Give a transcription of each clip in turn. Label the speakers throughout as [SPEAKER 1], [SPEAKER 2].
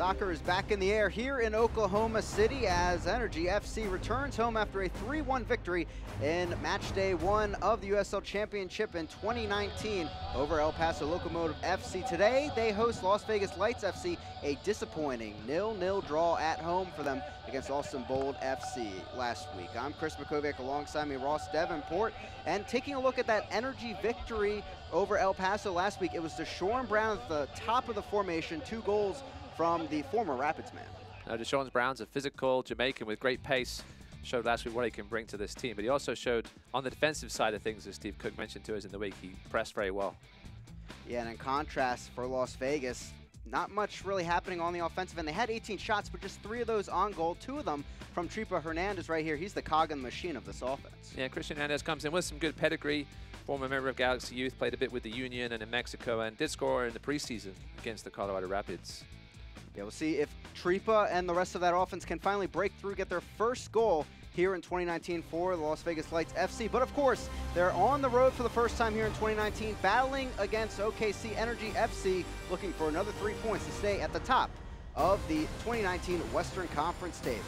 [SPEAKER 1] Soccer is back in the air here in Oklahoma City as Energy FC returns home after a 3-1 victory in match day 1 of the USL Championship in 2019 over El Paso Locomotive FC. Today, they host Las Vegas Lights FC, a disappointing 0-0 draw at home for them against Austin Bold FC last week. I'm Chris McCovic, alongside me Ross Davenport, and taking a look at that Energy victory over El Paso last week. It was Deshaun Brown at the top of the formation, 2 goals from the former Rapids man.
[SPEAKER 2] Deshaun Brown's a physical Jamaican with great pace. Showed last week what he can bring to this team, but he also showed on the defensive side of things, as Steve Cook mentioned to us in the week, he pressed very well.
[SPEAKER 1] Yeah, and in contrast for Las Vegas, not much really happening on the offensive end. They had 18 shots, but just 3 of those on goal, 2 of them from Tripa Hernandez right here. He's the cog in the machine of this offense. Yeah,
[SPEAKER 2] Christian Hernandez comes in with some good pedigree. Former member of Galaxy Youth, played a bit with the Union and in Mexico, and did score in the preseason against the Colorado Rapids.
[SPEAKER 1] Yeah, we'll see if Tripa and the rest of that offense can finally break through, get their first goal here in 2019 for the Las Vegas Lights FC. But of course, they're on the road for the first time here in 2019, battling against OKC Energy FC, looking for another 3 points to stay at the top of the 2019 Western Conference table.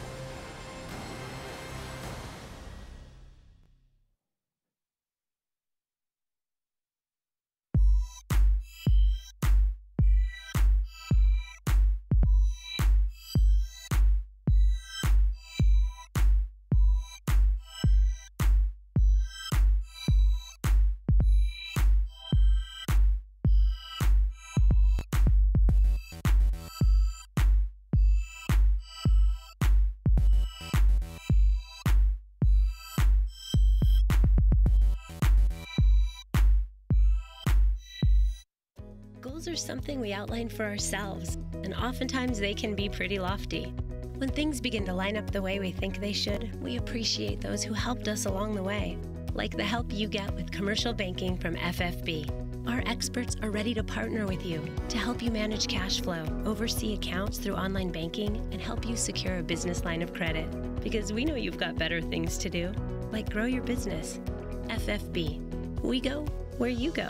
[SPEAKER 3] Goals are something we outline for ourselves, and oftentimes they can be pretty lofty. When things begin to line up the way we think they should, we appreciate those who helped us along the way, like the help you get with commercial banking from FFB. Our experts are ready to partner with you to help you manage cash flow, oversee accounts through online banking, and help you secure a business line of credit. Because we know you've got better things to do, like grow your business. FFB. We go where you go.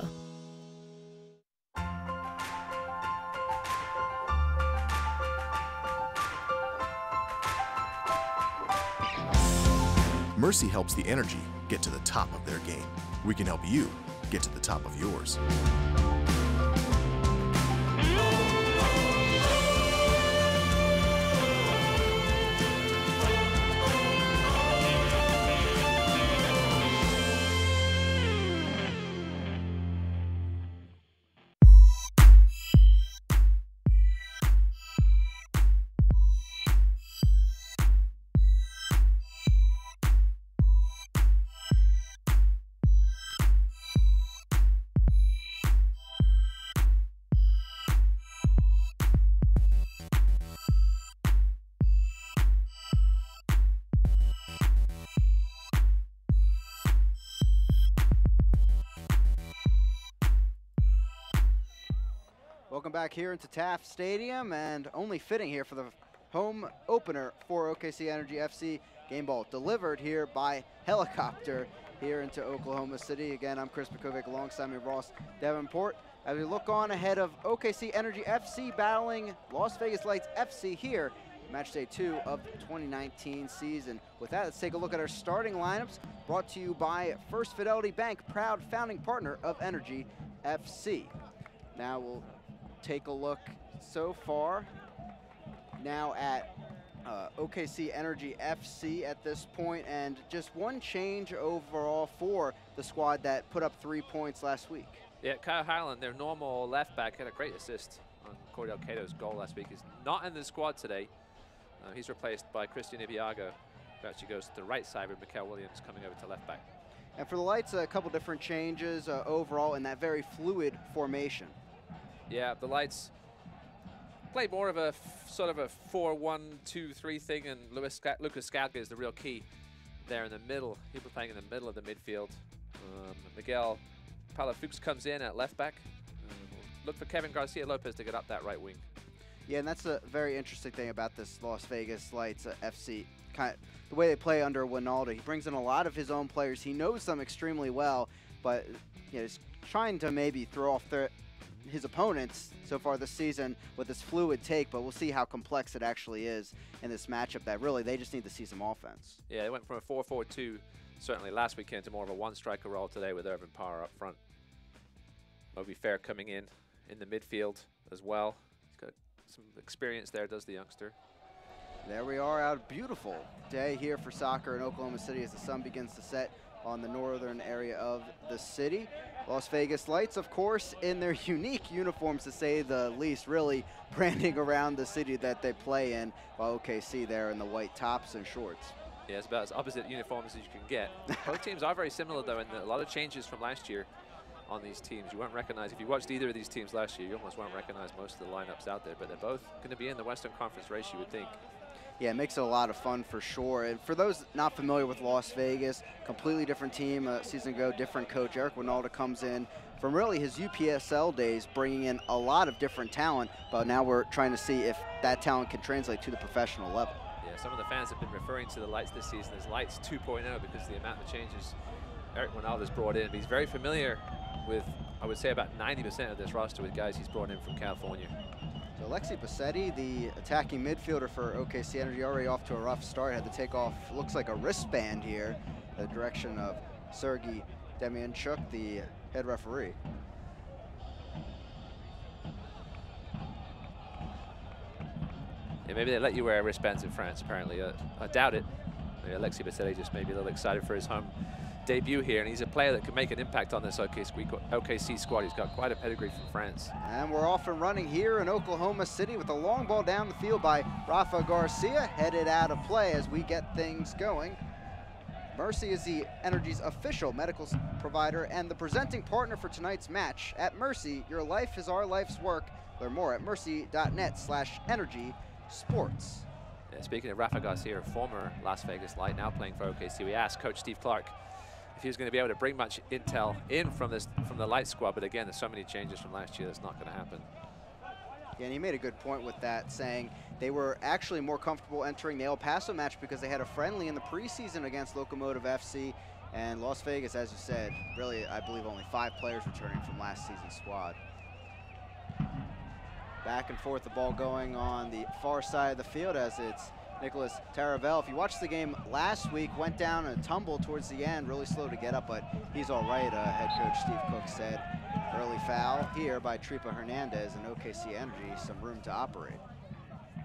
[SPEAKER 4] Mercy helps the Energy get to the top of their game. We can help you get to the top of yours.
[SPEAKER 1] Welcome back here into Taft Stadium, and only fitting here for the home opener for OKC Energy FC. Game ball delivered here by helicopter here into Oklahoma City. Again, I'm Chris McCovic, alongside me Ross Davenport, as we look on ahead of OKC Energy FC battling Las Vegas Lights FC here, match day 2 of the 2019 season. With that, let's take a look at our starting lineups, brought to you by First Fidelity Bank, proud founding partner of Energy FC. Now we'll take a look so far now at OKC Energy FC at this point, and just one change overall for the squad that put up 3 points last week.
[SPEAKER 2] Yeah, Kyle Highland, their normal left back, had a great assist on Cordell Cato's goal last week. He's not in the squad today. He's replaced by Christian Ibiago, who actually goes to the right side with Mikael Williams coming over to left back.
[SPEAKER 1] And for the Lights, a couple different changes overall in that very fluid formation.
[SPEAKER 2] Yeah, the Lights play more of a sort of a 4-1-2-3 thing, and Lucas Scalga is the real key there in the middle. He'll be playing in the middle of the midfield. Miguel Palafoux comes in at left back. Look for Kevin Garcia Lopez to get up that right wing.
[SPEAKER 1] Yeah, and that's a very interesting thing about this Las Vegas Lights FC. Kind of the way they play under Winalda. He brings in a lot of his own players. He knows them extremely well, but you know, he's trying to maybe throw off his opponents so far this season with this fluid take, but we'll see how complex it actually is in this matchup that really they just need to see some offense.
[SPEAKER 2] Yeah, they went from a 4-4-2 certainly last weekend to more of a one-striker role today with Irvin Power up front. Moby Fair coming in the midfield as well. He's got some experience there, does the youngster.
[SPEAKER 1] There we are, out. Beautiful day here for soccer in Oklahoma City as the sun begins to set on the northern area of the city. Las Vegas Lights, of course, in their unique uniforms, to say the least, really branding around the city that they play in, while OKC there in the white tops and shorts.
[SPEAKER 2] Yeah, it's about as opposite uniforms as you can get. Both teams are very similar, though, and a lot of changes from last year on these teams. You won't recognize, if you watched either of these teams last year, you almost won't recognize most of the lineups out there, but they're both going to be in the Western Conference race, you would think.
[SPEAKER 1] Yeah, it makes it a lot of fun for sure. And for those not familiar with Las Vegas, completely different team a season ago, different coach. Eric Winalda comes in from really his UPSL days, bringing in a lot of different talent, but now we're trying to see if that talent can translate to the professional level.
[SPEAKER 2] Yeah, some of the fans have been referring to the Lights this season as Lights 2.0 because the amount of changes Eric Winalda's brought in. But he's very familiar with, I would say, about 90% of this roster with guys he's brought in from California.
[SPEAKER 1] So Alexi Bassetti, the attacking midfielder for OKC Energy, already off to a rough start. Had to take off, looks like a wristband here, the direction of Sergei Demianchuk, the head referee.
[SPEAKER 2] Yeah, maybe they let you wear wristbands in France, apparently. I doubt it. Maybe Alexi Bassetti just maybe a little excited for his home debut here, and he's a player that can make an impact on this OKC squad. He's got quite a pedigree from France.
[SPEAKER 1] And we're off and running here in Oklahoma City with a long ball down the field by Rafa Garcia, headed out of play as we get things going. Mercy is the Energy's official medical provider and the presenting partner for tonight's match. At Mercy, your life is our life's work. Learn more at mercy.net/energy sports.
[SPEAKER 2] Yeah, speaking of Rafa Garcia, former Las Vegas Light, now playing for OKC, we asked Coach Steve Clark if he was going to be able to bring much intel in from the Light squad, but again, there's so many changes from last year that's not going to happen.
[SPEAKER 1] Yeah, and he made a good point with that, saying they were actually more comfortable entering the El Paso match because they had a friendly in the preseason against Locomotive FC, and Las Vegas, as you said, really, I believe only 5 players returning from last season's squad. Back and forth, the ball going on the far side of the field as it's Nicholas Taravel. If you watched the game last week, went down and tumbled towards the end, really slow to get up, but he's all right, head coach Steve Cook said. Early foul here by Tripa Hernandez and OKC Energy, some room to operate.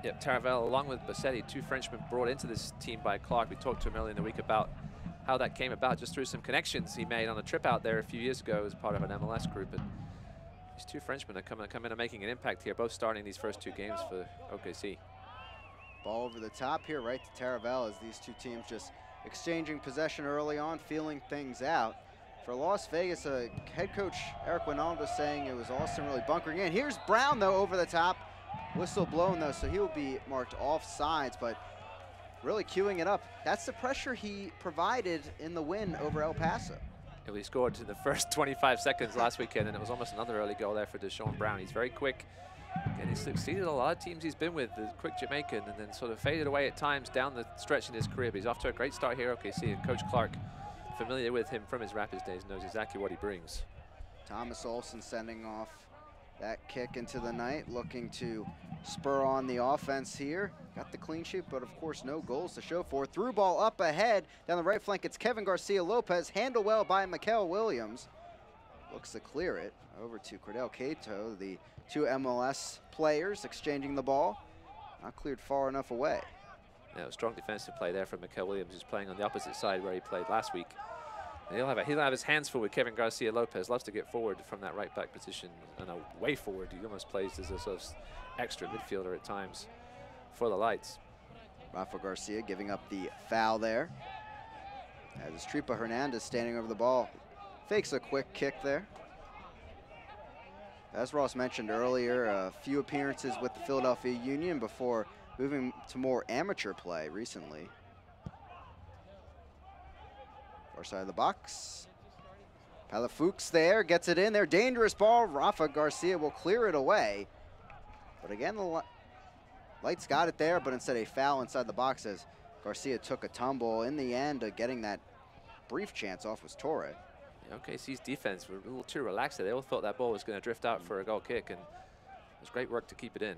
[SPEAKER 2] Yep, Taravel, along with Bassetti, 2 Frenchmen brought into this team by Clark. We talked to him earlier in the week about how that came about, just through some connections he made on a trip out there a few years ago as part of an MLS group. And these 2 Frenchmen are coming in and making an impact here, both starting these first 2 games for OKC.
[SPEAKER 1] Ball over the top here, right to Taravel, as these 2 teams just exchanging possession early on, feeling things out. For Las Vegas, head coach Eric Winalda saying it was Austin really bunkering in. Here's Brown, though, over the top. Whistle blown, though, so he'll be marked offsides, but really queuing it up. That's the pressure he provided in the win over El Paso.
[SPEAKER 2] He scored in the first 25 seconds last weekend, and it was almost another early goal there for Deshaun Brown. He's very quick, and he's succeeded a lot of teams he's been with, the quick Jamaican, and then sort of faded away at times down the stretch in his career. But he's off to a great start here, OKC, and Coach Clark, familiar with him from his Rapids days, knows exactly what he brings.
[SPEAKER 1] Thomas Olsen sending off that kick into the night, looking to spur on the offense here. Got the clean sheet, but of course no goals to show for. Through ball up ahead, down the right flank, it's Kevin Garcia Lopez, handled well by Mikel Williams. Looks to clear it over to Cordell Cato, the 2 MLS players exchanging the ball. Not cleared far enough away.
[SPEAKER 2] Yeah, strong defensive play there from Mikel Williams, who's playing on the opposite side where he played last week. And he'll have his hands full with Kevin Garcia Lopez. Loves to get forward from that right back position and way forward. He almost plays as a sort of extra midfielder at times for the Lights.
[SPEAKER 1] Rafa Garcia giving up the foul there. As Tripa Hernandez standing over the ball. Fakes a quick kick there. As Ross mentioned earlier, a few appearances with the Philadelphia Union before moving to more amateur play recently. Far side of the box. Palafoux there, gets it in there. Dangerous ball. Rafa Garcia will clear it away. But again, the Lights got it there, but instead a foul inside the box as Garcia took a tumble. In the end, getting that brief chance off was Torre.
[SPEAKER 2] OKC's defense were a little too relaxed there. They all thought that ball was going to drift out for a goal kick, and it was great work to keep it in.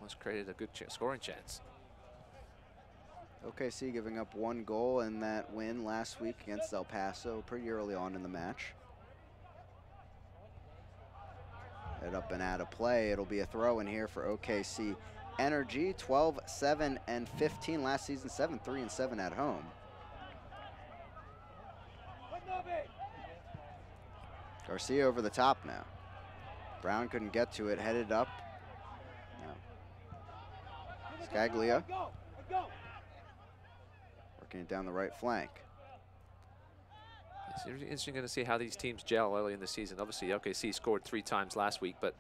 [SPEAKER 2] Almost created a good scoring chance.
[SPEAKER 1] OKC giving up 1 goal in that win last week against El Paso pretty early on in the match. Head up and out of play. It'll be a throw in here for OKC Energy. 12, 7, and 15 last season. 7, 3, and 7 at home. Garcia over the top now. Brown couldn't get to it. Headed up. No. Scaglia. Working it down the right flank.
[SPEAKER 2] It's really interesting to see how these teams gel early in the season. Obviously, OKC scored 3 times last week, but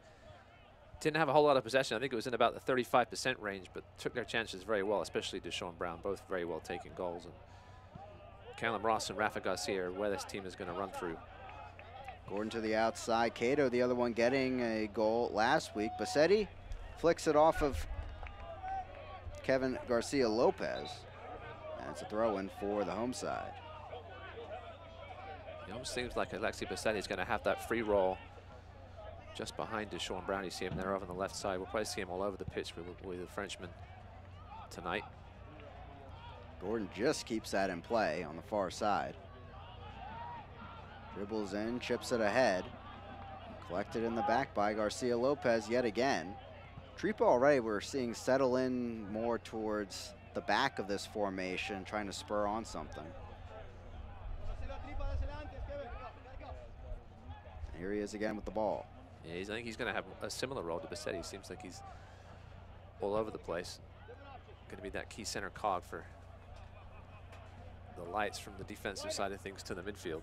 [SPEAKER 2] didn't have a whole lot of possession. I think it was in about the 35% range, but took their chances very well, especially Deshaun Brown, both very well taking goals. And Callum Ross and Rafa Garcia are where this team is going to run through.
[SPEAKER 1] Gordon to the outside. Cato, the other one, getting a goal last week. Bassetti flicks it off of Kevin Garcia Lopez. And it's a throw-in for the home side.
[SPEAKER 2] It almost seems like Alexi Bassetti is going to have that free roll just behind Deshaun Brown. You see him there over on the left side. We'll probably see him all over the pitch with the Frenchman tonight.
[SPEAKER 1] Gordon just keeps that in play on the far side. Dribbles in, chips it ahead. Collected in the back by Garcia Lopez yet again. Tripa already we're seeing settle in more towards the back of this formation, trying to spur on something. And here he is again with the ball.
[SPEAKER 2] Yeah, I think he's going to have a similar role to Bassetti. Seems like he's all over the place. Going to be that key center cog for the Lights from the defensive side of things to the midfield.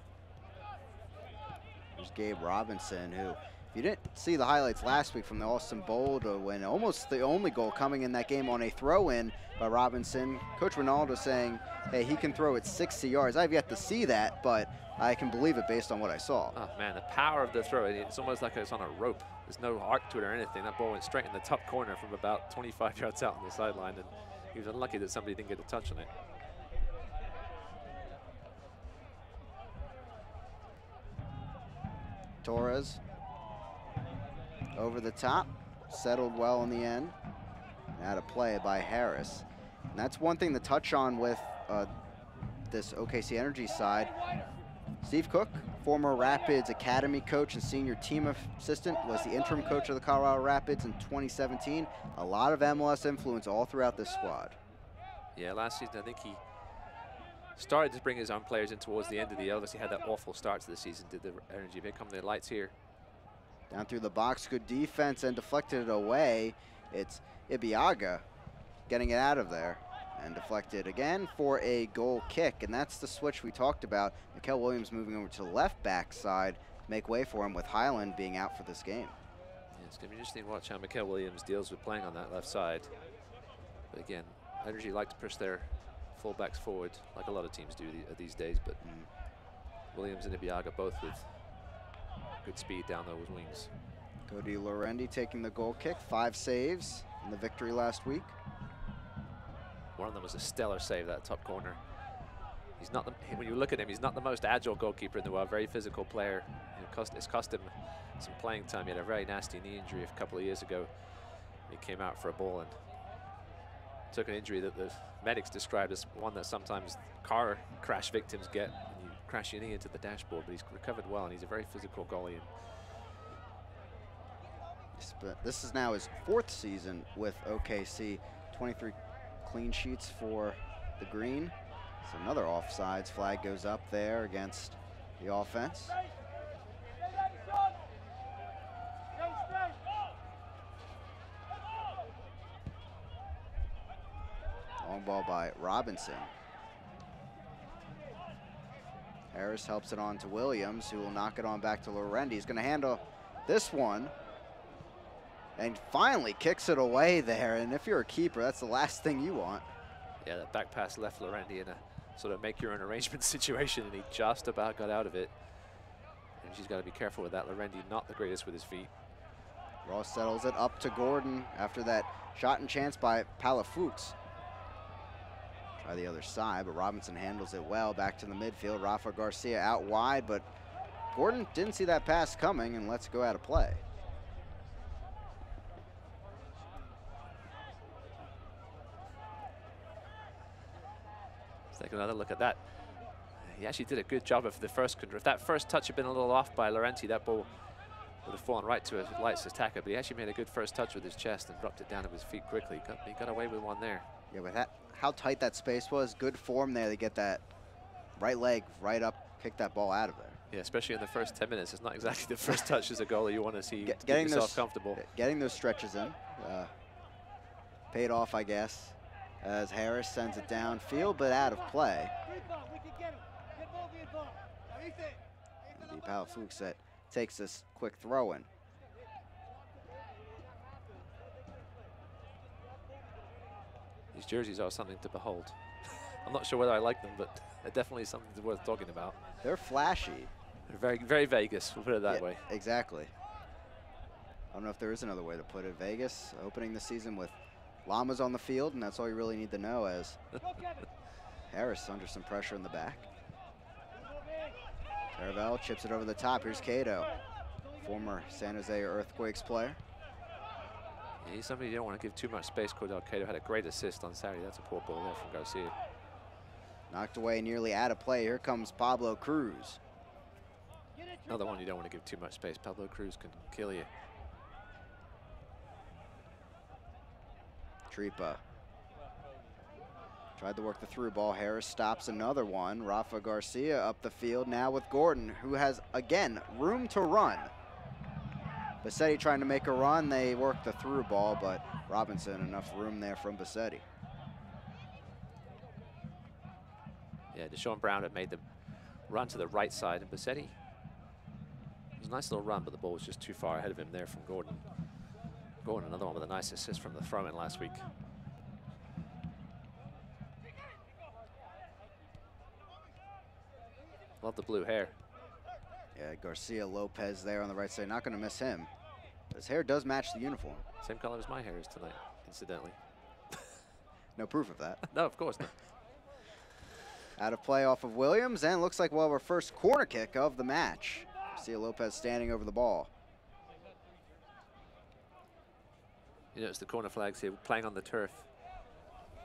[SPEAKER 1] There's Gabe Robinson, who, if you didn't see the highlights last week from the Austin Bowl to win, almost the only goal coming in that game on a throw-in by Robinson. Coach Ronaldo saying, hey, he can throw it 60 yards. I've yet to see that, but I can believe it based on what I saw.
[SPEAKER 2] Oh, man, the power of the throw. It's almost like it's on a rope. There's no arc to it or anything. That ball went straight in the top corner from about 25 yards out on the sideline, and he was unlucky that somebody didn't get a touch on it.
[SPEAKER 1] Torres over the top, settled well in the end. Out of play by Harris. And that's one thing to touch on with this OKC Energy side. Steve Cook, former Rapids Academy coach and senior team assistant, was the interim coach of the Colorado Rapids in 2017. A lot of MLS influence all throughout this squad.
[SPEAKER 2] Yeah, last season I think he started to bring his own players in towards the end of the year. Obviously had that awful start to the season, did the Energy. Here come the Lights here.
[SPEAKER 1] Down through the box, good defense and deflected it away. It's Ibiaga getting it out of there and deflected again for a goal kick. And that's the switch we talked about. Mikael Williams moving over to the left back side to make way for him, with Highland being out for this game.
[SPEAKER 2] Yeah, it's going to be interesting to watch how Mikael Williams deals with playing on that left side. But again, Energy like to push their fullbacks forward like a lot of teams do these days. But Williams and Ibiaga both with good speed down those wings.
[SPEAKER 1] Cody Lorendi taking the goal kick, 5 saves in the victory last week.
[SPEAKER 2] One of them was a stellar save, that top corner. He's not when you look at him, he's not the most agile goalkeeper in the world, very physical player. It's cost him some playing time. He had a very nasty knee injury a couple of years ago. He came out for a ball and took an injury that the medics described as one that sometimes car crash victims get. You crash your knee into the dashboard, but he's recovered well, and he's a very physical goalie.
[SPEAKER 1] This is now his 4th season with OKC. 23 clean sheets for the green. So another offsides flag goes up there against the offense. Long ball by Robinson. Harris helps it on to Williams, who will knock it on back to Lorendi. He's going to handle this one and finally kicks it away there. And if you're a keeper, that's the last thing you want.
[SPEAKER 2] Yeah, that back pass left Lorendi in a sort of make your own arrangement situation, and he just about got out of it. And she's got to be careful with that. Lorendi not the greatest with his feet.
[SPEAKER 1] Ross settles it up to Gordon after that shot and chance by Palafoux. Try the other side, but Robinson handles it well. Back to the midfield. Rafa Garcia out wide, but Gordon didn't see that pass coming and lets it go out of play.
[SPEAKER 2] Let's take another look at that. He actually did a good job of the first control. If that first touch had been a little off by Laurenti, that ball would have fallen right to a Lights attacker, but he actually made a good first touch with his chest and dropped it down to his feet quickly. He got away with one there.
[SPEAKER 1] Yeah, but how tight that space was, good form there to get that right leg right up, kick that ball out of there.
[SPEAKER 2] Yeah, especially in the first 10 minutes. It's not exactly the first touch as a goalie you want to see to get yourself comfortable.
[SPEAKER 1] Getting those stretches in. Paid off, I guess, as Harris sends it downfield, but out of play. And Deepal Fuchset takes this quick throw in.
[SPEAKER 2] These jerseys are something to behold. I'm not sure whether I like them, but they're definitely something worth talking about.
[SPEAKER 1] They're flashy.
[SPEAKER 2] They're very, very Vegas, we'll put it that way.
[SPEAKER 1] Exactly. I don't know if there is another way to put it. Vegas opening the season with llamas on the field, and that's all you really need to know, as Harris under some pressure in the back. Taravel chips it over the top. Here's Cato, former San Jose Earthquakes player.
[SPEAKER 2] Yeah, he's somebody you don't want to give too much space. Cordell Cato had a great assist on Saturday. That's a poor ball there from Garcia.
[SPEAKER 1] Knocked away, nearly out of play. Here comes Pablo Cruz.
[SPEAKER 2] Another one you don't want to give too much space. Pablo Cruz can kill you.
[SPEAKER 1] Tripa tried to work the through ball. Harris stops another one. Rafa Garcia up the field now with Gordon, who has, again, room to run. Bassetti trying to make a run. They work the through ball, but Robinson, enough room there from Bassetti.
[SPEAKER 2] Yeah, Deshaun Brown had made the run to the right side, and Bassetti, it was a nice little run, but the ball was just too far ahead of him there from Gordon. Gordon, another one with a nice assist from the throw-in last week. Love the blue hair.
[SPEAKER 1] Yeah, Garcia Lopez there on the right side. Not going to miss him. His hair does match the uniform.
[SPEAKER 2] Same color as my hair is tonight, incidentally.
[SPEAKER 1] No proof of that.
[SPEAKER 2] No, of course not.
[SPEAKER 1] Out of play off of Williams, and looks like we'll have our first corner kick of the match. Garcia Lopez standing over the ball.
[SPEAKER 2] You notice the corner flags here, playing on the turf.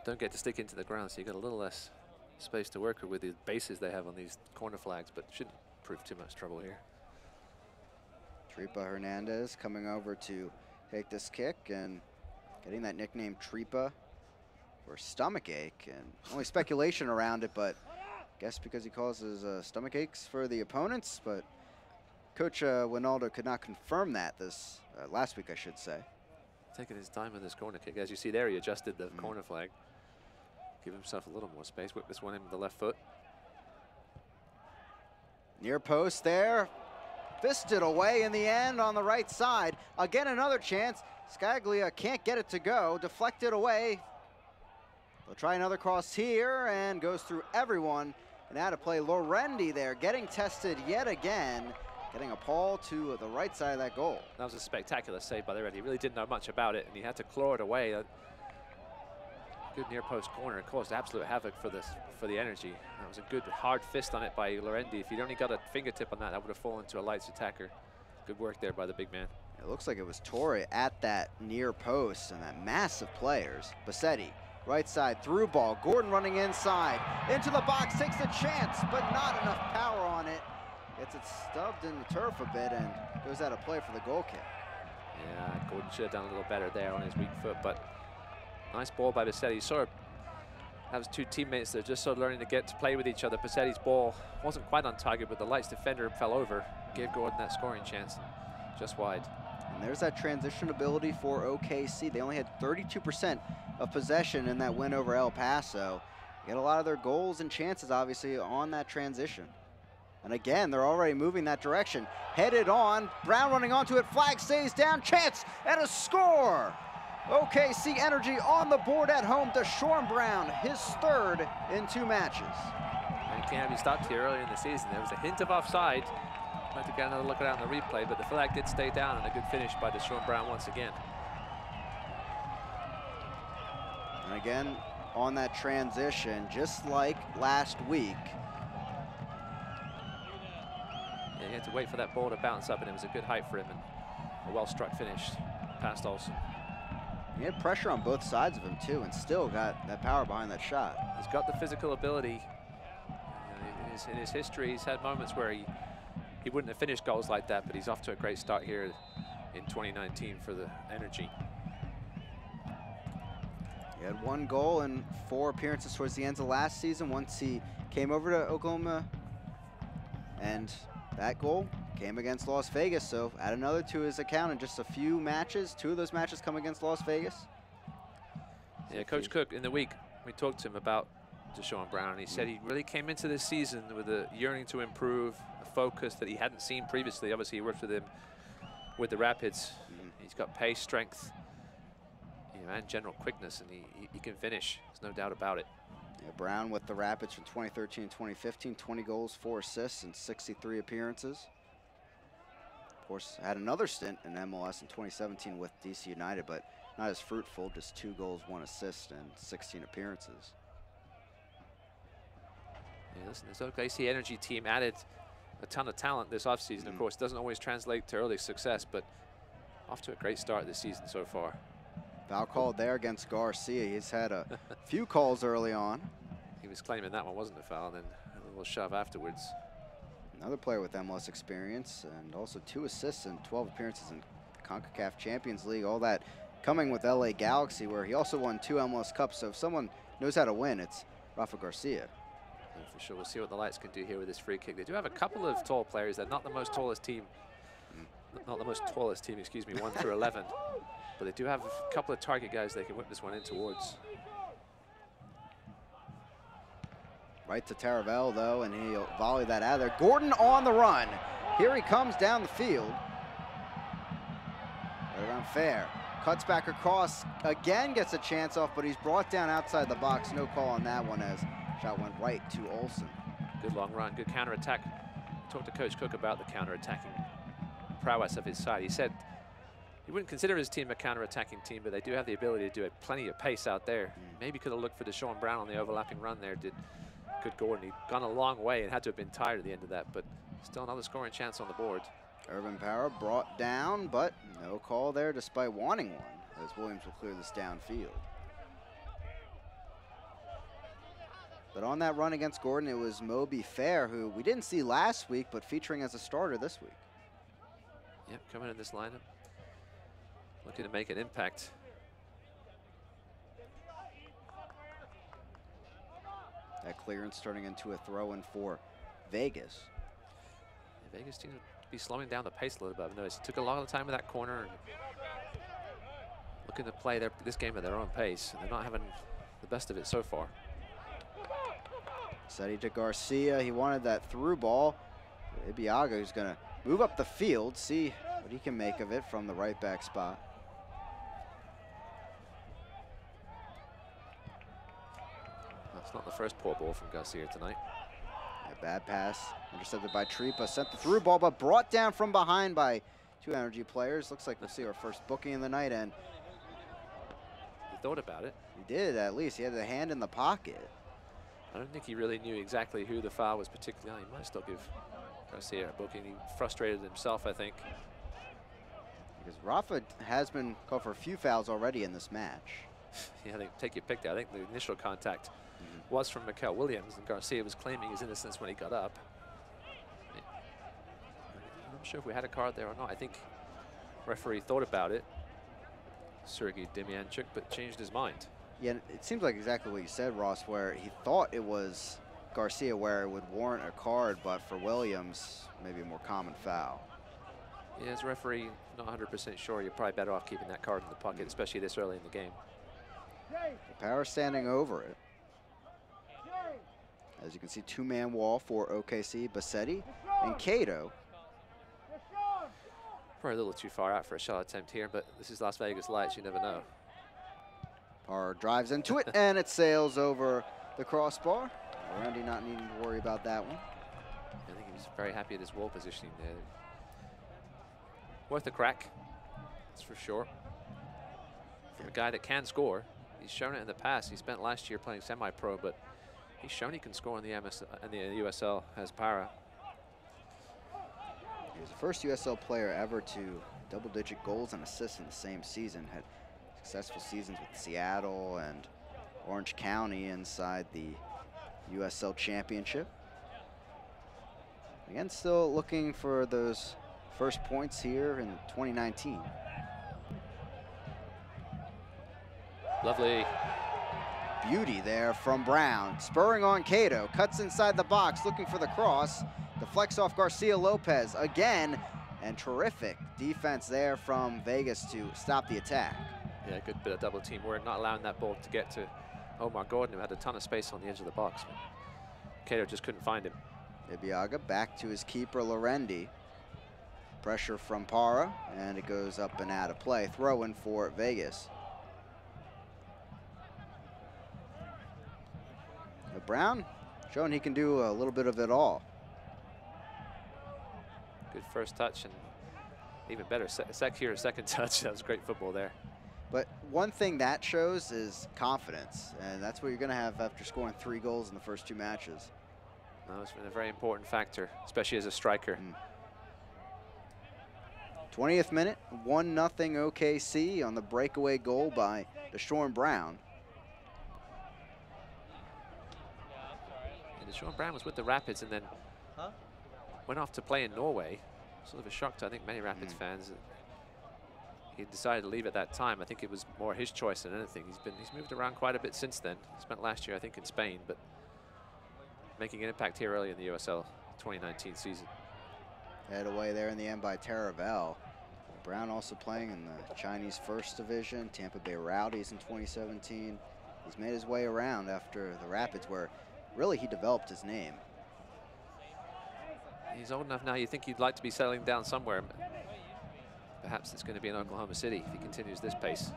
[SPEAKER 2] Don't get to stick into the ground, so you got a little less space to work with the bases they have on these corner flags, but shouldn't prove too much trouble here.
[SPEAKER 1] Tripa Hernandez coming over to take this kick and getting that nickname Tripa for stomach ache, and only speculation around it, but I guess because he causes stomach aches for the opponents, but Coach Winaldo could not confirm that this last week, I should say.
[SPEAKER 2] Taking his time with this corner kick. As you see there, he adjusted the corner flag. Give himself a little more space. Whip this one in with the left foot.
[SPEAKER 1] Near post there. Fisted away in the end on the right side. Again, another chance. Scaglia can't get it to go. Deflected away. They'll try another cross here, and goes through everyone. And out of play, Lorendi there getting tested yet again. Getting a paw to the right side of that goal.
[SPEAKER 2] That was a spectacular save by the red. He really didn't know much about it, and he had to claw it away. Good near post corner. It caused absolute havoc for the Energy. That was a good hard fist on it by Lorendi. If he'd only got a fingertip on that, that would have fallen to a Lights attacker. Good work there by the big man.
[SPEAKER 1] It looks like it was Torre at that near post, and that massive players. Bassetti, right side through ball. Gordon running inside into the box, takes a chance, but not enough power on it. Gets it stubbed in the turf a bit and goes out of play for the goal kick.
[SPEAKER 2] Yeah, Gordon should have done a little better there on his weak foot, but nice ball by Bassetti. Sort of that was two teammates that are just sort of learning to get to play with each other. Bassetti's ball wasn't quite on target, but the Lights defender fell over, gave Gordon that scoring chance, just wide.
[SPEAKER 1] And there's that transition ability for OKC. They only had 32% of possession in that win over El Paso. Get a lot of their goals and chances, obviously, on that transition. And again, they're already moving that direction. Headed on, Brown running onto it, flag stays down, chance, and a score! OKC Energy on the board at home to Deshaun Brown, his third in 2 matches.
[SPEAKER 2] And can't be stopped here earlier in the season. There was a hint of offside. Might have to get another look around the replay, but the flag did stay down, and a good finish by Deshaun Brown once again.
[SPEAKER 1] And again, on that transition, just like last week.
[SPEAKER 2] Yeah, he had to wait for that ball to bounce up, and it was a good height for him, and a well-struck finish past Olsen.
[SPEAKER 1] He had pressure on both sides of him, too, and still got that power behind that shot.
[SPEAKER 2] He's got the physical ability. In his history, he's had moments where he wouldn't have finished goals like that, but he's off to a great start here in 2019 for the Energy.
[SPEAKER 1] He had 1 goal and 4 appearances towards the end of last season once he came over to Oklahoma. And that goal came against Las Vegas, so add another to his account in just a few matches. 2 of those matches come against Las Vegas.
[SPEAKER 2] Yeah, Coach Cook, in the week, we talked to him about Deshaun Brown. He said he really came into this season with a yearning to improve, a focus that he hadn't seen previously. Obviously, he worked with him with the Rapids. He's got pace, strength, and general quickness, and he can finish. There's no doubt about it.
[SPEAKER 1] Yeah, Brown with the Rapids from 2013 and 2015, 20 goals, 4 assists, and 63 appearances. Of course, had another stint in MLS in 2017 with DC United, but not as fruitful, just 2 goals, 1 assist, and 16 appearances.
[SPEAKER 2] Yeah, listen, this OKC Energy team added a ton of talent this offseason. Of course, doesn't always translate to early success, but off to a great start this season so far.
[SPEAKER 1] Foul called there against Garcia. He's had a few calls early on.
[SPEAKER 2] He was claiming that one wasn't a foul, and then a little shove afterwards.
[SPEAKER 1] Another player with MLS experience, and also 2 assists and 12 appearances in the CONCACAF Champions League. All that coming with LA Galaxy, where he also won 2 MLS Cups. So if someone knows how to win, it's Rafa Garcia.
[SPEAKER 2] Yeah, for sure. We'll see what the Lights can do here with this free kick. They do have a couple of tall players. They're not the most tallest team. Not the most tallest team, excuse me, 1 through 11. But they do have a couple of target guys they can whip this one in towards.
[SPEAKER 1] Right to Taravel, though, and he'll volley that out of there. Gordon on the run. Here he comes down the field. Right around fair. Cuts back across. Again gets a chance off, but he's brought down outside the box. No call on that one as shot went right to Olsen.
[SPEAKER 2] Good long run, good counterattack. Talked to Coach Cook about the counterattacking prowess of his side. He said he wouldn't consider his team a counter-attacking team, but they do have the ability to do it. Plenty of pace out there. Maybe could have looked for Deshaun Brown on the overlapping run there. Did good Gordon. He'd gone a long way and had to have been tired at the end of that, but still another scoring chance on the board.
[SPEAKER 1] Urban Power brought down, but no call there despite wanting one, as Williams will clear this downfield. But on that run against Gordon, it was Moby Fair, who we didn't see last week, but featuring as a starter this week.
[SPEAKER 2] Yep, coming in this lineup. Looking to make an impact.
[SPEAKER 1] That clearance turning into a throw-in for Vegas.
[SPEAKER 2] The Vegas team would be slowing down the pace a little bit. I've noticed it took a lot of time in that corner and looking to play this game at their own pace. And they're not having the best of it so far.
[SPEAKER 1] Seti to Garcia. He wanted that through ball. Ibiaga, who's going to move up the field, see what he can make of it from the right back spot.
[SPEAKER 2] That's not the first poor ball from Garcia tonight.
[SPEAKER 1] A bad pass, intercepted by Tripa, sent the through ball, but brought down from behind by 2 Energy players. Looks like we'll see our first booking in the night, and
[SPEAKER 2] He thought about it.
[SPEAKER 1] he did at least. He had the hand in the pocket.
[SPEAKER 2] I don't think he really knew exactly who the foul was particularly on. He might still give Garcia a booking. He frustrated himself, I think.
[SPEAKER 1] Because Rafa has been called for a few fouls already in this match.
[SPEAKER 2] Yeah, I think take your pick there. I think the initial contact was from Mikel Williams, and Garcia was claiming his innocence when he got up. Yeah. I'm not sure if we had a card there or not. I think referee thought about it, Sergei Demyanchuk, but changed his mind.
[SPEAKER 1] Yeah, it seems like exactly what you said, Ross, where he thought it was Garcia where it would warrant a card, but for Williams, maybe a more common foul.
[SPEAKER 2] Yeah, as a referee, not 100% sure. You're probably better off keeping that card in the pocket, especially this early in the game.
[SPEAKER 1] Power standing over it. As you can see, 2-man wall for OKC, Bassetti and Cato.
[SPEAKER 2] Probably a little too far out for a shot attempt here, but this is Las Vegas Lights. You never know.
[SPEAKER 1] Parr drives into it, and it sails over the crossbar. Randy not needing to worry about that one.
[SPEAKER 2] I think he was very happy at his wall positioning there. Worth a crack, that's for sure. From a guy that can score, He's shown it in the past. He spent last year playing semi-pro, but he's shown he can score in the USL as para.
[SPEAKER 1] He was the first USL player ever to double-digit goals and assists in the same season. Had successful seasons with Seattle and Orange County inside the USL Championship. Again, still looking for those first points here in 2019.
[SPEAKER 2] Lovely.
[SPEAKER 1] Beauty there from Brown. Spurring on Cato. Cuts inside the box, looking for the cross. Deflects off Garcia Lopez again. And terrific defense there from Vegas to stop the attack.
[SPEAKER 2] Yeah, good bit of double team work, not allowing that ball to get to Omar Gordon, who had a ton of space on the edge of the box. Cato just couldn't find him.
[SPEAKER 1] Ibiaga back to his keeper, Lorendi. Pressure from Para, and it goes up and out of play. Throw in for Vegas. But Brown showing he can do a little bit of it all.
[SPEAKER 2] Good first touch, and even better second touch. That was great football there.
[SPEAKER 1] But one thing that shows is confidence, and that's what you're going to have after scoring 3 goals in the first 2 matches.
[SPEAKER 2] No, it's been a very important factor, especially as a striker.
[SPEAKER 1] 20th minute, 1-0 OKC on the breakaway goal by Deshaun Brown.
[SPEAKER 2] And Deshaun Brown was with the Rapids and then went off to play in Norway. Sort of a shock to, I think, many Rapids fans. He decided to leave at that time. I think it was more his choice than anything. He's moved around quite a bit since then. Spent last year, I think, in Spain, but making an impact here early in the USL 2019 season.
[SPEAKER 1] Head away there in the end by Taravel. Brown also playing in the Chinese First Division, Tampa Bay Rowdies in 2017. He's made his way around after the Rapids, where really he developed his name.
[SPEAKER 2] He's old enough now, you think he'd like to be settling down somewhere. Perhaps it's going to be in Oklahoma City if he continues this pace.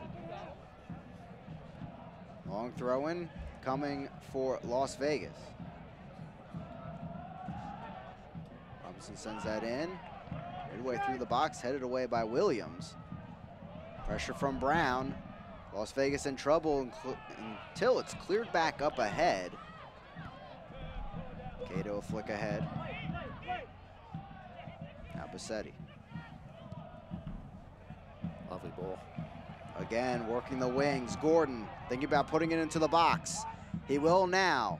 [SPEAKER 1] Long throw-in coming for Las Vegas. Robinson sends that in. Midway through the box, headed away by Williams. Pressure from Brown. Las Vegas in trouble until it's cleared back up ahead. Cato a flick ahead. Now Bassetti.
[SPEAKER 2] Lovely ball.
[SPEAKER 1] Again, working the wings. Gordon thinking about putting it into the box. He will now.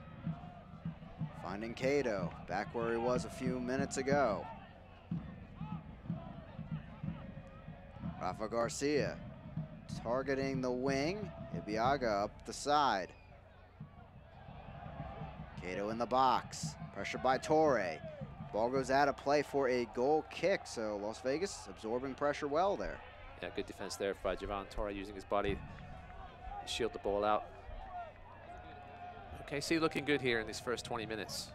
[SPEAKER 1] Finding Cato back where he was a few minutes ago. Rafa Garcia targeting the wing. Ibiaga up the side. Cato in the box. Pressure by Torre. Ball goes out of play for a goal kick, so Las Vegas absorbing pressure well there.
[SPEAKER 2] Yeah, good defense there by Javon Torre, using his body to shield the ball out. OKC looking good here in these first 20 minutes.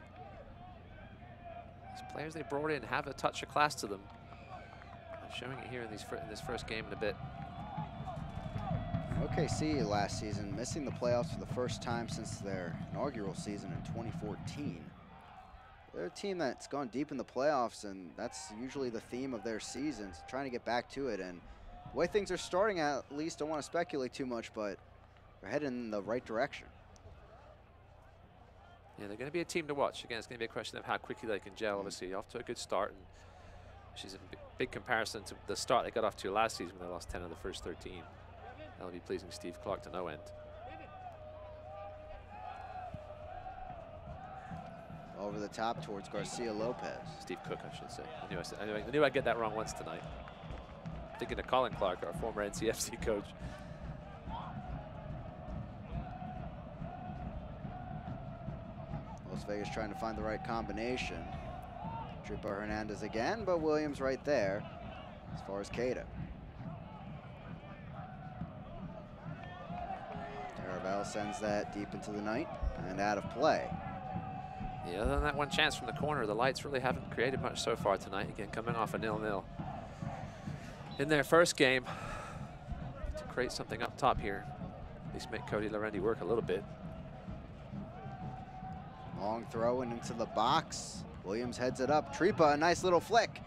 [SPEAKER 2] These players they brought in have a touch of class to them. Showing it here in this first game in a bit.
[SPEAKER 1] OKC last season missing the playoffs for the first time since their inaugural season in 2014. They're a team that's gone deep in the playoffs, and that's usually the theme of their seasons, trying to get back to it. And the way things are starting, at least, don't want to speculate too much, but they're heading in the right direction.
[SPEAKER 2] Yeah, they're going to be a team to watch. Again, it's going to be a question of how quickly they can gel. Obviously, off to a good start, and which is a big comparison to the start they got off to last season when they lost 10 of the first 13. That'll be pleasing Steve Clark to no end.
[SPEAKER 1] Over the top towards Garcia Lopez.
[SPEAKER 2] Steve Cook, I should say. I knew I'd get that wrong once tonight. Thinking of Colin Clark, our former NCFC coach.
[SPEAKER 1] Las Vegas trying to find the right combination. Tripa Hernandez again, but Williams right there as far as Cato. Taravel sends that deep into the night and out of play.
[SPEAKER 2] Yeah, other than that one chance from the corner, the Lights really haven't created much so far tonight. Again, coming off a 0-0 in their first game. To create something up top here, at least make Cody Lorendi work a little bit.
[SPEAKER 1] Long throw and into the box. Williams heads it up. Tripa, a nice little flick.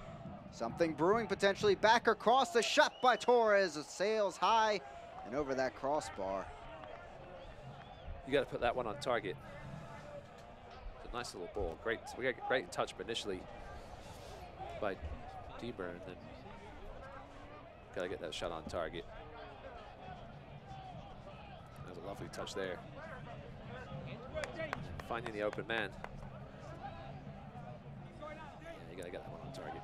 [SPEAKER 1] Something brewing potentially. Back across, the shot by Torres. It sails high and over that crossbar.
[SPEAKER 2] You got to put that one on target. It's a nice little ball. Great. We got great touch initially by Deber, and then got to get that shot on target. That was a lovely touch there. Finding the open man. Yeah, you got to get that one on target.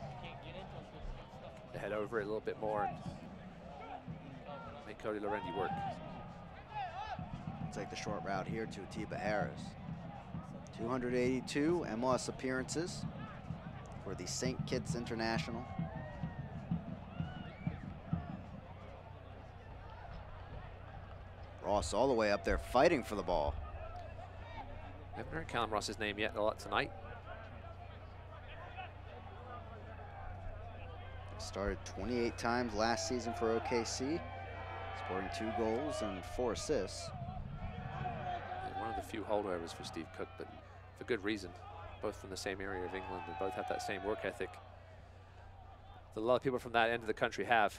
[SPEAKER 2] Head over it a little bit more and make Cody Lorendi work.
[SPEAKER 1] Take the short route here to Atiba Harris. 282 MLS appearances for the St. Kitts International. Ross all the way up there fighting for the ball.
[SPEAKER 2] Haven't heard Callum Ross's name yet a lot tonight.
[SPEAKER 1] Started 28 times last season for OKC, scoring 2 goals and 4 assists.
[SPEAKER 2] And one of the few holdovers for Steve Cook, but for good reason. Both from the same area of England and both have that same work ethic that a lot of people from that end of the country have.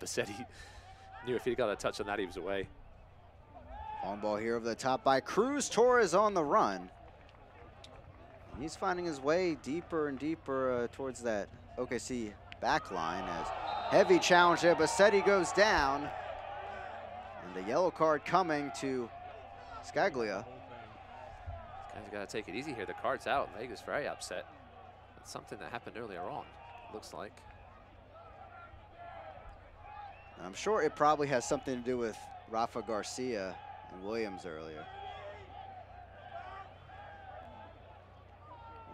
[SPEAKER 2] Bassetti knew if he'd got a touch on that, he was away.
[SPEAKER 1] On ball here over the top by Cruz. Torres on the run. He's finding his way deeper and deeper towards that OKC back line as heavy challenge there. Bassetti goes down. And a yellow card coming to Scaglia.
[SPEAKER 2] Guys got to take it easy here. The card's out. Vegas very upset. That's something that happened earlier on, it looks like.
[SPEAKER 1] I'm sure it probably has something to do with Rafa Garcia and Williams earlier.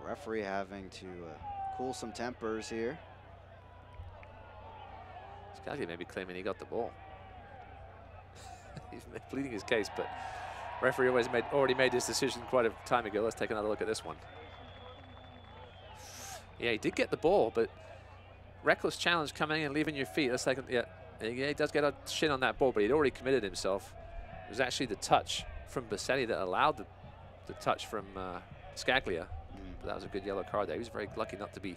[SPEAKER 1] Referee having to cool some tempers here.
[SPEAKER 2] Scaglia may be claiming he got the ball. He's pleading his case, but referee already made this decision quite a time ago. Let's take another look at this one. Yeah, he did get the ball, but reckless challenge coming in and leaving your feet. That's like, yeah, he does get a shin on that ball, but he'd already committed himself. It was actually the touch from Bassetti that allowed the touch from Scaglia. But that was a good yellow card there. He was very lucky not to be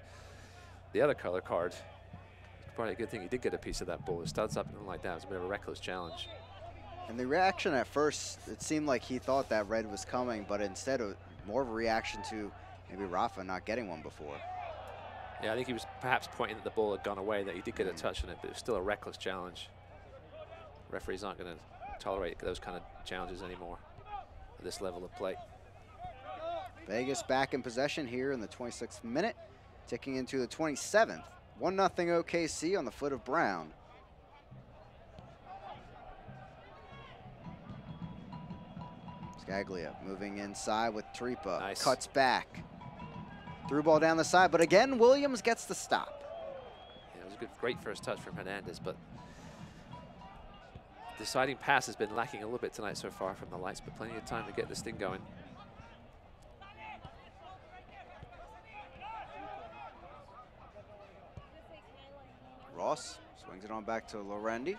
[SPEAKER 2] the other color card. It's probably a good thing he did get a piece of that ball. It studs up and like that. It was a bit of a reckless challenge.
[SPEAKER 1] And the reaction at first, it seemed like he thought that red was coming, but instead of more of a reaction to maybe Rafa not getting one before.
[SPEAKER 2] Yeah, I think he was perhaps pointing that the ball had gone away, that he did get a touch on it, but it was still a reckless challenge. Referees aren't going to tolerate those kind of challenges anymore at this level of play.
[SPEAKER 1] Vegas back in possession here in the 26th minute, ticking into the 27th. 1-0 OKC on the foot of Brown. Scaglia moving inside with Tripa.
[SPEAKER 2] Nice.
[SPEAKER 1] Cuts back. Through ball down the side, but again, Williams gets the stop.
[SPEAKER 2] Yeah, it was a great first touch from Hernandez, but deciding pass has been lacking a little bit tonight so far from the lights, but plenty of time to get this thing going.
[SPEAKER 1] Ross swings it on back to Lorendi,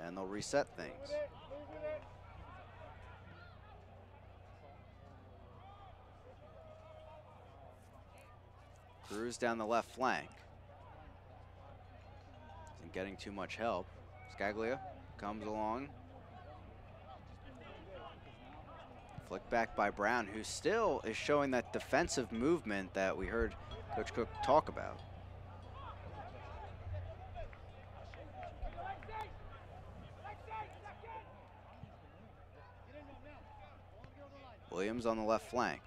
[SPEAKER 1] and they'll reset things. Cruz down the left flank. Isn't getting too much help. Scaglia comes along. Flick back by Brown, who still is showing that defensive movement that we heard Coach Cook talk about. Williams on the left flank.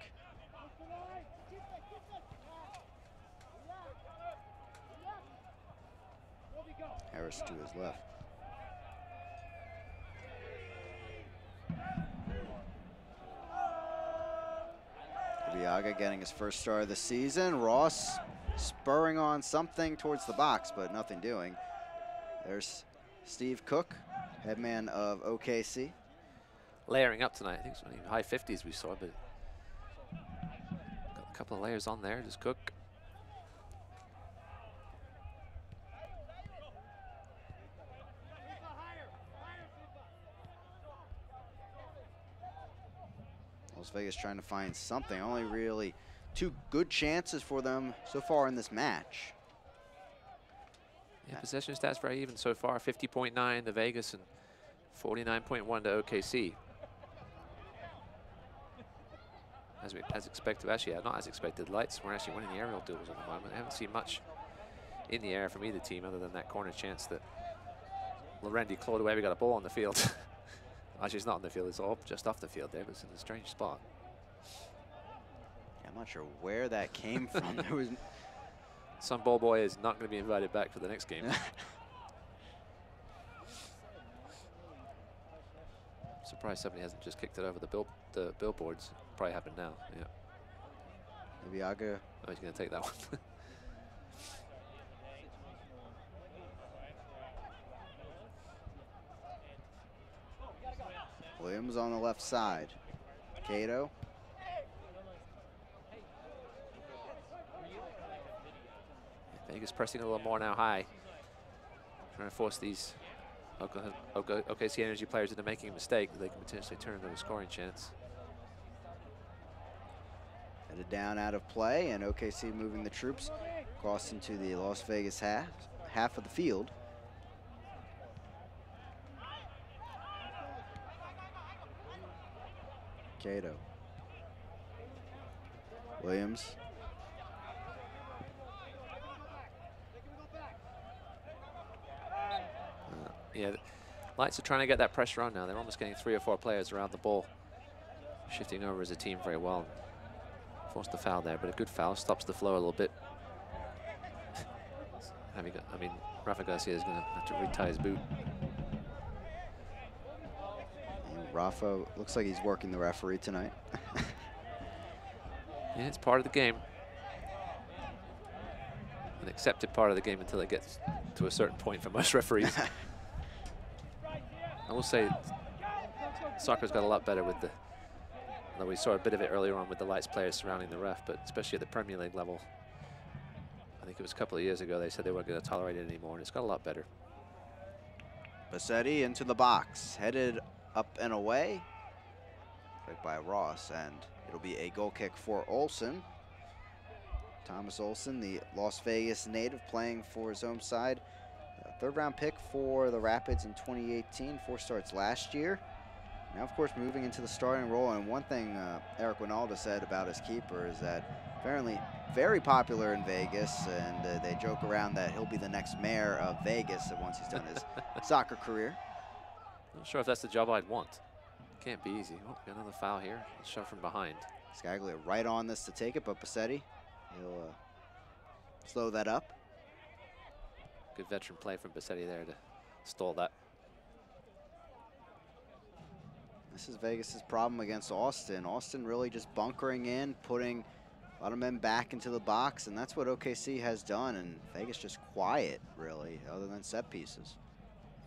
[SPEAKER 1] Harris to his left. Viaga getting his first star of the season. Ross spurring on something towards the box, but nothing doing. There's Steve Cook, headman of OKC.
[SPEAKER 2] Layering up tonight. I think it's only high 50s we saw, but got a couple of layers on there. Just Cook.
[SPEAKER 1] Las Vegas trying to find something. Only really 2 good chances for them so far in this match.
[SPEAKER 2] Yeah, possession stats very even so far. 50.9 the Vegas and 49.1 to OKC. As expected, actually, not as expected. Lights were actually winning the aerial duels at the moment. I haven't seen much in the air from either team other than that corner chance that Lorendi clawed away. We got a ball on the field. Actually, it's not on the field. It's all just off the field there, but it's in a strange spot.
[SPEAKER 1] I'm not sure where that came from. There was
[SPEAKER 2] some ball boy is not going to be invited back for the next game. Surprised somebody hasn't just kicked it over the billboards. Probably happened now. Yeah.
[SPEAKER 1] Maybe Aga.
[SPEAKER 2] Oh, he's going to take that one.
[SPEAKER 1] Williams on the left side. Cato.
[SPEAKER 2] Vegas pressing a little more now high. Trying to force these OKC Energy players into making a mistake that they can potentially turn into a scoring chance.
[SPEAKER 1] Headed down out of play, and OKC moving the troops across into the Las Vegas half of the field. Cato. Williams.
[SPEAKER 2] Yeah, Lights are trying to get that pressure on now. They're almost getting 3 or 4 players around the ball, shifting over as a team very well. Forced the foul there, but a good foul stops the flow a little bit. Rafa Garcia is going to have to retie his boot.
[SPEAKER 1] And Rafa looks like he's working the referee tonight.
[SPEAKER 2] Yeah, it's part of the game. An accepted part of the game until it gets to a certain point for most referees. I will say, soccer's got a lot better with although we saw a bit of it earlier on with the Lights players surrounding the ref, but especially at the Premier League level. I think it was a couple of years ago they said they weren't going to tolerate it anymore, and it's got a lot better.
[SPEAKER 1] Bassetti into the box, headed up and away. Played by Ross, and it'll be a goal kick for Olsen. Thomas Olsen, the Las Vegas native, playing for his home side. Third-round pick for the Rapids in 2018, 4 starts last year. Now, of course, moving into the starting role. And one thing Eric Winalda said about his keeper is that apparently very popular in Vegas, and they joke around that he'll be the next mayor of Vegas once he's done his soccer career.
[SPEAKER 2] Not sure if that's the job I'd want. Can't be easy. Oh, got another foul here. Shove from behind.
[SPEAKER 1] Scaglia right on this to take it, but Bassetti, he'll slow that up.
[SPEAKER 2] Good veteran play from Bassetti there to stall that.
[SPEAKER 1] This is Vegas's problem against Austin. Austin really just bunkering in, putting a lot of men back into the box, and that's what OKC has done, and Vegas just quiet, really, other than set pieces.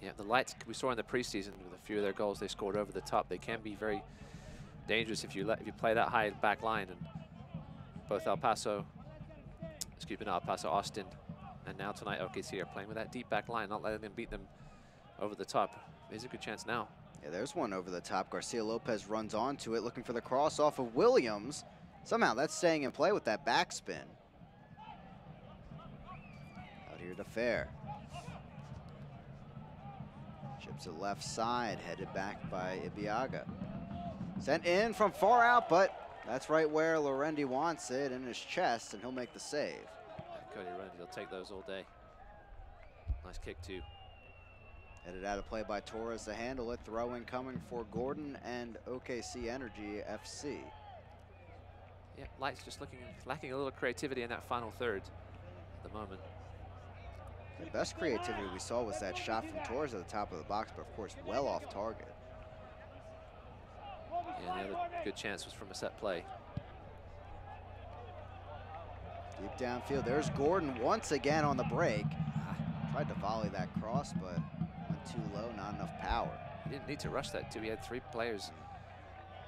[SPEAKER 2] Yeah, the Lights, we saw in the preseason with a few of their goals they scored over the top. They can be very dangerous if you play that high back line, and both Austin, and now tonight OKC are playing with that deep back line, not letting them beat them over the top. There's a good chance now.
[SPEAKER 1] Yeah, there's one over the top. Garcia Lopez runs onto it, looking for the cross off of Williams. Somehow that's staying in play with that backspin. Out here to Fair. Chips it left side, headed back by Ibiaga. Sent in from far out, but that's right where Lorendi wants it, in his chest, and he'll make the save.
[SPEAKER 2] Cody Lorendi will take those all day. Nice kick too.
[SPEAKER 1] Headed out of play by Torres to handle it. Throw in coming for Gordon and OKC Energy FC.
[SPEAKER 2] Yeah, Lights just lacking a little creativity in that final third at the moment.
[SPEAKER 1] The best creativity we saw was that shot from Torres at the top of the box, but of course well off target.
[SPEAKER 2] Yeah, and the other good chance was from a set play.
[SPEAKER 1] Deep downfield, there's Gordon once again on the break. Tried to volley that cross, but went too low, not enough power.
[SPEAKER 2] He didn't need to rush that too. He had 3 players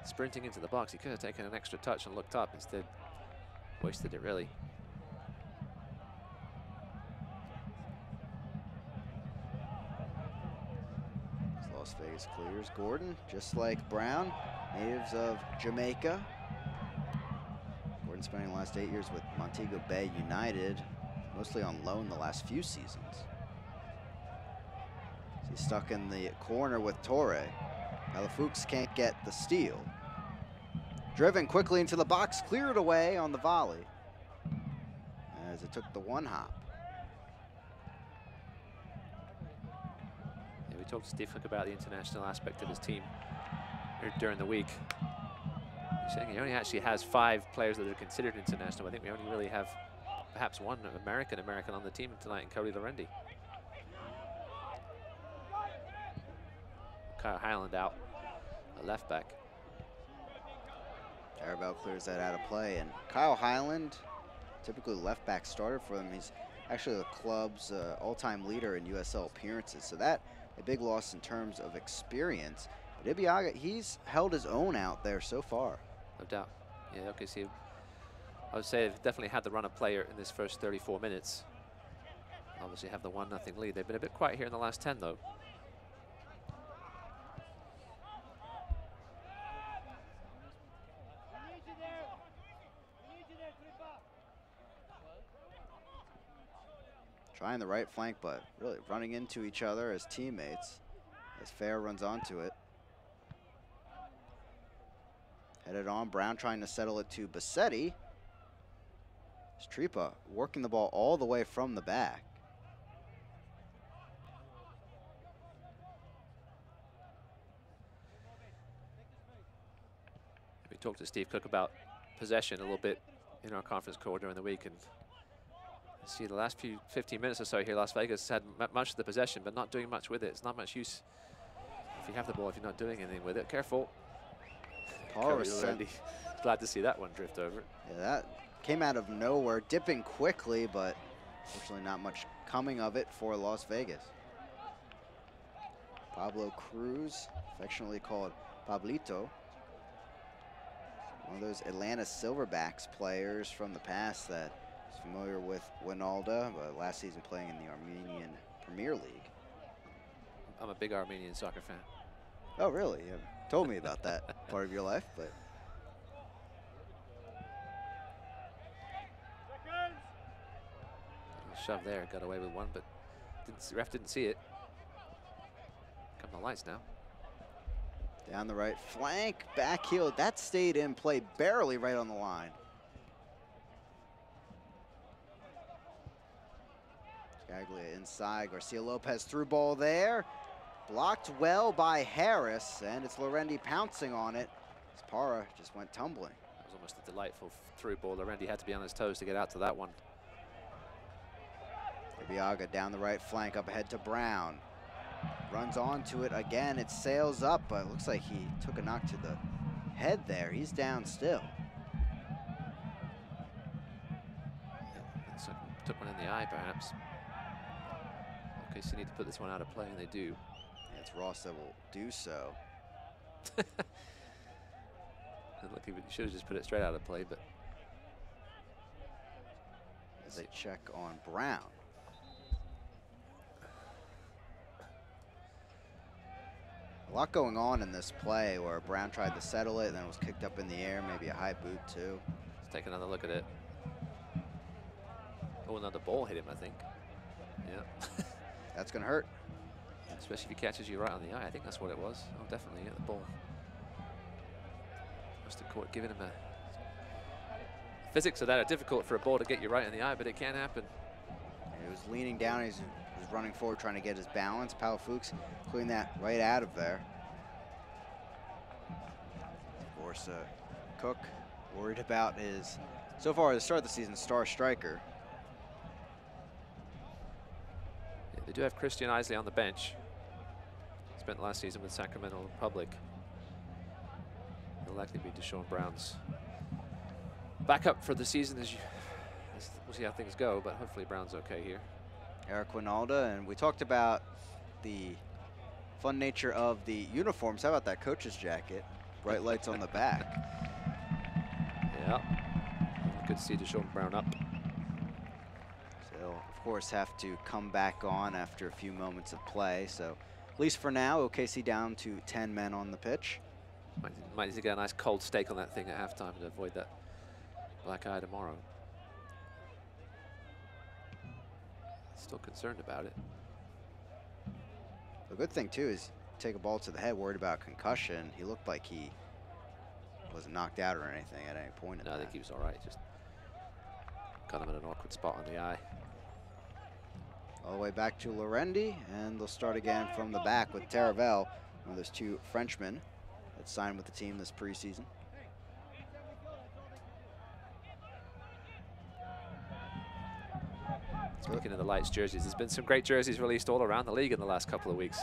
[SPEAKER 2] sprinting into the box. He could have taken an extra touch and looked up. Instead, wasted it really.
[SPEAKER 1] As Las Vegas clears, Gordon, just like Brown, natives of Jamaica. Gordon spending the last 8 years with Montego Bay United, mostly on loan the last few seasons. He's stuck in the corner with Torre. Fuchs can't get the steal. Driven quickly into the box, cleared away on the volley as it took the one hop.
[SPEAKER 2] Yeah, we talked to Steve Cook about the international aspect of his team during the week. He's saying he only actually has 5 players that are considered international. I think we only really have perhaps one American on the team tonight, in Cody Lorendi. Kyle Highland out, a left back.
[SPEAKER 1] Arabelle clears that out of play, and Kyle Highland, typically left back starter for them. He's actually the club's all-time leader in USL appearances, so that a big loss in terms of experience. But Ibeagha, he's held his own out there so far.
[SPEAKER 2] No doubt. Yeah, OKC, I would say they've definitely had the run of player in this first 34 minutes. Obviously have the 1-0 lead. They've been a bit quiet here in the last 10, though.
[SPEAKER 1] Trying the right flank, but really running into each other as teammates as Fair runs onto it. Headed on, Brown trying to settle it to Bassetti. Stripa working the ball all the way from the back.
[SPEAKER 2] We talked to Steve Cook about possession a little bit in our conference call during the week, and see the last 15 minutes or so here, Las Vegas had much of the possession, but not doing much with it. It's not much use if you have the ball, if you're not doing anything with it. Careful. Glad to see that one drift over.
[SPEAKER 1] Yeah, that came out of nowhere, dipping quickly, but unfortunately not much coming of it for Las Vegas. Pablo Cruz, affectionately called Pablito. One of those Atlanta Silverbacks players from the past that is familiar with Winalda, but last season playing in the Armenian Premier League.
[SPEAKER 2] I'm a big Armenian soccer fan.
[SPEAKER 1] Oh, really? You haven't told me about that part of your life, but.
[SPEAKER 2] Shove there, got away with one, but ref didn't see it. Come the lights now.
[SPEAKER 1] Down the right flank, back heel. That stayed in play, barely right on the line. Scaglia inside, Garcia Lopez through ball there. Blocked well by Harris, and it's Lorendi pouncing on it. Parra just went tumbling.
[SPEAKER 2] That was almost a delightful through ball. Lorendi had to be on his toes to get out to that one.
[SPEAKER 1] Ibeagha down the right flank, up ahead to Brown. Runs onto it again, it sails up, but it looks like he took a knock to the head there. He's down still.
[SPEAKER 2] Yeah, so took one in the eye, perhaps. Okay, so need to put this one out of play, and they do.
[SPEAKER 1] Yeah, it's Ross that will do so.
[SPEAKER 2] Look, he should have just put it straight out of play, but.
[SPEAKER 1] As they check on Brown. A lot going on in this play where Brown tried to settle it, then it was kicked up in the air, maybe a high boot too.
[SPEAKER 2] Let's take another look at it. Oh, another ball hit him, I think. Yeah.
[SPEAKER 1] That's gonna hurt.
[SPEAKER 2] Especially if he catches you right on the eye. I think that's what it was. Oh, definitely, yeah, the ball. Must have caught, given him a... Physics of that are difficult for a ball to get you right in the eye, but it can happen.
[SPEAKER 1] He was leaning down, he's running forward, trying to get his balance. Pal Fuchs clearing that right out of there. Of course, Cook worried about his, so far at the start of the season, star striker.
[SPEAKER 2] Yeah, they do have Christian Isley on the bench. Spent last season with Sacramento Republic. He'll likely be Deshaun Brown's backup for the season. We'll see how things go, but hopefully Brown's okay here.
[SPEAKER 1] Eric Winalda, and we talked about the fun nature of the uniforms. How about that coach's jacket? Bright lights on the back.
[SPEAKER 2] Yeah, good to see Deshaun Brown up.
[SPEAKER 1] So he'll, of course, have to come back on after a few moments of play. So at least for now, OKC down to 10 men on the pitch.
[SPEAKER 2] Might need to get a nice cold steak on that thing at halftime to avoid that black eye tomorrow. Still concerned about it.
[SPEAKER 1] The good thing, too, is take a ball to the head, worried about concussion. He looked like he wasn't knocked out or anything at any point in that.
[SPEAKER 2] No, I think he was all right. Just got him in an awkward spot on the eye.
[SPEAKER 1] All the way back to Lorendi, and they'll start again from the back with Taravel, one of those two Frenchmen that signed with the team this preseason.
[SPEAKER 2] Speaking of the Lights jerseys, there's been some great jerseys released all around the league in the last couple of weeks.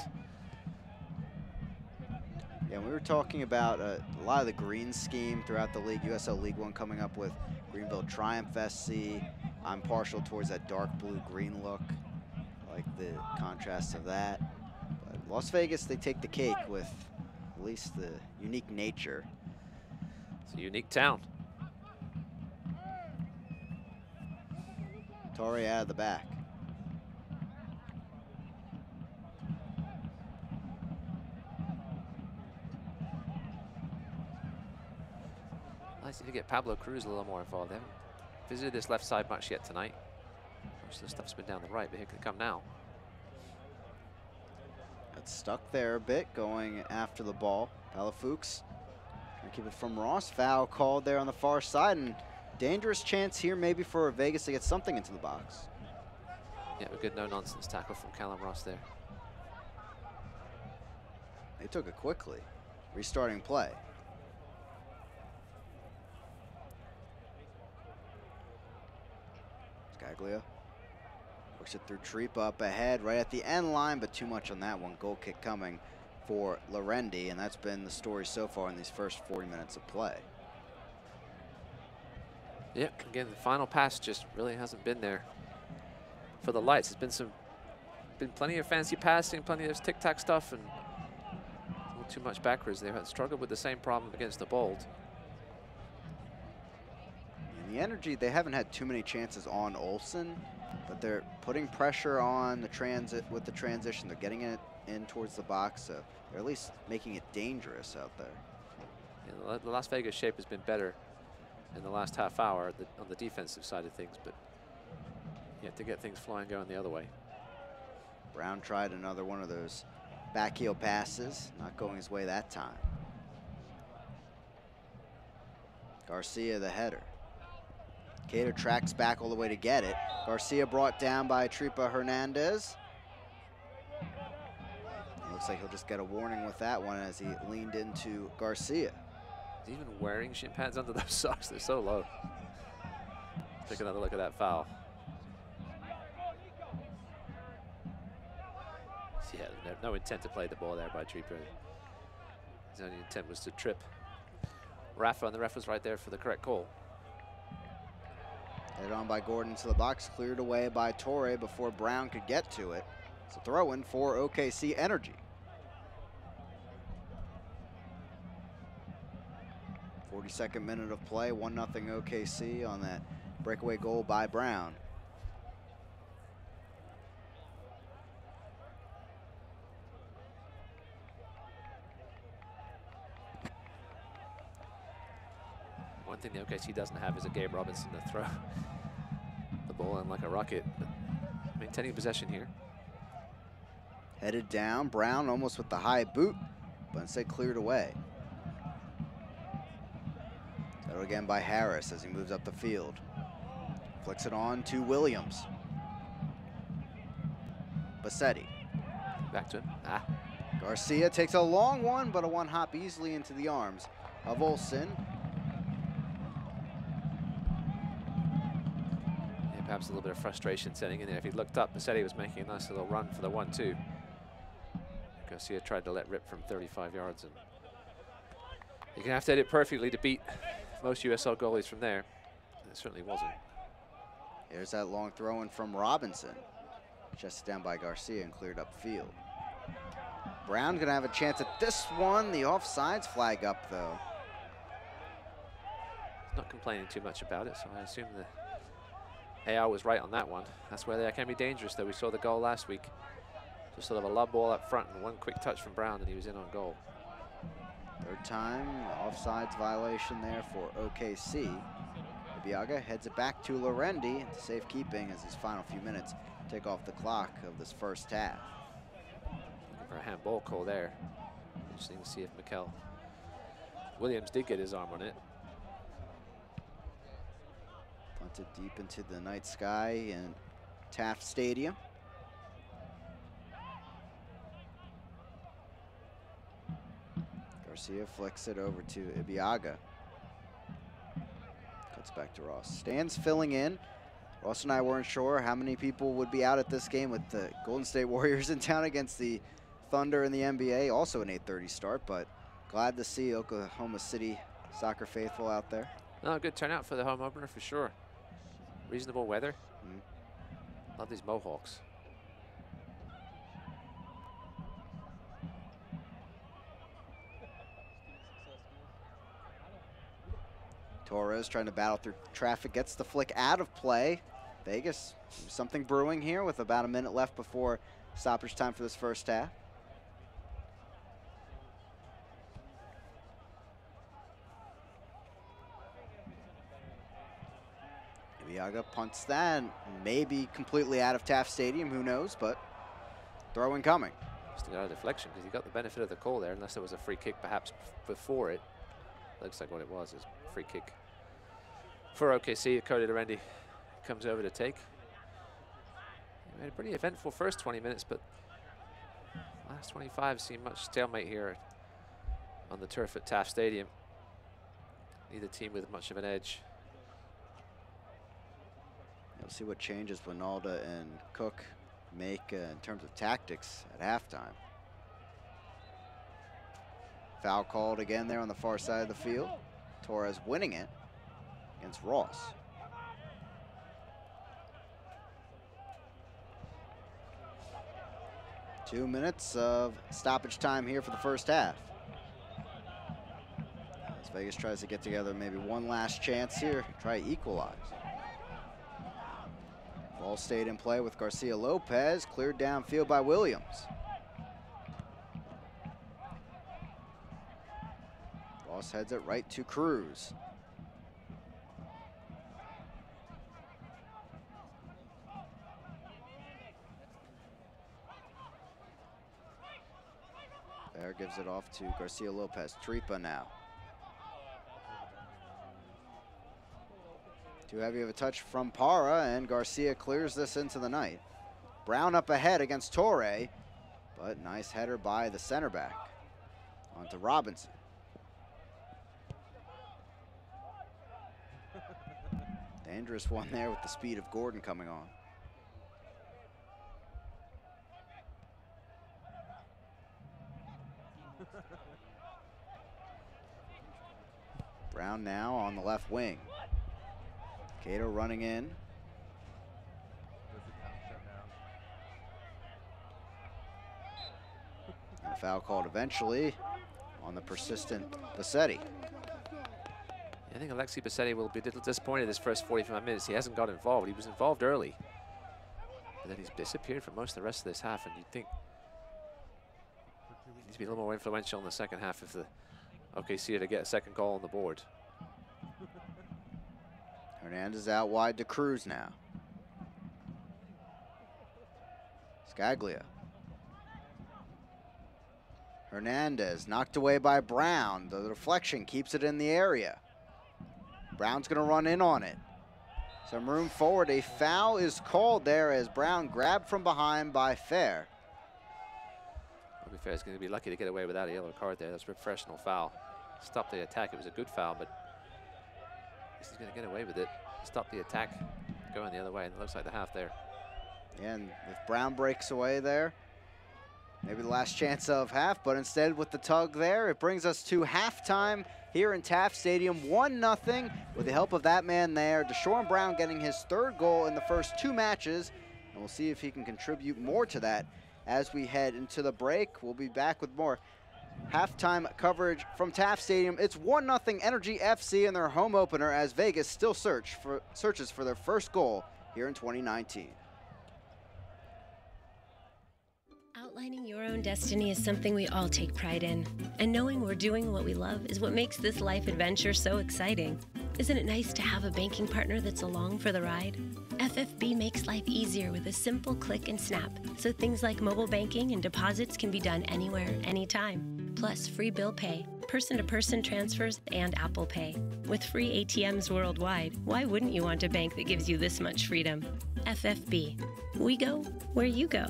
[SPEAKER 1] Yeah, we were talking about a lot of the green scheme throughout the league. USL League One coming up with Greenville Triumph SC. I'm partial towards that dark blue-green look. I like the contrast of that. But Las Vegas, they take the cake with at least the unique nature.
[SPEAKER 2] It's a unique town.
[SPEAKER 1] Torre out of the back.
[SPEAKER 2] Nice to get Pablo Cruz a little more involved. They haven't visited this left side much yet tonight. Most of the stuff's been down the right, but here can come now.
[SPEAKER 1] Got stuck there a bit, going after the ball. Palafoux trying to keep it from Ross. Foul called there on the far side, and dangerous chance here maybe for Vegas to get something into the box.
[SPEAKER 2] Yeah, a good no-nonsense tackle from Callum Ross there.
[SPEAKER 1] They took it quickly. Restarting play. Scaglia works it through Treep up ahead right at the end line, but too much on that one. Goal kick coming for Lorendi, and that's been the story so far in these first 40 minutes of play.
[SPEAKER 2] Yep, again, the final pass just really hasn't been there for the Lights. There's been plenty of fancy passing, plenty of tic-tac stuff, and a little too much backwards. They've struggled with the same problem against the Bold.
[SPEAKER 1] In the Energy, they haven't had too many chances on Olsen, but they're putting pressure on the transit with the transition. They're getting it in towards the box, so they're at least making it dangerous out there.
[SPEAKER 2] Yeah, the Las Vegas shape has been better in the last half hour on the defensive side of things, but you have to get things flying going the other way.
[SPEAKER 1] Brown tried another one of those back heel passes, not going his way that time. Garcia the header. Cater tracks back all the way to get it. Garcia brought down by Tripa Hernandez. It looks like he'll just get a warning with that one as he leaned into Garcia.
[SPEAKER 2] He's even wearing shin pads under those socks. They're so low. Take another look at that foul. Yeah, no intent to play the ball there by Tripa. His only intent was to trip Rafa, and the ref was right there for the correct call.
[SPEAKER 1] Headed on by Gordon to the box, cleared away by Torre before Brown could get to it. It's a throw-in for OKC Energy. 42nd minute of play, 1-0 OKC on that breakaway goal by Brown.
[SPEAKER 2] One thing the OKC doesn't have is a Gabe Robinson to throw the ball in like a rocket, but maintaining possession here.
[SPEAKER 1] Headed down, Brown almost with the high boot, but instead cleared away. Settled again by Harris as he moves up the field. Flicks it on to Williams. Bassetti.
[SPEAKER 2] Back to him.
[SPEAKER 1] Garcia takes a long one, but a one hop easily into the arms of Olsen.
[SPEAKER 2] Yeah, perhaps a little bit of frustration setting in there. If he looked up, Bassetti was making a nice little run for the 1-2. Garcia tried to let rip from 35 yards, and you're gonna have to hit it perfectly to beat most USL goalies from there. It certainly wasn't.
[SPEAKER 1] Here's that long throw in from Robinson. Chested down by Garcia and cleared up field. Brown gonna have a chance at this one. The offsides flag up though.
[SPEAKER 2] Not complaining too much about it, so I assume the AR was right on that one. That's where they can be dangerous though. We saw the goal last week. Just sort of a lob ball up front and one quick touch from Brown and he was in on goal.
[SPEAKER 1] Third time, offsides violation there for OKC. Biaga heads it back to Lorendi into safekeeping as his final few minutes take off the clock of this first half.
[SPEAKER 2] or a handball call there. Interesting to see if Mikel Williams did get his arm on it.
[SPEAKER 1] Punted deep into the night sky in Taft Stadium. Garcia flicks it over to Ibeagha. Cuts back to Ross. Stan's filling in. Ross and I weren't sure how many people would be out at this game with the Golden State Warriors in town against the Thunder in the NBA. Also an 8:30 start, but glad to see Oklahoma City soccer faithful out there.
[SPEAKER 2] No, good turnout for the home opener for sure. Reasonable weather. Love these Mohawks.
[SPEAKER 1] Torres trying to battle through traffic, gets the flick out of play. Vegas, something brewing here with about a minute left before stoppage time for this first half. Ibeagha punts that, maybe completely out of Taft Stadium, who knows, but throw-in coming.
[SPEAKER 2] Just got a deflection because he got the benefit of the call there, unless there was a free kick perhaps before it. Looks like what it was is free kick for OKC. Cody Lorendi comes over to take. He made a pretty eventful first 20 minutes, but last 25 seemed much stalemate here on the turf at Taft Stadium. Neither team with much of an edge.
[SPEAKER 1] We'll see what changes Winalda and Cook make in terms of tactics at halftime. Foul called again there on the far side of the field. Torres winning it against Ross. Two minutes of stoppage time here for the first half. As Vegas tries to get together maybe one last chance here, try to equalize. Ball stayed in play with Garcia Lopez, cleared downfield by Williams. Ross heads it right to Cruz. Bear gives it off to Garcia Lopez. Tripa now. Too heavy of a touch from Para, and Garcia clears this into the night. Brown up ahead against Torre, but nice header by the center back. On to Robinson. Dangerous one there with the speed of Gordon coming on. Brown now on the left wing. Cato running in. And a foul called eventually on the persistent Bassetti.
[SPEAKER 2] I think Alexi Bassetti will be a little disappointed this first 45 minutes. He hasn't got involved. He was involved early, but then he's disappeared for most of the rest of this half, and you'd think he needs to be a little more influential in the second half if the OKC are to get a second goal on the board.
[SPEAKER 1] Hernandez out wide to Cruz now. Scaglia. Hernandez knocked away by Brown. The deflection keeps it in the area. Brown's gonna run in on it. Some room forward. A foul is called there as Brown grabbed from behind by Fair.
[SPEAKER 2] I'll be fair, he's gonna be lucky to get away without a yellow card there. That's a professional foul. Stop the attack. It was a good foul, but he's gonna get away with it. Stop the attack going the other way, and it looks like the half there.
[SPEAKER 1] Yeah, and if Brown breaks away there, maybe the last chance of half, but instead with the tug there, it brings us to halftime here in Taft Stadium, 1-0 with the help of that man there. Deshaun Brown getting his third goal in the first two matches, and we'll see if he can contribute more to that as we head into the break. We'll be back with more halftime coverage from Taft Stadium. It's 1-0 Energy FC in their home opener as Vegas still searches for their first goal here in 2019.
[SPEAKER 3] Outlining your own destiny is something we all take pride in, and knowing we're doing what we love is what makes this life adventure so exciting. Isn't it nice to have a banking partner that's along for the ride? FFB makes life easier with a simple click and snap, so things like mobile banking and deposits can be done anywhere, anytime. Plus free bill pay, person-to-person transfers, and Apple Pay. With free ATMs worldwide, why wouldn't you want a bank that gives you this much freedom? FFB. We go where you go.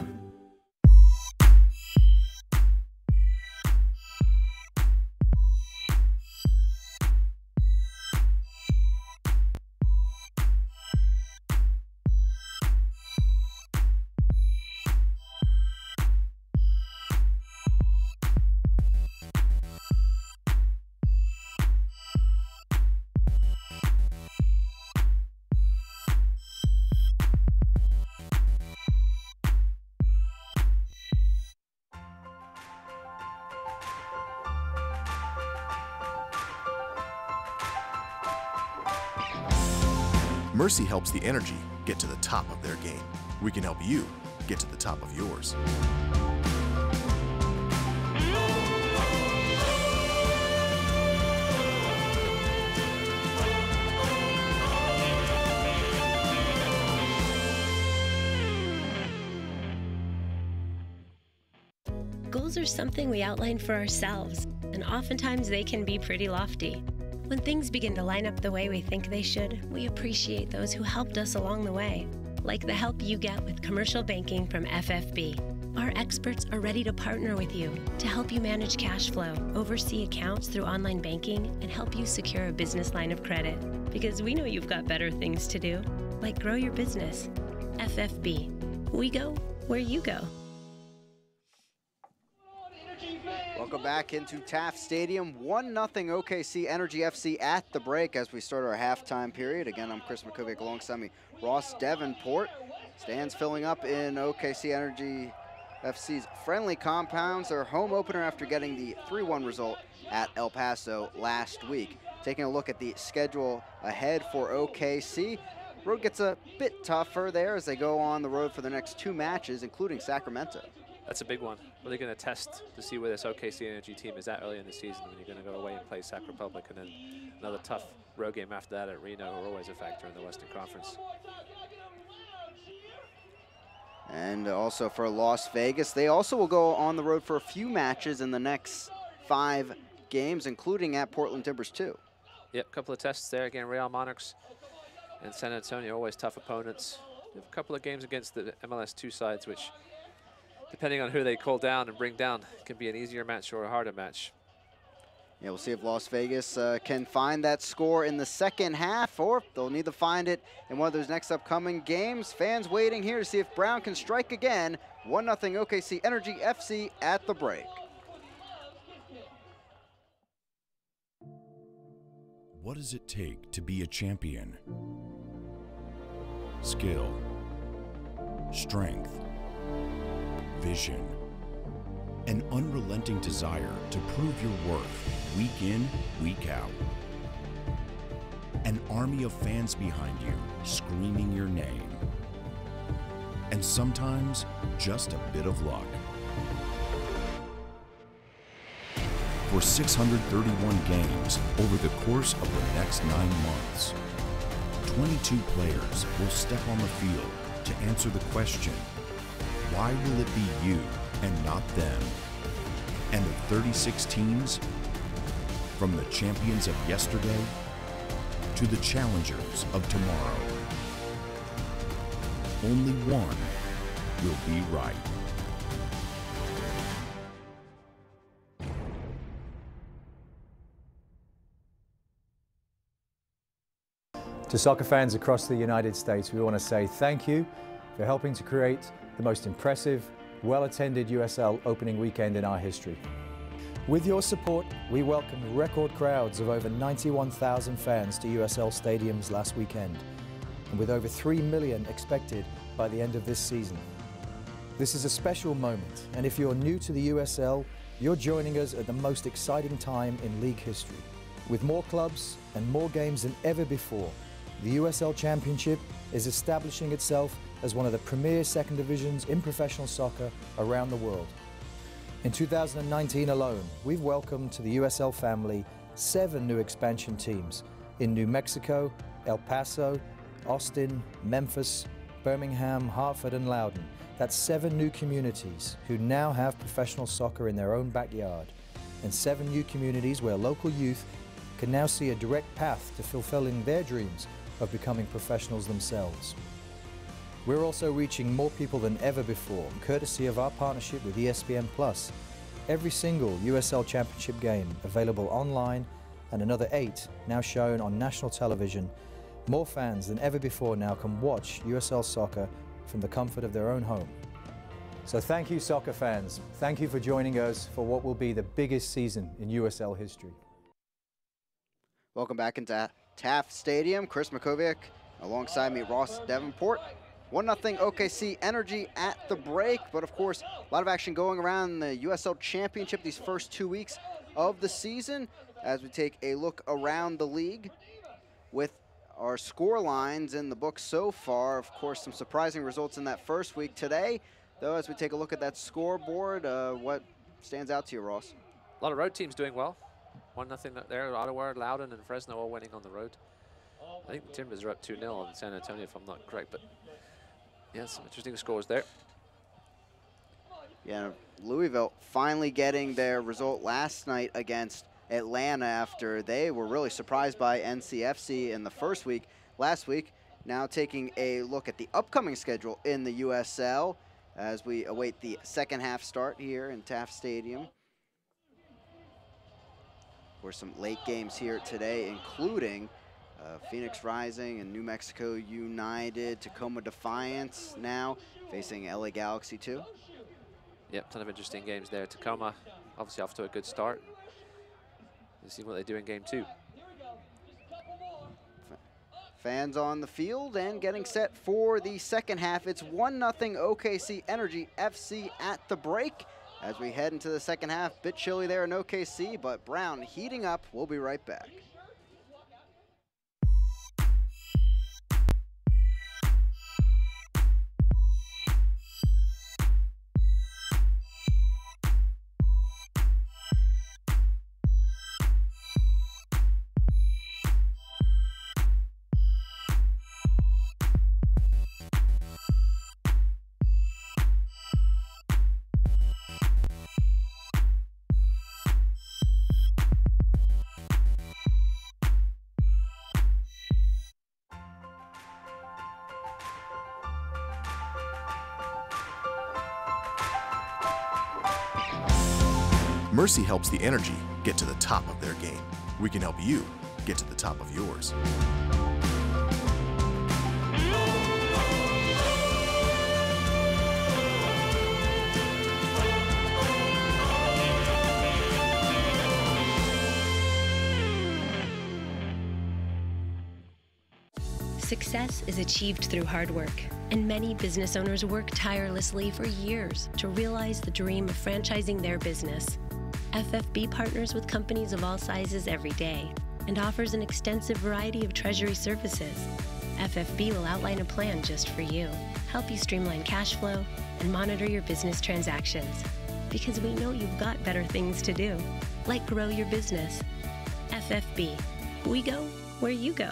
[SPEAKER 4] Mercy helps the energy get to the top of their game. We can help you get to the top of yours.
[SPEAKER 3] Goals are something we outline for ourselves, and oftentimes they can be pretty lofty. When things begin to line up the way we think they should, we appreciate those who helped us along the way, like the help you get with commercial banking from FFB. Our experts are ready to partner with you to help you manage cash flow, oversee accounts through online banking, and help you secure a business line of credit. Because we know you've got better things to do, like grow your business. FFB. We go where you go.
[SPEAKER 1] Welcome back into Taft Stadium. 1-0 OKC Energy FC at the break as we start our halftime period. Again, I'm Chris McCovic alongside me, Ross Davenport. Stands filling up in OKC Energy FC's friendly compounds. Their home opener after getting the 3-1 result at El Paso last week. Taking a look at the schedule ahead for OKC. Road gets a bit tougher there as they go on the road for the next 2 matches, including Sacramento.
[SPEAKER 2] That's a big one. Really going to test to see where this OKC Energy team is at early in the season when you're going to go away and play Sac Republic, and then another tough road game after that at Reno, who are always a factor in the Western Conference.
[SPEAKER 1] And also for Las Vegas, they also will go on the road for a few matches in the next 5 games, including at Portland Timbers too.
[SPEAKER 2] Yep, a couple of tests there. Again, Real Monarchs and San Antonio, always tough opponents. We have a couple of games against the MLS2 sides, which, depending on who they call down and bring down, can be an easier match or a harder match.
[SPEAKER 1] Yeah, we'll see if Las Vegas can find that score in the second half, or they'll need to find it in one of those next upcoming games. Fans waiting here to see if Brown can strike again. 1-0 OKC Energy FC at the break.
[SPEAKER 5] What does it take to be a champion? Skill, strength, vision, an unrelenting desire to prove your worth week in, week out. An army of fans behind you screaming your name. And sometimes just a bit of luck. For 631 games over the course of the next 9 months, 22 players will step on the field to answer the question, why will it be you and not them? And the 36 teams, from the champions of yesterday to the challengers of tomorrow, only one will be right.
[SPEAKER 6] To soccer fans across the United States, we want to say thank you for helping to create the most impressive, well-attended USL opening weekend in our history. With your support, we welcomed record crowds of over 91,000 fans to USL stadiums last weekend, and with over 3 million expected by the end of this season. This is a special moment, and if you're new to the USL, you're joining us at the most exciting time in league history. With more clubs and more games than ever before, the USL Championship is establishing itself as one of the premier second divisions in professional soccer around the world. In 2019 alone, we've welcomed to the USL family 7 new expansion teams, in New Mexico, El Paso, Austin, Memphis, Birmingham, Hartford, and Loudoun. That's 7 new communities who now have professional soccer in their own backyard, and 7 new communities where local youth can now see a direct path to fulfilling their dreams of becoming professionals themselves. We're also reaching more people than ever before, courtesy of our partnership with ESPN+. Every single USL Championship game available online, and another 8 now shown on national television. More fans than ever before now can watch USL soccer from the comfort of their own home. So thank you, soccer fans. Thank you for joining us for what will be the biggest season in USL history.
[SPEAKER 1] Welcome back into Taft Stadium. Chris Makovic alongside me, Ross Davenport. 1-0 OKC Energy at the break, but of course, a lot of action going around the USL Championship these first 2 weeks of the season as we take a look around the league with our score lines in the book so far. Of course, some surprising results in that first week. Today, though, as we take a look at that scoreboard, what stands out to you, Ross?
[SPEAKER 2] A lot of road teams doing well. 1-0 there. Ottawa, Loudoun, and Fresno all winning on the road. I think the Timbers are up 2-0 on San Antonio, if I'm not correct, but yeah, some interesting scores there.
[SPEAKER 1] Yeah, Louisville finally getting their result last night against Atlanta after they were really surprised by NCFC in the first week. Last week, now taking a look at the upcoming schedule in the USL as we await the second half start here in Taft Stadium. For some late games here today, including Phoenix Rising and New Mexico United, Tacoma Defiance now facing LA Galaxy too.
[SPEAKER 2] Yep, ton of interesting games there. Tacoma obviously off to a good start. We'll see what they do in game 2.
[SPEAKER 1] Fans on the field and getting set for the second half. It's 1-0 OKC Energy FC at the break. As we head into the second half, bit chilly there in OKC, but Brown heating up. We'll be right back.
[SPEAKER 4] Mercy helps the Energy get to the top of their game. We can help you get to the top of yours.
[SPEAKER 3] Success is achieved through hard work, and many business owners work tirelessly for years to realize the dream of franchising their business. FFB partners with companies of all sizes every day and offers an extensive variety of treasury services. FFB will outline a plan just for you, help you streamline cash flow, and monitor your business transactions. Because we know you've got better things to do, like grow your business. FFB, we go where you go.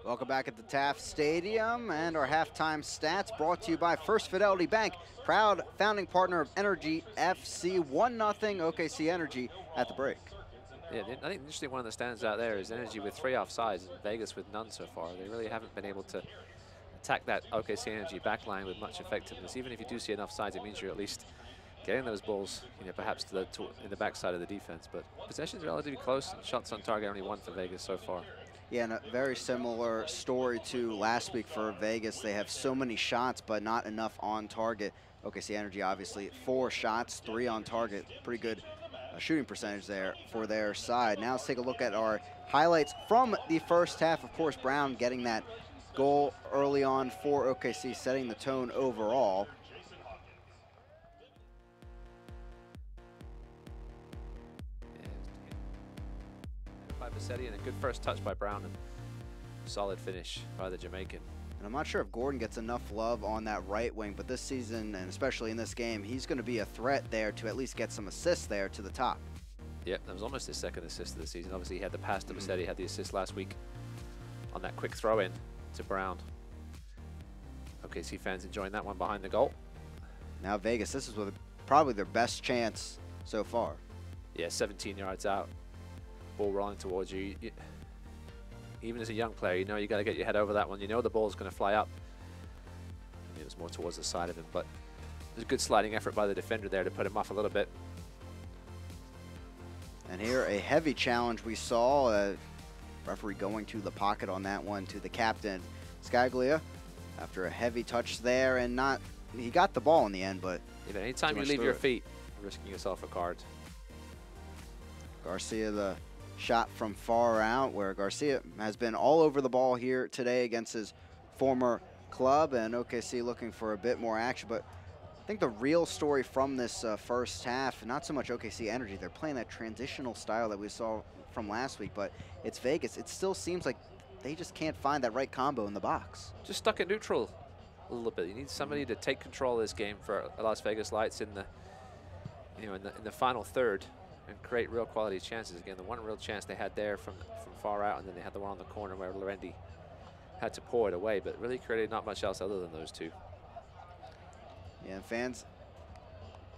[SPEAKER 1] Welcome back at the Taft Stadium, and our halftime stats brought to you by First Fidelity Bank, proud founding partner of Energy FC. 1-0 OKC Energy at the break.
[SPEAKER 2] Yeah, I think the interesting one that stands out there is Energy with 3 offsides and Vegas with none so far. They really haven't been able to attack that OKC Energy backline with much effectiveness. Even if you do see an offsides, it means you're at least getting those balls, perhaps in the backside of the defense. But possession's relatively close, and shots on target only 1 for Vegas so far.
[SPEAKER 1] Yeah, and a very similar story to last week for Vegas. They have so many shots, but not enough on target. OKC Energy, obviously, 4 shots, 3 on target. Pretty good shooting percentage there for their side. Now let's take a look at our highlights from the first half. Of course, Brown getting that goal early on for OKC, setting the tone overall.
[SPEAKER 2] By Vassetti, and a good first touch by Brown, and solid finish by the Jamaican.
[SPEAKER 1] And I'm not sure if Gordon gets enough love on that right wing, but this season, and especially in this game, he's going to be a threat there to at least get some assists there to the top.
[SPEAKER 2] Yep, that was almost his second assist of the season. Obviously, he had the pass to Vassetti, had the assist last week on that quick throw-in to Brown. OKC fans enjoying that one behind the goal.
[SPEAKER 1] Now Vegas, this is probably their best chance so far.
[SPEAKER 2] Yeah, 17 yards out, ball rolling towards you. Even as a young player, you know you got to get your head over that one. You know the ball's going to fly up. I mean, it was more towards the side of him, but it was a good sliding effort by the defender there to put him off a little bit.
[SPEAKER 1] And here, a heavy challenge we saw. Referee going to the pocket on that one to the captain, Scaglia, after a heavy touch there, and he got the ball in the end, but
[SPEAKER 2] even anytime you leave your feet, you're risking yourself a card.
[SPEAKER 1] Garcia, the shot from far out, where Garcia has been all over the ball here today against his former club, and OKC looking for a bit more action. But I think the real story from this first half, not so much OKC Energy, they're playing that transitional style that we saw from last week, but it's Vegas. It still seems like they just can't find that right combo in the box.
[SPEAKER 2] Just stuck at neutral a little bit. You need somebody to take control of this game for Las Vegas Lights in the, in the final third, and create real quality chances. Again, the one real chance they had there from far out, and then they had the one on the corner where Lorendi had to pour it away, but really created not much else other than those two.
[SPEAKER 1] Yeah, fans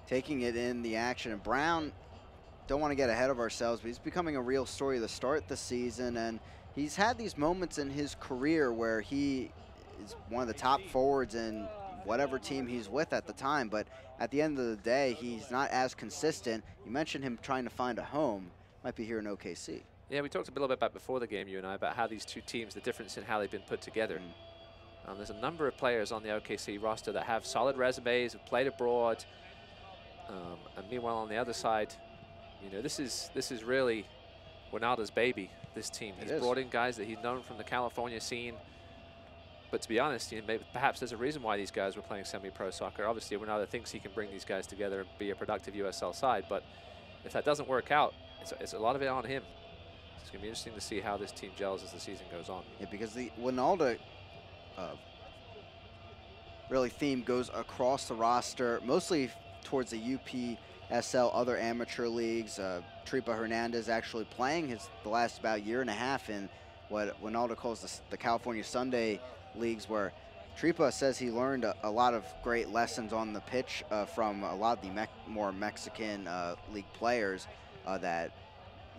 [SPEAKER 1] taking it in the action, and Brown, don't want to get ahead of ourselves, but he's becoming a real story to start the season, and he's had these moments in his career where he is one of the top forwards in whatever team he's with at the time, but at the end of the day, he's not as consistent. You mentioned him trying to find a home. Might be here in OKC.
[SPEAKER 2] Yeah, we talked a little bit about before the game, you and I, about how these two teams, the difference in how they've been put together. There's a number of players on the OKC roster that have solid resumes, have played abroad, and meanwhile on the other side, this is really Ronaldo's baby, this team. He's brought in guys that he's known from the California scene. But to be honest, maybe perhaps there's a reason why these guys were playing semi-pro soccer. Obviously, Ronaldo thinks he can bring these guys together and be a productive USL side. But if that doesn't work out, it's a lot of it on him. It's going to be interesting to see how this team gels as the season goes on.
[SPEAKER 1] Yeah, because the Ronaldo really theme goes across the roster, mostly towards the UPSL, other amateur leagues. Tripa Hernandez actually playing the last about year and a half in what Ronaldo calls the California Sunday leagues, where Tripa says he learned a lot of great lessons on the pitch from a lot of the more Mexican league players that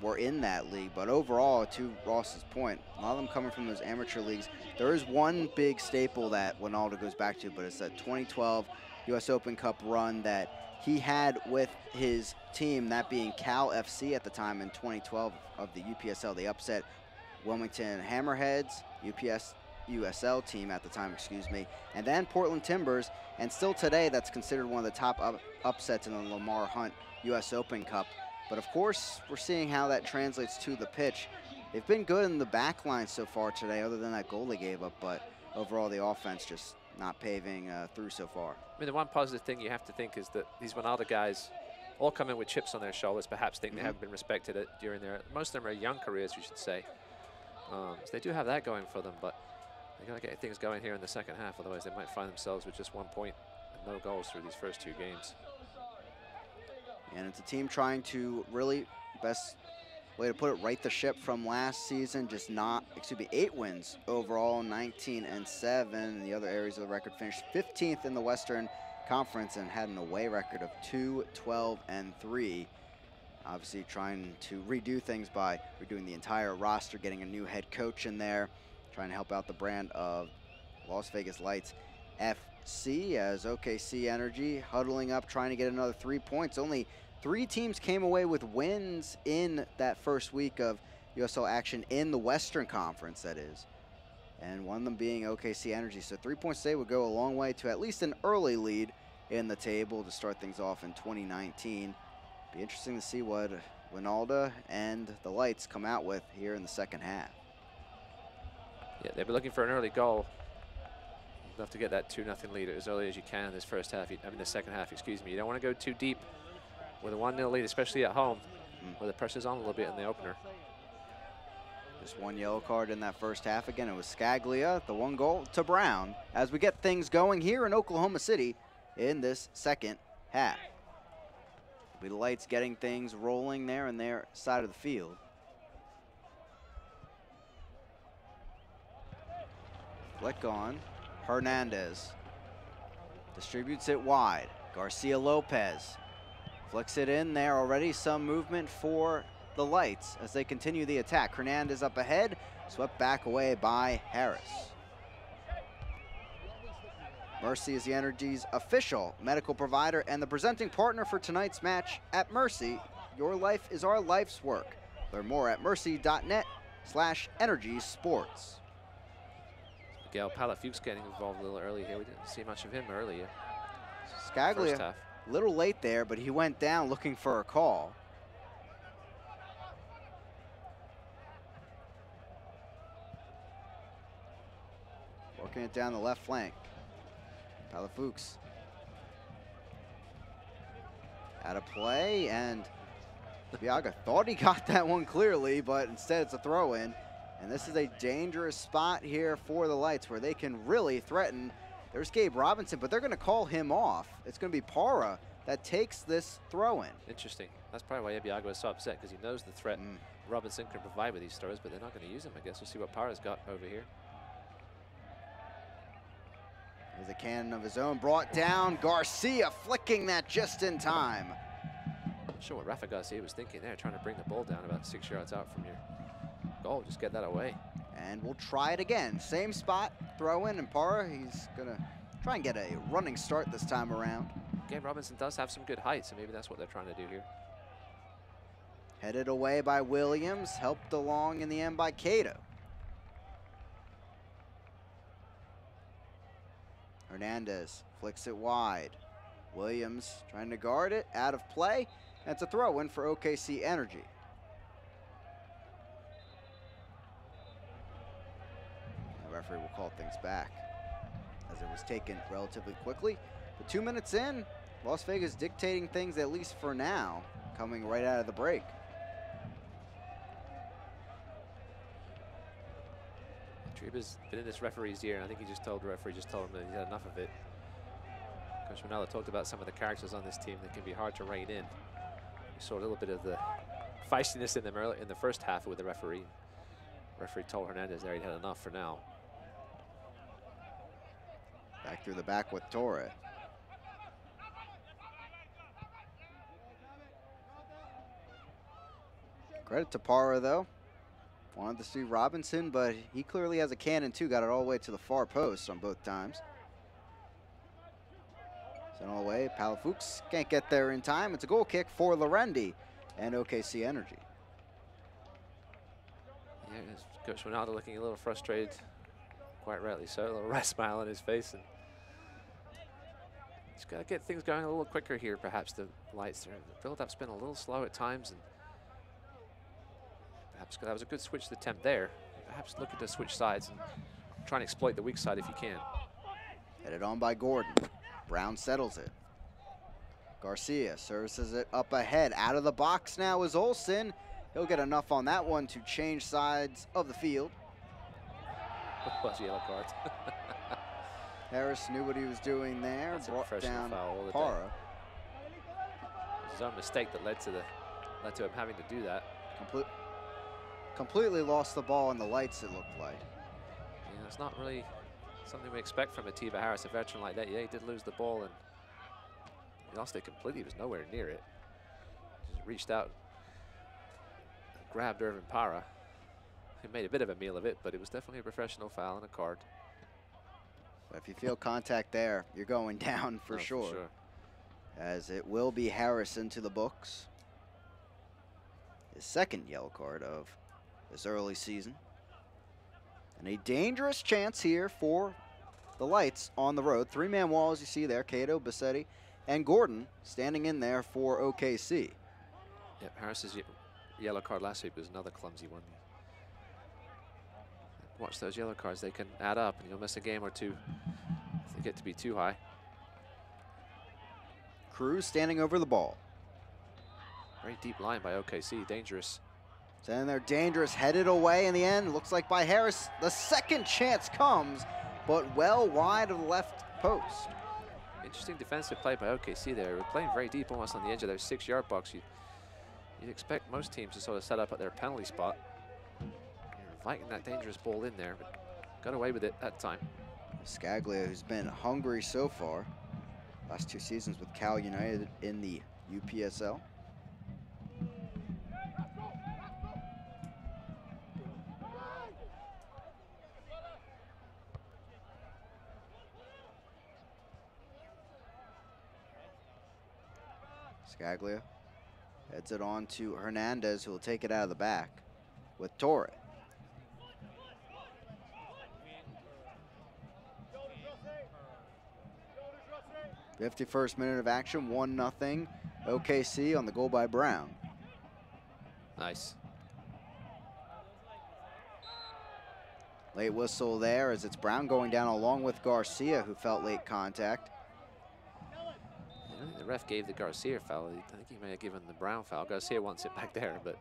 [SPEAKER 1] were in that league. But overall, to Ross's point, a lot of them coming from those amateur leagues. There is one big staple that Ronaldo goes back to, but it's that 2012 U.S. Open Cup run that he had with his team, that being Cal FC at the time in 2012 of the UPSL. They upset Wilmington Hammerheads, USL team at the time, excuse me, and then Portland Timbers, and still today that's considered one of the top upsets in the Lamar Hunt U.S. Open Cup. But of course, we're seeing how that translates to the pitch. They've been good in the back line so far today, other than that goal they gave up, but overall the offense just not paving through so far.
[SPEAKER 2] I mean, the one positive thing you have to think is that these Ronaldo guys all come in with chips on their shoulders, perhaps think they haven't been respected during most of them are young careers, we should say. So they do have that going for them, but they got to get things going here in the second half, otherwise they might find themselves with just 1 point and no goals through these first two games.
[SPEAKER 1] And it's a team trying to really, best way to put it, right the ship from last season. Just 8 wins overall, 19-7. And the other areas of the record finished 15th in the Western Conference and had an away record of 2-12-3. Obviously trying to redo things by redoing the entire roster, getting a new head coach in there, trying to help out the brand of Las Vegas Lights FC, as OKC Energy huddling up, trying to get another 3 points. Only 3 teams came away with wins in that first week of USL action in the Western Conference, that is. And one of them being OKC Energy. So 3 points today would go a long way to at least an early lead in the table to start things off in 2019. Be interesting to see what Winalda and the Lights come out with here in the second half.
[SPEAKER 2] Yeah, they'll be looking for an early goal. You'll have to get that 2-0 lead as early as you can in this first half. I mean, the second half, excuse me. You don't want to go too deep with a 1-0 lead, especially at home, where the pressure's on a little bit in the opener.
[SPEAKER 1] Just one yellow card in that first half. Again, it was Scaglia, the 1 goal to Brown, as we get things going here in Oklahoma City in this second half. It'll be the Lights getting things rolling there in their side of the field. Flick on. Hernandez distributes it wide. Garcia Lopez flicks it in there. Already some movement for the Lights as they continue the attack. Hernandez up ahead, swept back away by Harris. Mercy is the Energy's official medical provider and the presenting partner for tonight's match. At Mercy, your life is our life's work. Learn more at mercy.net/energy sports.
[SPEAKER 2] Miguel Palafox getting involved a little early here. We didn't see much of him earlier.
[SPEAKER 1] Scaglia, a little late there, but he went down looking for a call. Working it down the left flank. Palafox out of play, and Biaga thought he got that one clearly, but instead it's a throw-in. And this is a dangerous spot here for the Lights where they can really threaten. There's Gabe Robinson, but they're going to call him off. It's going to be Para that takes this throw-in.
[SPEAKER 2] Interesting. That's probably why Biaga is so upset, because he knows the threat Robinson can provide with these throws, but they're not going to use him, I guess. We'll see what Para's got over here.
[SPEAKER 1] There's a cannon of his own brought down. Garcia flicking that just in time.
[SPEAKER 2] Not sure what Rafa Garcia was thinking there, trying to bring the ball down about 6 yards out from your goal. Just get that away.
[SPEAKER 1] And we'll try it again. Same spot, throw in, and Para, he's going to try and get a running start this time around.
[SPEAKER 2] Gabe Robinson does have some good height, so maybe that's what they're trying to do here.
[SPEAKER 1] Headed away by Williams, helped along in the end by Cato. Hernandez flicks it wide. Williams trying to guard it, out of play. That's a throw-in for OKC Energy. The referee will call things back as it was taken relatively quickly. But 2 minutes in, Las Vegas dictating things, at least for now, coming right out of the break.
[SPEAKER 2] Treba's been in this referee's ear, and I think he just told the referee, just told him that he's had enough of it. Coach Ronaldo talked about some of the characters on this team that can be hard to rein in. We saw a little bit of the feistiness in them early in the first half with the referee. The referee told Hernandez there he'd had enough for now.
[SPEAKER 1] Back through the back with Torre. Credit to Para, though. Wanted to see Robinson, but he clearly has a cannon, too. Got it all the way to the far post on both times. Sent all the way. Palafox can't get there in time. It's a goal kick for Lorendi and OKC Energy.
[SPEAKER 2] Yeah, Coach Ronaldo looking a little frustrated. Quite rightly so. A little wry smile on his face. And he's got to get things going a little quicker here, perhaps. The Lights, the build-up's been a little slow at times. And perhaps that was a good switch attempt there. Perhaps looking to switch sides and try and exploit the weak side if you can.
[SPEAKER 1] Headed on by Gordon. Brown settles it. Garcia services it up ahead. Out of the box now is Olsen. He'll get enough on that one to change sides of the field.
[SPEAKER 2] Plus yellow cards.
[SPEAKER 1] Harris knew what he was doing there.
[SPEAKER 2] That's
[SPEAKER 1] brought down
[SPEAKER 2] Para. It was his own mistake that led to him having to do that.
[SPEAKER 1] Completely lost the ball in the Lights, it looked like.
[SPEAKER 2] Yeah, it's not really something we expect from Atiba Harris, a veteran like that. Yeah, he did lose the ball and he lost it completely. He was nowhere near it. Just reached out and grabbed Irvin Para. He made a bit of a meal of it, but it was definitely a professional foul and a card.
[SPEAKER 1] But if you feel contact there, you're going down for sure. For sure. As it will be Harris into the books. His second yellow card of this early season. And a dangerous chance here for the Lights on the road. Three-man wall, as you see there. Cato, Bassetti, and Gordon standing in there for OKC.
[SPEAKER 2] Yep, Harris's yellow card last week was another clumsy one. Watch those yellow cards, they can add up and you'll miss a game or two if they get to be too high.
[SPEAKER 1] Cruz standing over the ball.
[SPEAKER 2] Very deep line by OKC, dangerous.
[SPEAKER 1] Standing there, dangerous, headed away in the end. Looks like by Harris, the second chance comes, but well wide of the left post.
[SPEAKER 2] Interesting defensive play by OKC there. We're playing very deep, almost on the edge of their 6-yard box. You'd expect most teams to sort of set up at their penalty spot. Inviting that dangerous ball in there, but got away with it that time.
[SPEAKER 1] Scaglia, who's been hungry so far. Last 2 seasons with Cal United in the UPSL. Scaglia heads it on to Hernandez, who will take it out of the back with Torre. 51st minute of action, 1-0 OKC on the goal by Brown.
[SPEAKER 2] Nice.
[SPEAKER 1] Late whistle there as it's Brown going down along with Garcia, who felt late contact.
[SPEAKER 2] I think the ref gave the Garcia foul. I think he may have given the Brown foul. Garcia wants it back there, but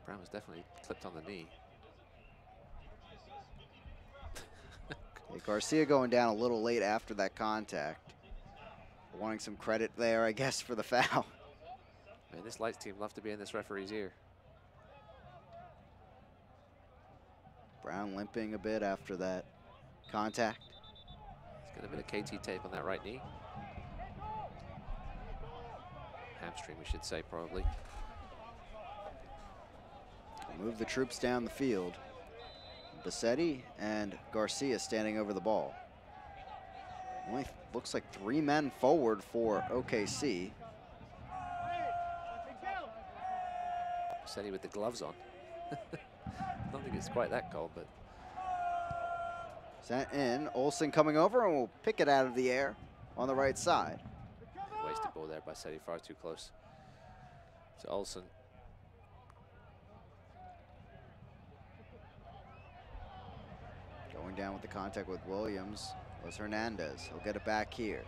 [SPEAKER 2] Brown was definitely clipped on the knee.
[SPEAKER 1] Garcia going down a little late after that contact. Wanting some credit there, I guess, for the foul.
[SPEAKER 2] Man, this Lights team love to be in this referee's ear.
[SPEAKER 1] Brown limping a bit after that contact.
[SPEAKER 2] He's got a bit of KT tape on that right knee. Hamstring, we should say, probably.
[SPEAKER 1] Move the troops down the field. Bassetti and Garcia standing over the ball. Only looks like 3 men forward for OKC.
[SPEAKER 2] Bassetti with the gloves on. I don't think it's quite that cold, but.
[SPEAKER 1] Sent in, Olsen coming over and will pick it out of the air on the right side.
[SPEAKER 2] Wasted ball there by Bassetti, far too close to Olsen.
[SPEAKER 1] Going down with the contact with Williams was Hernandez. He'll get it back here.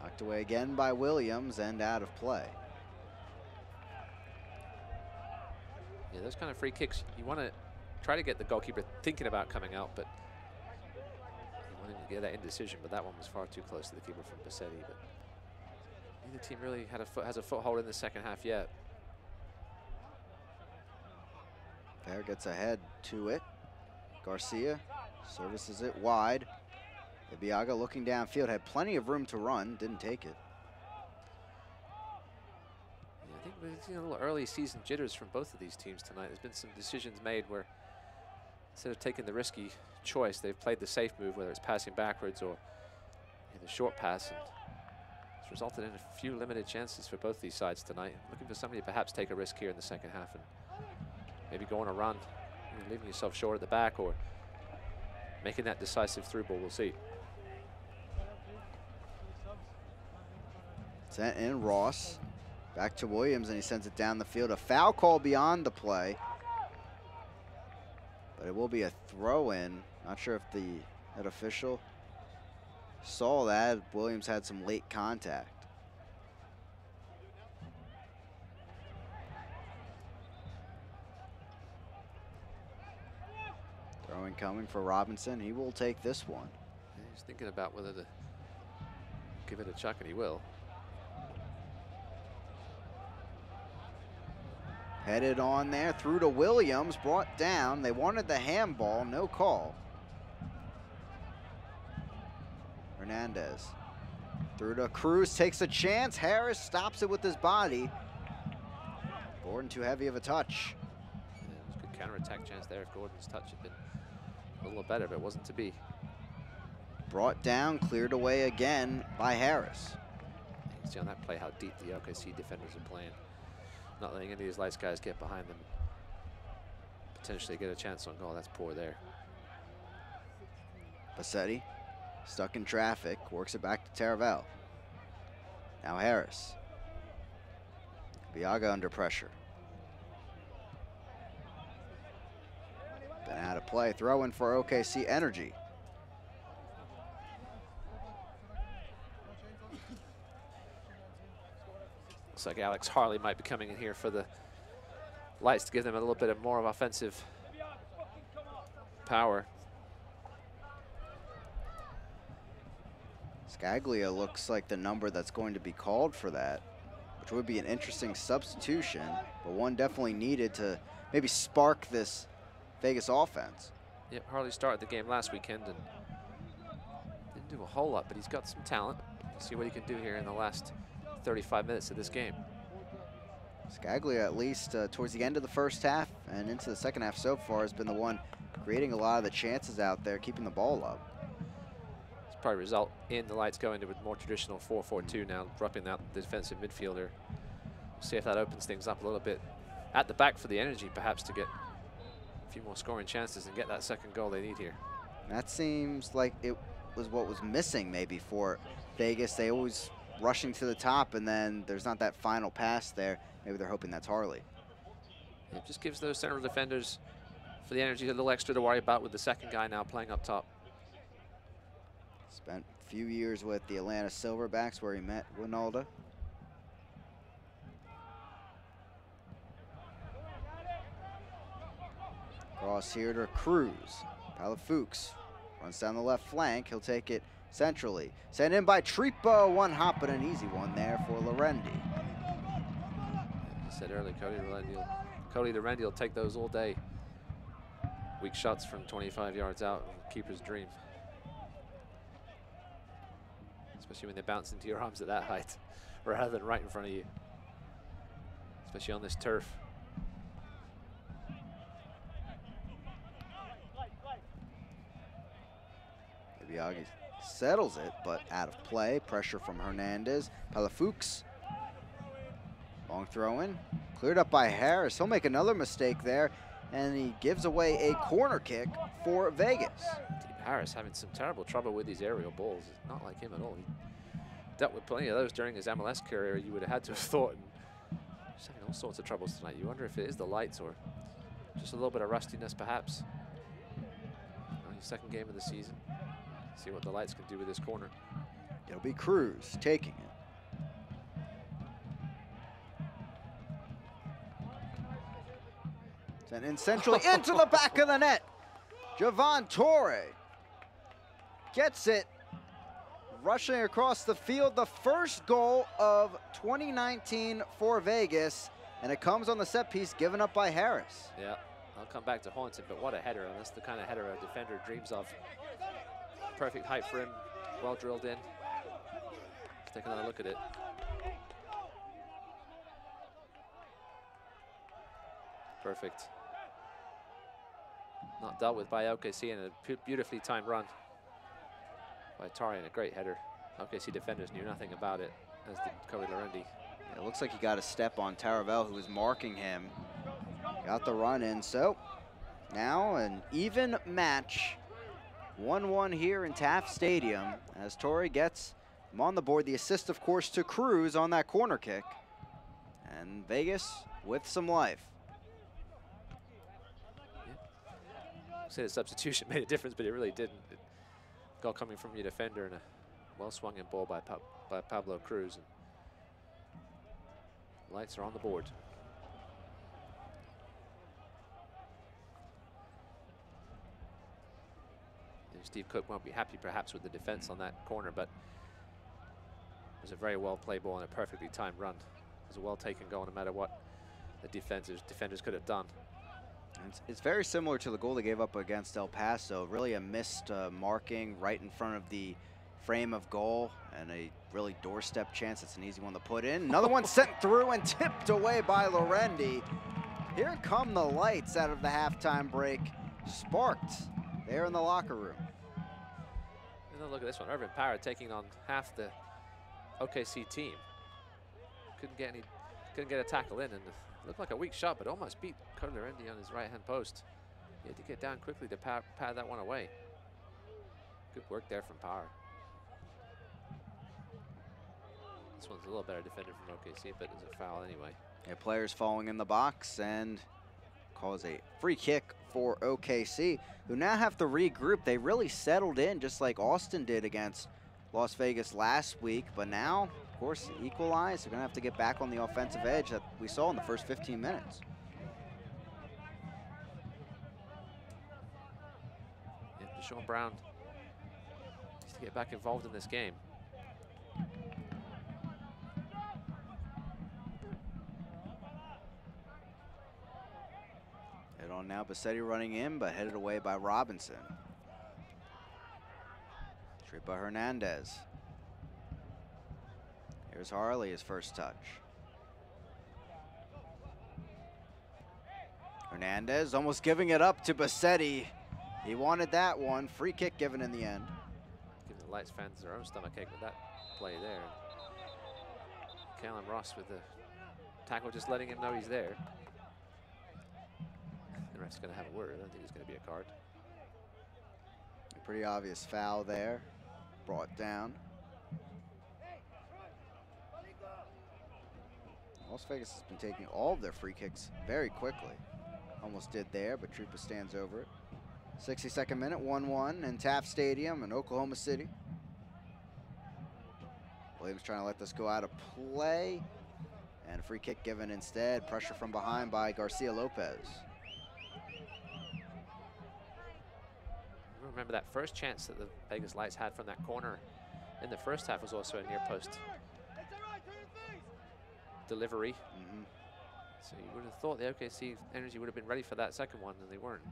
[SPEAKER 1] Knocked away again by Williams and out of play.
[SPEAKER 2] Yeah, those kind of free kicks, you want to try to get the goalkeeper thinking about coming out, but you want him to get that indecision, but that one was far too close to the keeper from Bassetti. But neither team really has a foothold in the second half yet.
[SPEAKER 1] Fair gets ahead to it. Garcia services it wide. Ibiaga looking downfield, had plenty of room to run, didn't take it.
[SPEAKER 2] Yeah, I think we've seen a little early season jitters from both of these teams tonight. There's been some decisions made where instead of taking the risky choice, they've played the safe move, whether it's passing backwards or the short pass. And it's resulted in a few limited chances for both these sides tonight. Looking for somebody to perhaps take a risk here in the second half and maybe go on a run, leaving yourself short at the back or making that decisive through ball. We'll see.
[SPEAKER 1] Sent in Ross. Back to Williams, and he sends it down the field. A foul call beyond the play. But it will be a throw-in. Not sure if the head official saw that. Williams had some late contact. Throwing coming for Robinson. He will take this one.
[SPEAKER 2] He's thinking about whether to give it a chuck, and he will.
[SPEAKER 1] Headed on there, through to Williams, brought down. They wanted the handball, no call. Hernandez through to Cruz, takes a chance. Harris stops it with his body. Gordon too heavy of a touch.
[SPEAKER 2] Yeah, it was a good counterattack chance there if Gordon's touch had been a little better, but it wasn't to be.
[SPEAKER 1] Brought down, cleared away again by Harris.
[SPEAKER 2] You can see on that play how deep the OKC defenders are playing. Not letting any of these Lights guys get behind them. Potentially get a chance on goal. That's poor there.
[SPEAKER 1] Bassetti stuck in traffic, works it back to Taravel. Now Harris. Biaga under pressure. Been out of play. Throw in for OKC Energy.
[SPEAKER 2] Looks like Alex Harley might be coming in here for the Lights to give them a little bit of more of offensive power.
[SPEAKER 1] Scaglia looks like the number that's going to be called for that, which would be an interesting substitution, but one definitely needed to maybe spark this Vegas offense.
[SPEAKER 2] Yep, Harley started the game last weekend and didn't do a whole lot, but he's got some talent. Let's see what he can do here in the last 35 minutes of this game.
[SPEAKER 1] Scaglia, at least towards the end of the first half and into the second half so far, has been the one creating a lot of the chances out there, keeping the ball up.
[SPEAKER 2] It's probably result in the Lights going to a more traditional 4-4-2 now, dropping out the defensive midfielder. We'll see if that opens things up a little bit at the back for the Energy, perhaps, to get a few more scoring chances and get that second goal they need here.
[SPEAKER 1] That seems like it was what was missing maybe for Vegas. They always rushing to the top, and then there's not that final pass there. Maybe they're hoping that's Harley.
[SPEAKER 2] It just gives those central defenders for the Energy a little extra to worry about with the second guy now playing up top.
[SPEAKER 1] Spent a few years with the Atlanta Silverbacks where he met Winalda. Cross here to Cruz. Palafoux runs down the left flank. He'll take it centrally. Sent in by Tripo. One hop, but an easy one there for Lorendi.
[SPEAKER 2] I said earlier, Cody Lorendi will take those all day. Weak shots from 25 yards out, keeper's dream. Especially when they bounce into your arms at that height, rather than right in front of you. Especially on this turf.
[SPEAKER 1] Biagi settles it, but out of play. Pressure from Hernandez. Palafoux. Long throw in. Cleared up by Harris. He'll make another mistake there, and he gives away a corner kick for Vegas.
[SPEAKER 2] Harris having some terrible trouble with these aerial balls. It's not like him at all. He dealt with plenty of those during his MLS career, you would have had to have thought. And he's having all sorts of troubles tonight. You wonder if it is the lights or just a little bit of rustiness, perhaps. Only second game of the season. See what the Lights can do with this corner.
[SPEAKER 1] It'll be Cruz taking it. Sent in centrally into the back of the net. Javon Torre gets it, rushing across the field. The first goal of 2019 for Vegas, and it comes on the set piece given up by Harris.
[SPEAKER 2] Yeah, I'll come back to Hornton, but what a header, and that's the kind of header a defender dreams of. Perfect height for him, well drilled in. Let's take another look at it. Perfect. Not dealt with by OKC, and a beautifully timed run by Torre, and a great header. OKC defenders knew nothing about it, as did Cody Lorendi.
[SPEAKER 1] It looks like he got a step on Taravel, who was marking him. Got the run in, so now an even match. 1-1 here in Taft Stadium as Torre gets him on the board. The assist, of course, to Cruz on that corner kick. And Vegas with some life.
[SPEAKER 2] I'd say the substitution made a difference, but it really didn't. Goal coming from your defender and a well-swung in ball by Pablo Cruz. And Lights are on the board. Steve Cook won't be happy perhaps with the defense on that corner, but it was a very well played ball and a perfectly timed run. It was a well taken goal no matter what the defenders could have done.
[SPEAKER 1] And it's very similar to the goal they gave up against El Paso. Really a missed marking right in front of the frame of goal, and a really doorstep chance. It's an easy one to put in. Another one sent through and tipped away by Lorendi. Here come the Lights out of the halftime break. Sparked there in the locker room.
[SPEAKER 2] And look at this one, Irvin Parra taking on half the OKC team. Couldn't get a tackle in, and it looked like a weak shot, but almost beat Cody Lorendi on his right-hand post. He had to get down quickly to pad that one away. Good work there from Parra. This one's a little better defended from OKC, but it's a foul anyway.
[SPEAKER 1] Yeah, players falling in the box and calls a free kick for OKC, who now have to regroup. They really settled in just like Austin did against Las Vegas last week, but now, of course, equalized. They're going to have to get back on the offensive edge that we saw in the first 15 minutes.
[SPEAKER 2] Yeah, Deshaun Brown needs to get back involved in this game.
[SPEAKER 1] Head on now, Bassetti running in, but headed away by Robinson. Straight by Hernandez. Here's Harley, his first touch. Hernandez almost giving it up to Bassetti. He wanted that one. Free kick given in the end.
[SPEAKER 2] Giving the Lights fans their own stomachache with that play there. Callum Ross with the tackle, just letting him know he's there. The ref's going to have a word. I don't think it's going to be a card.
[SPEAKER 1] A pretty obvious foul there. Brought down. Las Vegas has been taking all of their free kicks very quickly. Almost did there, but Tripa stands over it. 62nd minute, 1-1 in Taft Stadium in Oklahoma City. Williams trying to let this go out of play. And a free kick given instead. Pressure from behind by Garcia Lopez.
[SPEAKER 2] Remember that first chance that the Vegas Lights had from that corner in the first half was also a near post delivery. So you would have thought the OKC Energy would have been ready for that second one, and they weren't.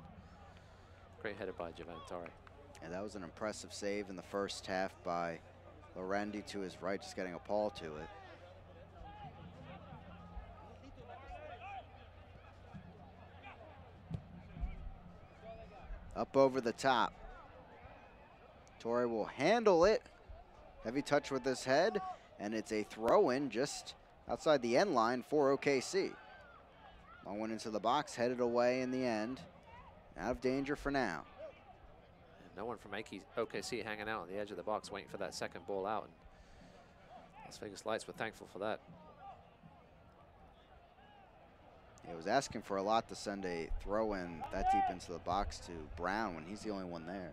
[SPEAKER 2] Great header by Javan Tare.
[SPEAKER 1] And that was an impressive save in the first half by Lorendi to his right, just getting a paw to it. Up over the top. Torre will handle it. Heavy touch with his head, and it's a throw-in just outside the end line for OKC. Long one into the box, headed away in the end. Out of danger for now.
[SPEAKER 2] And no one from OKC hanging out on the edge of the box waiting for that second ball out. And Las Vegas Lights were thankful for that.
[SPEAKER 1] He was asking for a lot to send a throw-in that deep into the box to Brown when he's the only one there.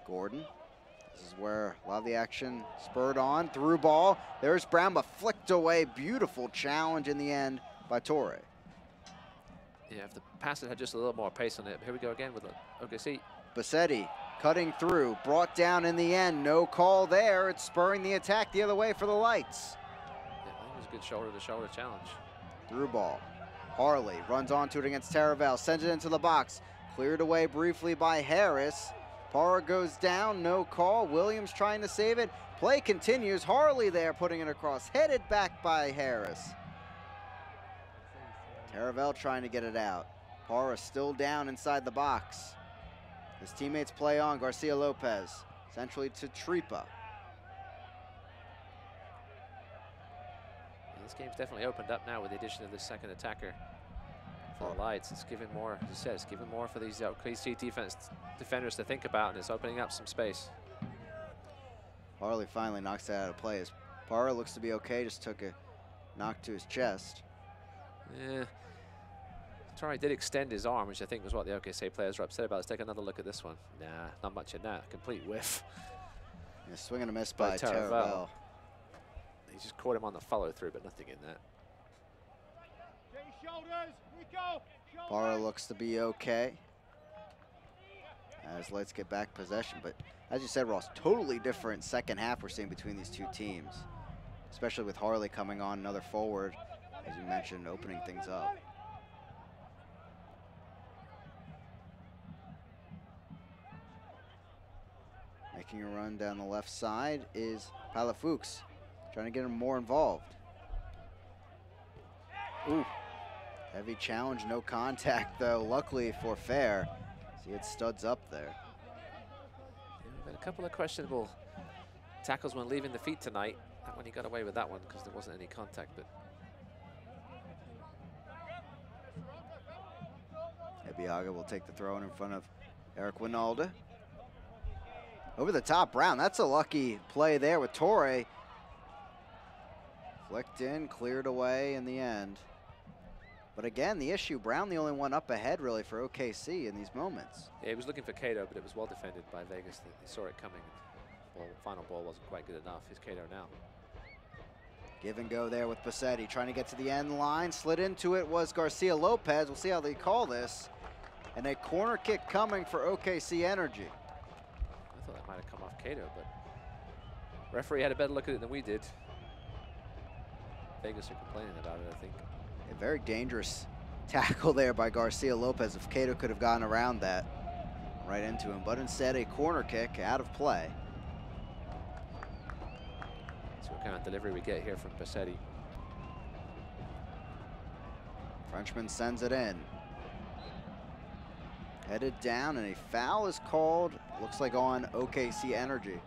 [SPEAKER 1] Gordon. This is where a lot of the action spurred on. Through ball. There's Brown, but flicked away. Beautiful challenge in the end by Torre.
[SPEAKER 2] Yeah, if the passer had just a little more pace on it. Here we go again with OKC.
[SPEAKER 1] Bassetti cutting through. Brought down in the end. No call there. It's spurring the attack the other way for the Lights.
[SPEAKER 2] Yeah, I think it was a good shoulder-to-shoulder challenge.
[SPEAKER 1] Through ball. Harley runs onto it against Taravel. Sends it into the box. Cleared away briefly by Harris. Parra goes down, no call. Williams trying to save it. Play continues. Harley there putting it across. Headed back by Harris. Taravel trying to get it out. Parra still down inside the box. His teammates play on. Garcia Lopez. Centrally to Tripa.
[SPEAKER 2] Yeah, this game's definitely opened up now with the addition of the second attacker for the Lights. It's giving more, as it says, giving more for these OKC defenders to think about, and it's opening up some space.
[SPEAKER 1] Harley finally knocks that out of play. As Parra looks to be okay, just took a knock to his chest.
[SPEAKER 2] Yeah. Torre did extend his arm, which I think was what the OKC players were upset about. Let's take another look at this one. Nah, not much in that. Complete whiff.
[SPEAKER 1] A swing and a miss by Taravel.
[SPEAKER 2] He just caught him on the follow through, but nothing in that.
[SPEAKER 1] Parra looks to be okay as Lights get back possession, but as you said, Ross, totally different second half we're seeing between these two teams, especially with Harley coming on another forward, as you mentioned, opening things up. Making a run down the left side is Palafoux, trying to get him more involved. Ooh. Heavy challenge, no contact though, luckily for fair. See, it studs up there.
[SPEAKER 2] Yeah, we've had a couple of questionable tackles when leaving the feet tonight. That one he got away with that one because there wasn't any contact, but
[SPEAKER 1] Ebiaga will take the throw in front of Eric Winalda. Over the top, Brown. That's a lucky play there with Torre. Flicked in, cleared away in the end. But again, the issue, Brown the only one up ahead really for OKC in these moments.
[SPEAKER 2] Yeah, he was looking for Cato, but it was well defended by Vegas. They saw it coming. Final ball wasn't quite good enough. Here's Cato now.
[SPEAKER 1] Give and go there with Bassetti, trying to get to the end line. Slid into it was Garcia Lopez. We'll see how they call this. And a corner kick coming for OKC Energy.
[SPEAKER 2] I thought that might have come off Cato, but referee had a better look at it than we did. Vegas are complaining about it, I think.
[SPEAKER 1] A very dangerous tackle there by Garcia Lopez. If Cato could have gotten around that, right into him. But instead, a corner kick out of play.
[SPEAKER 2] So what kind of delivery we get here from Bassetti.
[SPEAKER 1] Frenchman sends it in. Headed down, and a foul is called. Looks like on OKC Energy.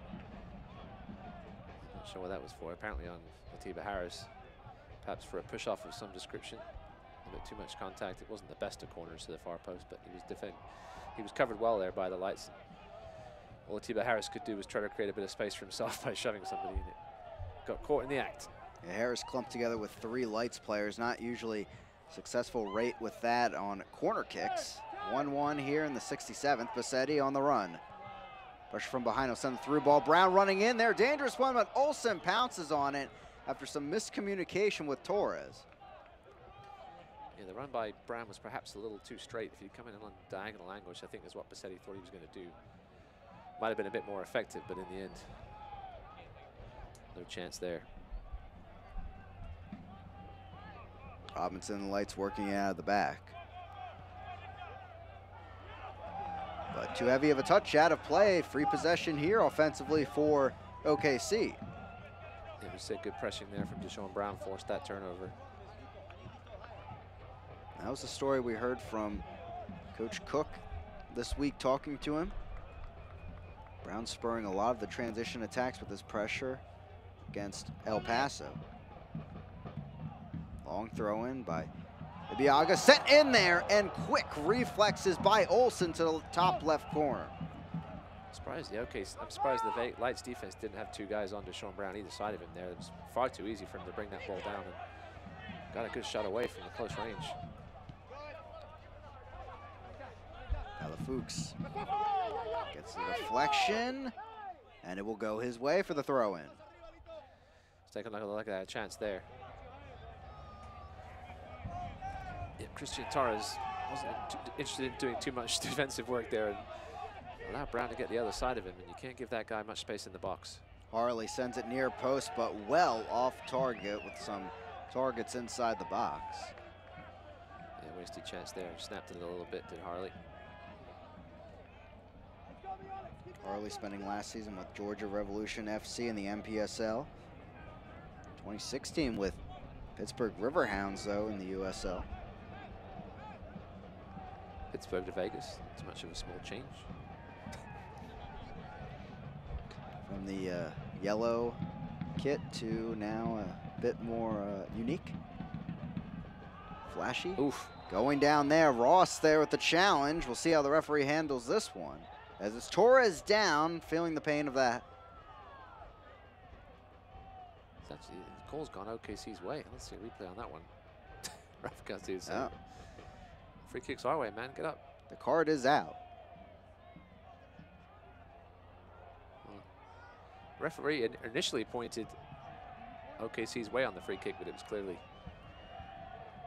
[SPEAKER 2] Not sure what that was for. Apparently on Atiba Harris. Perhaps for a push-off of some description. A bit too much contact. It wasn't the best of corners to the far post, but he was covered well there by the lights. All Atiba Harris could do was try to create a bit of space for himself by shoving somebody in it. Got caught in the act.
[SPEAKER 1] Yeah, Harris clumped together with 3 lights players. Not usually successful rate with that on corner kicks. 1-1 here in the 67th. Bassetti on the run. Pressure from behind will send the through ball. Brown running in there. Dangerous one, but Olsen pounces on it after some miscommunication with Torres.
[SPEAKER 2] Yeah, the run by Brown was perhaps a little too straight. If he'd come in on diagonal angle, which I think is what Bassetti thought he was going to do, might have been a bit more effective, but in the end, no chance there.
[SPEAKER 1] Robinson, the lights working out of the back. But too heavy of a touch out of play. Free possession here offensively for OKC.
[SPEAKER 2] It was a good pressing there from Deshaun Brown, forced that turnover.
[SPEAKER 1] That was the story we heard from Coach Cook this week talking to him. Brown spurring a lot of the transition attacks with his pressure against El Paso. Long throw in by Ibiaga, set in there, and quick reflexes by Olsen to the top left corner.
[SPEAKER 2] I'm surprised the Lights defense didn't have 2 guys on Deshaun Brown either side of him there. It was far too easy for him to bring that ball down, and got a good shot away from the close range.
[SPEAKER 1] Fuchs gets the deflection, and it will go his way for the throw-in.
[SPEAKER 2] Let's take a look at that chance there. Yeah, Christian Torres wasn't interested in doing too much defensive work there and allowed Brown to get the other side of him, and you can't give that guy much space in the box.
[SPEAKER 1] Harley sends it near post, but well off target with some targets inside the box.
[SPEAKER 2] Yeah, wasted chance there. Snapped it a little bit, did Harley.
[SPEAKER 1] Harley spending last season with Georgia Revolution FC in the MPSL. 2016 with Pittsburgh Riverhounds, though, in the USL.
[SPEAKER 2] Pittsburgh to Vegas, it's much of a small change.
[SPEAKER 1] From the yellow kit to now a bit more unique. Flashy.
[SPEAKER 2] Oof.
[SPEAKER 1] Going down there, Ross there with the challenge. We'll see how the referee handles this one. As it's Torres down, feeling the pain of that.
[SPEAKER 2] It's actually, the call's gone OKC's way. Let's see a replay on that one. Ref can't see it. So free kicks our way, man. Get up.
[SPEAKER 1] The card is out.
[SPEAKER 2] Well, referee initially pointed OKC's way on the free kick, but it was clearly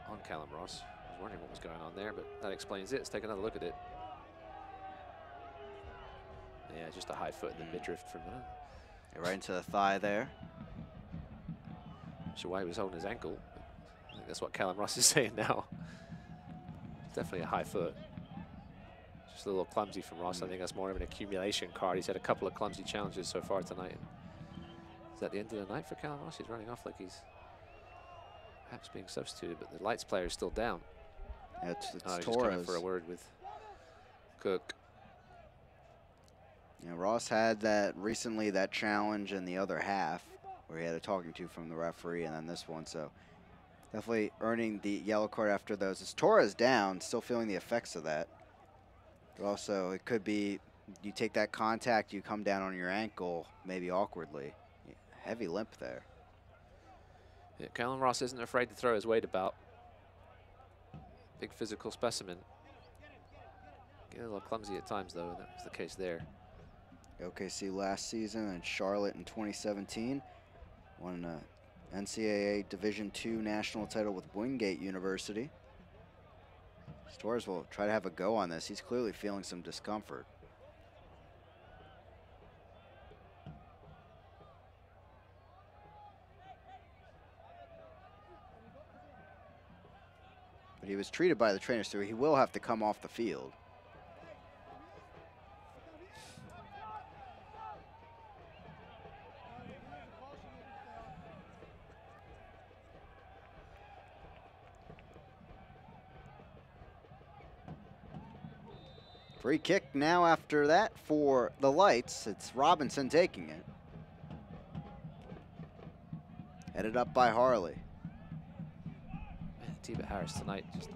[SPEAKER 2] on Callum Ross. I was wondering what was going on there, but that explains it. Let's take another look at it. Yeah, just a high foot in the midriff from that.
[SPEAKER 1] Right into the thigh there.
[SPEAKER 2] Not sure why he was holding his ankle. I think that's what Callum Ross is saying now. It's definitely a high foot. Just a little clumsy from Ross. I think that's more of an accumulation card. He's had a couple of clumsy challenges so far tonight. Is that the end of the night for Callum Ross? He's running off like he's perhaps being substituted, but the Lights player is still down.
[SPEAKER 1] Yeah, it's
[SPEAKER 2] he's
[SPEAKER 1] Torres.
[SPEAKER 2] coming for a word with Cook.
[SPEAKER 1] Yeah, Ross had that recently, that challenge in the other half where he had a talking to from the referee, and then this one. So definitely earning the yellow card after those. It's Torres down, still feeling the effects of that. But also, it could be You take that contact, you come down on your ankle, maybe awkwardly. Heavy limp there.
[SPEAKER 2] Yeah, Kalen Ross isn't afraid to throw his weight about. Big physical specimen. Get a little clumsy at times, though, and that was the case there.
[SPEAKER 1] OKC last season and Charlotte in 2017. Won an NCAA Division II national title with Wingate University. Torres will try to have a go on this. He's clearly feeling some discomfort. But he was treated by the trainers, so he will have to come off the field. Free kick now after that for the Lights. It's Robinson taking it. Headed up by Harley.
[SPEAKER 2] Man, T.B. Harris tonight just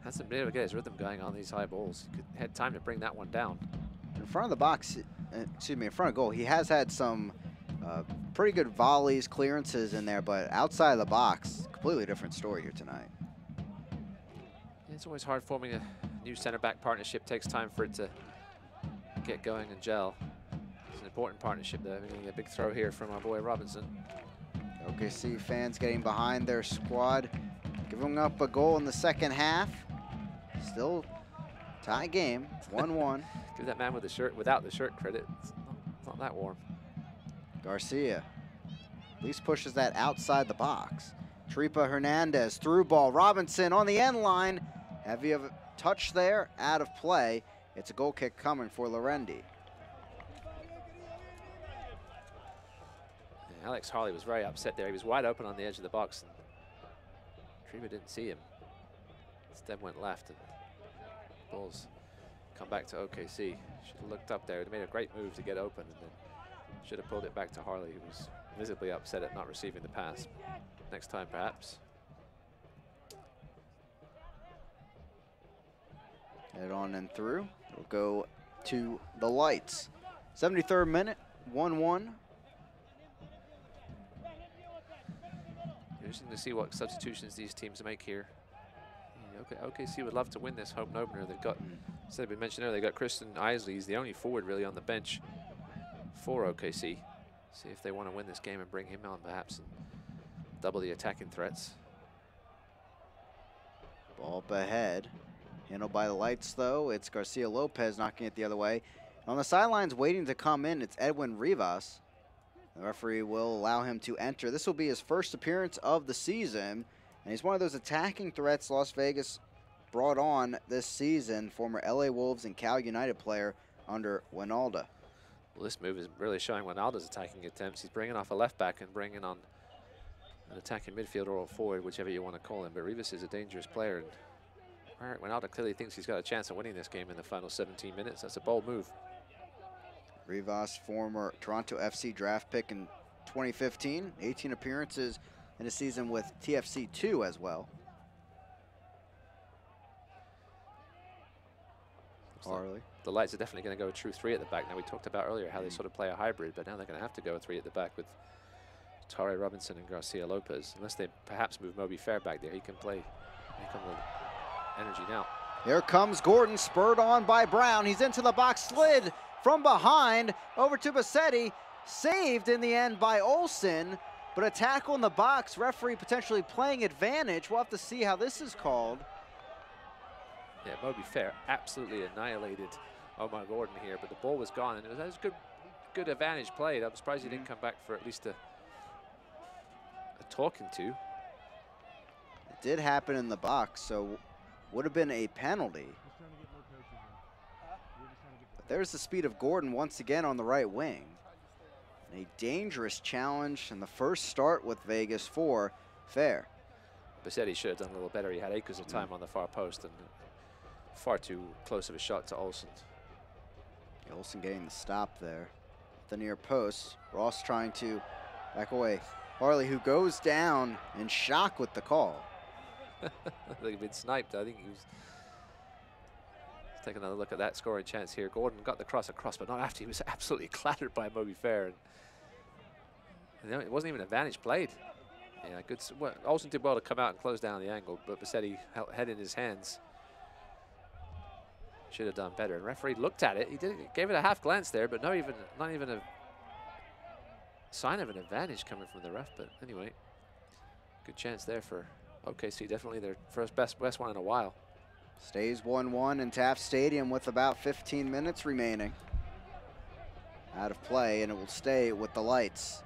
[SPEAKER 2] has to be able to get his rhythm going on these high balls. He had time to bring that one down.
[SPEAKER 1] In front of the box, excuse me, in front of goal, he has had some pretty good volleys, clearances in there, but outside of the box, completely different story here tonight.
[SPEAKER 2] It's always hard forming a new center-back partnership. Takes time for it to get going and gel. It's an important partnership, though. We're getting a big throw here from our boy Robinson.
[SPEAKER 1] OKC fans getting behind their squad, giving up a goal in the second half. Still tie game, 1-1.
[SPEAKER 2] Give that man with the shirt, without the shirt, credit. It's not that warm.
[SPEAKER 1] Garcia at least pushes that outside the box. Tripa Hernandez through ball. Robinson on the end line. Heavy of a touch there, out of play. It's a goal kick coming for Lorendi.
[SPEAKER 2] Yeah, Alex Harley was very upset there. He was wide open on the edge of the box, and Tripa didn't see him. Instead went left, and balls come back to OKC. Should have looked up there. It made a great move to get open, and then should have pulled it back to Harley, who was visibly upset at not receiving the pass. Next time, perhaps.
[SPEAKER 1] Head on and through. It'll go to the Lights. 73rd minute, 1-1.
[SPEAKER 2] Interesting to see what substitutions these teams make here. OKC would love to win this home opener. They've got, as we mentioned earlier, they've got Kristen Isley. He's the only forward really on the bench for OKC. See if they want to win this game and bring him on perhaps and double the attacking threats.
[SPEAKER 1] Ball up ahead. Handled by the Lights, though. It's Garcia Lopez knocking it the other way. On the sidelines waiting to come in, it's Edwin Rivas. The referee will allow him to enter. This will be his first appearance of the season, and he's one of those attacking threats Las Vegas brought on this season. Former LA Wolves and Cal United player under Winalda.
[SPEAKER 2] Well, this move is really showing Winalda's attacking attempts. He's bringing off a left back and bringing on an attacking midfielder or forward, whichever you want to call him. But Rivas is a dangerous player, and Winalda clearly thinks he's got a chance of winning this game in the final 17 minutes. That's a bold move.
[SPEAKER 1] Rivas, former Toronto FC draft pick in 2015, 18 appearances in a season with TFC 2 as well. Harley.
[SPEAKER 2] The Lights are definitely going to go a true three at the back. Now, we talked about earlier how they sort of play a hybrid, but now they're going to have to go a three at the back with Tare Robinson and Garcia Lopez. Unless they perhaps move Moby Fair back there, he can play. Here come the energy now.
[SPEAKER 1] Here comes Gordon, spurred on by Brown. He's into the box, slid from behind over to Bassetti. Saved in the end by Olsen, but a tackle in the box. Referee potentially playing advantage. We'll have to see how this is called.
[SPEAKER 2] Yeah, Moby Fair absolutely annihilated Omar Gordon here, but the ball was gone, and it was a good advantage played. I'm surprised he didn't come back for at least a talking to.
[SPEAKER 1] It did happen in the box, so would have been a penalty. But there's the speed of Gordon once again on the right wing. A dangerous challenge and the first start with Vegas for Fair.
[SPEAKER 2] Bassetti should have done a little better. He had acres of time on the far post and far too close of a shot to Olsen.
[SPEAKER 1] Olsen getting the stop there. The near post. Ross trying to back away. Harley, who goes down in shock with the call.
[SPEAKER 2] I think he'd been sniped. I think he was take another look at that scoring chance here. Gordon got the cross across, but not after he was absolutely clattered by Moby Fair. And it wasn't even advantage played. Yeah, good. Well, Olsen did well to come out and close down the angle, but Bassetti had in his hands. Should have done better. And referee looked at it. He gave it a half glance there, but not even a sign of an advantage coming from the ref. But anyway, good chance there for OKC. Definitely their best one in a while.
[SPEAKER 1] Stays 1-1 in Taft Stadium with about 15 minutes remaining. Out of play, and it will stay with the Lights.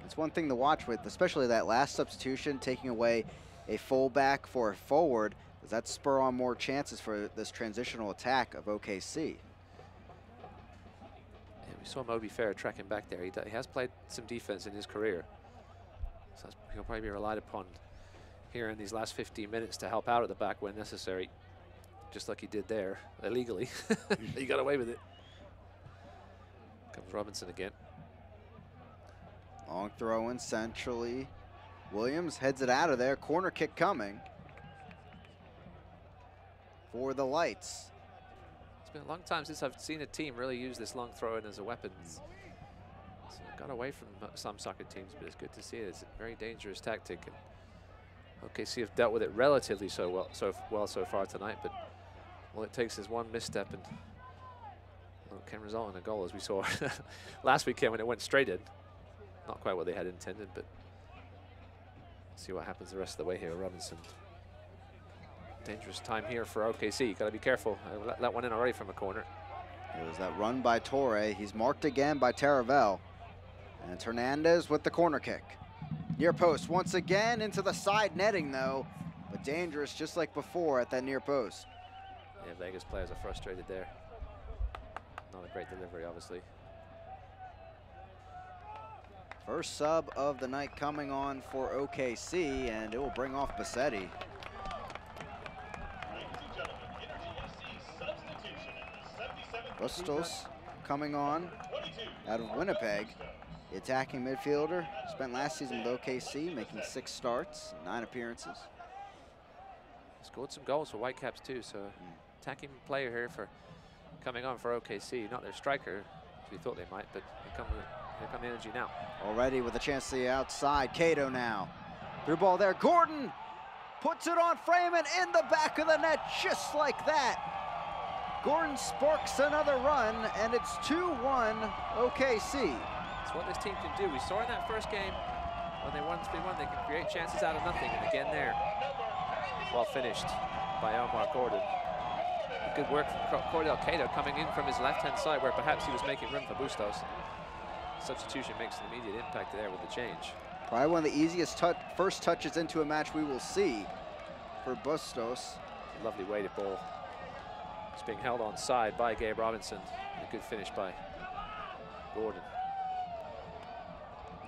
[SPEAKER 1] It's one thing to watch with, especially that last substitution, taking away a fullback for a forward. Does that spur on more chances for this transitional attack of OKC?
[SPEAKER 2] Yeah, we saw Moby Fair tracking back there. He has played some defense in his career, so he'll probably be relied upon here in these last 15 minutes to help out at the back when necessary, just like he did there illegally. He got away with it. Comes Robinson again.
[SPEAKER 1] Long throw in centrally. Williams heads it out of there. Corner kick coming for the Lights.
[SPEAKER 2] It's been a long time since I've seen a team really use this long throw in as a weapon. So it got away from some soccer teams, but it's good to see it. It's a very dangerous tactic. And OKC have dealt with it relatively so far tonight, but all it takes is one misstep and it can result in a goal, as we saw last weekend when it went straight in. Not quite what they had intended, but see what happens the rest of the way here. Robinson. Dangerous time here for OKC. Got to be careful. I let that one in already from a corner.
[SPEAKER 1] It was that run by Torre. He's marked again by Taravel. And it's Hernandez with the corner kick. Near post once again into the side netting though, but dangerous just like before at that near post.
[SPEAKER 2] Yeah, Vegas players are frustrated there. Not a great delivery, obviously.
[SPEAKER 1] First sub of the night coming on for OKC, and it will bring off Bassetti. Bustos coming on out of Winnipeg. The attacking midfielder spent last season with OKC, making 6 starts, 9 appearances.
[SPEAKER 2] Scored some goals for Whitecaps too, so attacking player here for coming on for OKC. Not their striker, as we thought they might, but here come the energy now.
[SPEAKER 1] Already with a chance to the outside. Cato now. Through ball there. Gordon puts it on Freeman in the back of the net, just like that. Gordon sparks another run, and it's 2-1 OKC.
[SPEAKER 2] It's what this team can do. We saw in that first game when they won 3-1, they can create chances out of nothing, and again there. Well finished by Omar Gordon. Good work from Cordell Cato coming in from his left-hand side where perhaps he was making room for Bustos. Substitution makes an immediate impact there with the change.
[SPEAKER 1] Probably one of the easiest first touches into a match we will see for Bustos.
[SPEAKER 2] Lovely weighted ball. It's being held on side by Gabe Robinson. A good finish by Gordon.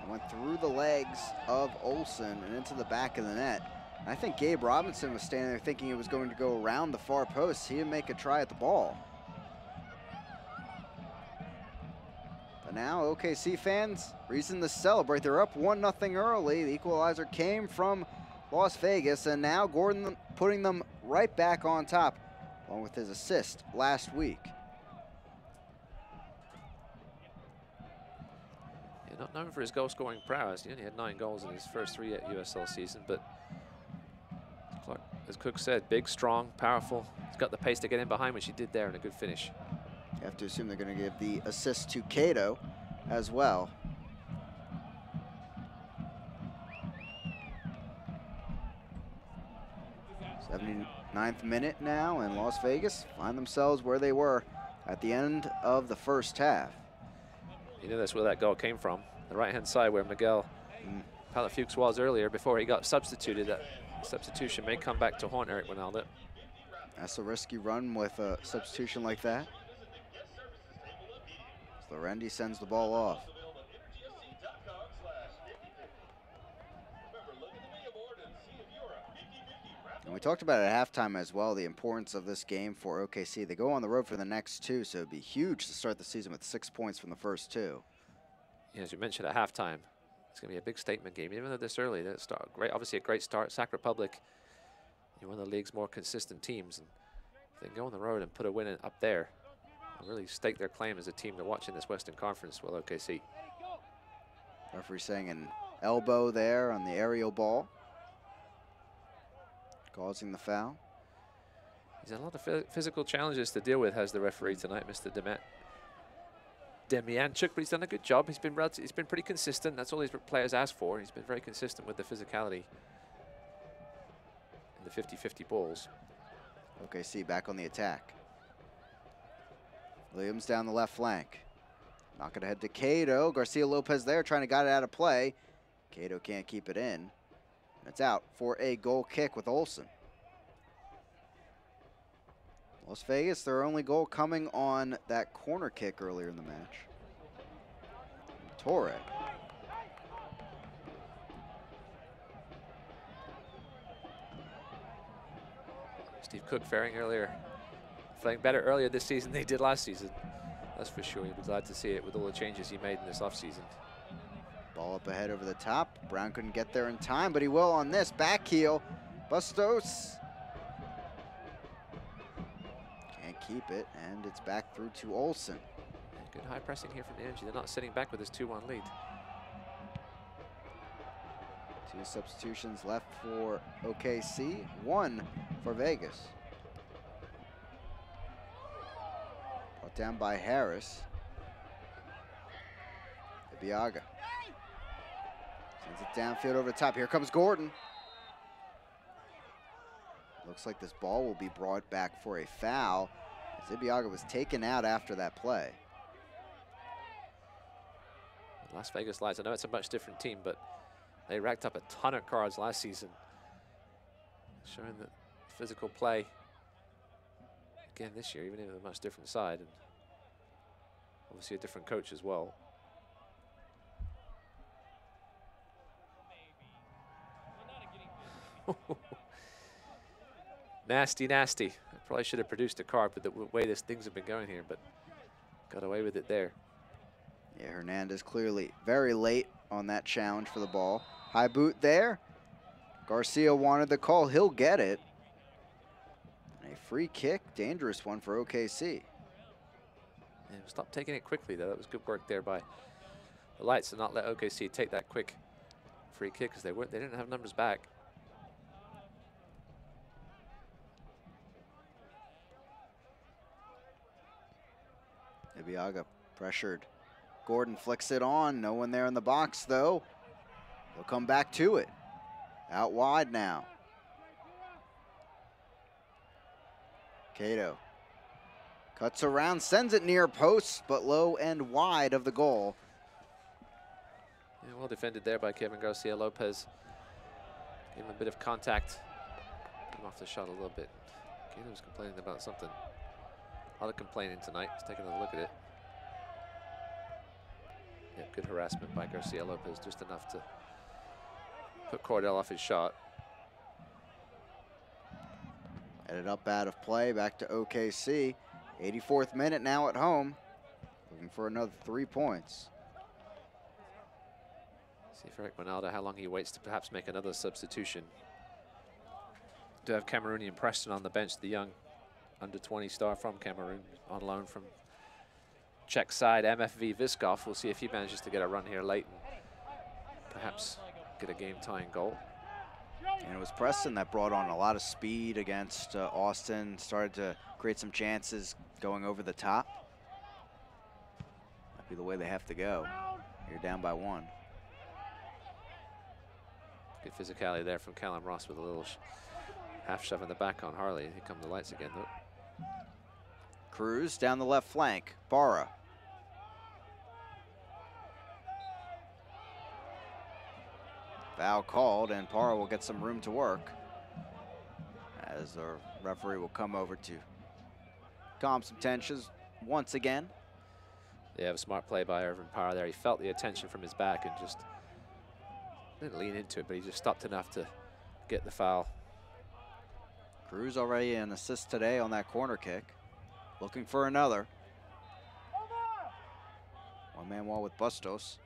[SPEAKER 1] It went through the legs of Olsen and into the back of the net. And I think Gabe Robinson was standing there thinking it was going to go around the far post. He didn't make a try at the ball. But now OKC fans, reason to celebrate. They're up 1-0 early. The equalizer came from Las Vegas, and now Gordon putting them right back on top, along with his assist last week.
[SPEAKER 2] Yeah, not known for his goal-scoring prowess. He only had 9 goals in his first 3 USL season, but as Cook said, big, strong, powerful. He's got the pace to get in behind, which he did there, and a good finish.
[SPEAKER 1] You have to assume they're going to give the assist to Cato as well. '79th minute now, and Las Vegas find themselves where they were at the end of the first half.
[SPEAKER 2] You know that's where that goal came from. The right-hand side where Miguel Palafuchs was earlier before he got substituted. That substitution may come back to haunt Eric Winalda.
[SPEAKER 1] That's a risky run with a substitution like that. Lorendi sends the ball off. And we talked about it at halftime as well, the importance of this game for OKC. They go on the road for the next 2, so it'd be huge to start the season with 6 points from the first 2.
[SPEAKER 2] Yeah, as you mentioned at halftime, it's going to be a big statement game, even though this early. That's obviously a great start. Sac Republic, one of the league's more consistent teams. And they can go on the road and put a win up there and really stake their claim as a team to watch in this Western Conference with OKC.
[SPEAKER 1] Referee saying an elbow there on the aerial ball, causing the foul.
[SPEAKER 2] He's had a lot of physical challenges to deal with, has the referee tonight, Mr. Demianchuk, but he's done a good job. He's been pretty consistent. That's all his players ask for. He's been very consistent with the physicality in the 50-50 balls.
[SPEAKER 1] OKC back on the attack. Williams down the left flank. Knock it ahead to Cato. Garcia Lopez there trying to get it out of play. Cato can't keep it in. And it's out for a goal kick with Olsen. Las Vegas, their only goal coming on that corner kick earlier in the match. Torre.
[SPEAKER 2] Steve Cook faring better earlier this season than he did last season. That's for sure. You'll be glad to see it with all the changes he made in this offseason.
[SPEAKER 1] Ball up ahead over the top. Brown couldn't get there in time, but he will on this. Back heel. Bustos. Can't keep it, and it's back through to Olsen.
[SPEAKER 2] Good high pressing here from the Energy. They're not sitting back with this 2-1 lead.
[SPEAKER 1] 2 substitutions left for OKC, 1 for Vegas. Brought down by Harris. Ibiaga. Sends it downfield over the top. Here comes Gordon. Looks like this ball will be brought back for a foul, as Ibiaga was taken out after that play.
[SPEAKER 2] Las Vegas Lights, I know it's a much different team, but they racked up a ton of cards last season, showing that physical play again this year, even in a much different side, and obviously a different coach as well. Nasty, nasty. I probably should have produced a card with the way things have been going here, but got away with it there.
[SPEAKER 1] Yeah, Hernandez clearly very late on that challenge for the ball. High boot there. Garcia wanted the call. He'll get it. And a free kick, dangerous one for OKC.
[SPEAKER 2] Yeah, stop taking it quickly, though. That was good work there by the Lights to not let OKC take that quick free kick because they didn't have numbers back.
[SPEAKER 1] Ibiaga pressured. Gordon flicks it on. No one there in the box, though. They'll come back to it. Out wide now. Cato cuts around, sends it near post, but low and wide of the goal.
[SPEAKER 2] Yeah, well defended there by Kevin Garcia Lopez. Gave him a bit of contact. Took him off the shot a little bit. Cato was complaining about something. A lot of complaining tonight. Just taking a look at it. Yeah, good harassment by Garcia Lopez, just enough to put Cordell off his shot.
[SPEAKER 1] Headed up out of play, back to OKC. 84th minute now at home. Looking for another 3 points.
[SPEAKER 2] See if Eric Ronaldo, how long he waits to perhaps make another substitution. Do have Cameroonian Preston on the bench, the young under-20 star from Cameroon, on loan from Czech side MFV Viskov. We'll see if he manages to get a run here late and perhaps get a game-tying goal.
[SPEAKER 1] And it was Preston that brought on a lot of speed against Austin, started to create some chances going over the top. Might be the way they have to go. You're down by 1.
[SPEAKER 2] Good physicality there from Callum Ross with a little half shove in the back on Harley. Here come the Lights again, though.
[SPEAKER 1] Cruz down the left flank. Barra. Foul called, and Parra will get some room to work as the referee will come over to calm some tensions once again.
[SPEAKER 2] Yeah, a smart play by Irvin Parra there. He felt the attention from his back and just didn't lean into it, but he just stopped enough to get the foul.
[SPEAKER 1] Cruz already an assist today on that corner kick. Looking for another. One-man wall with Bustos.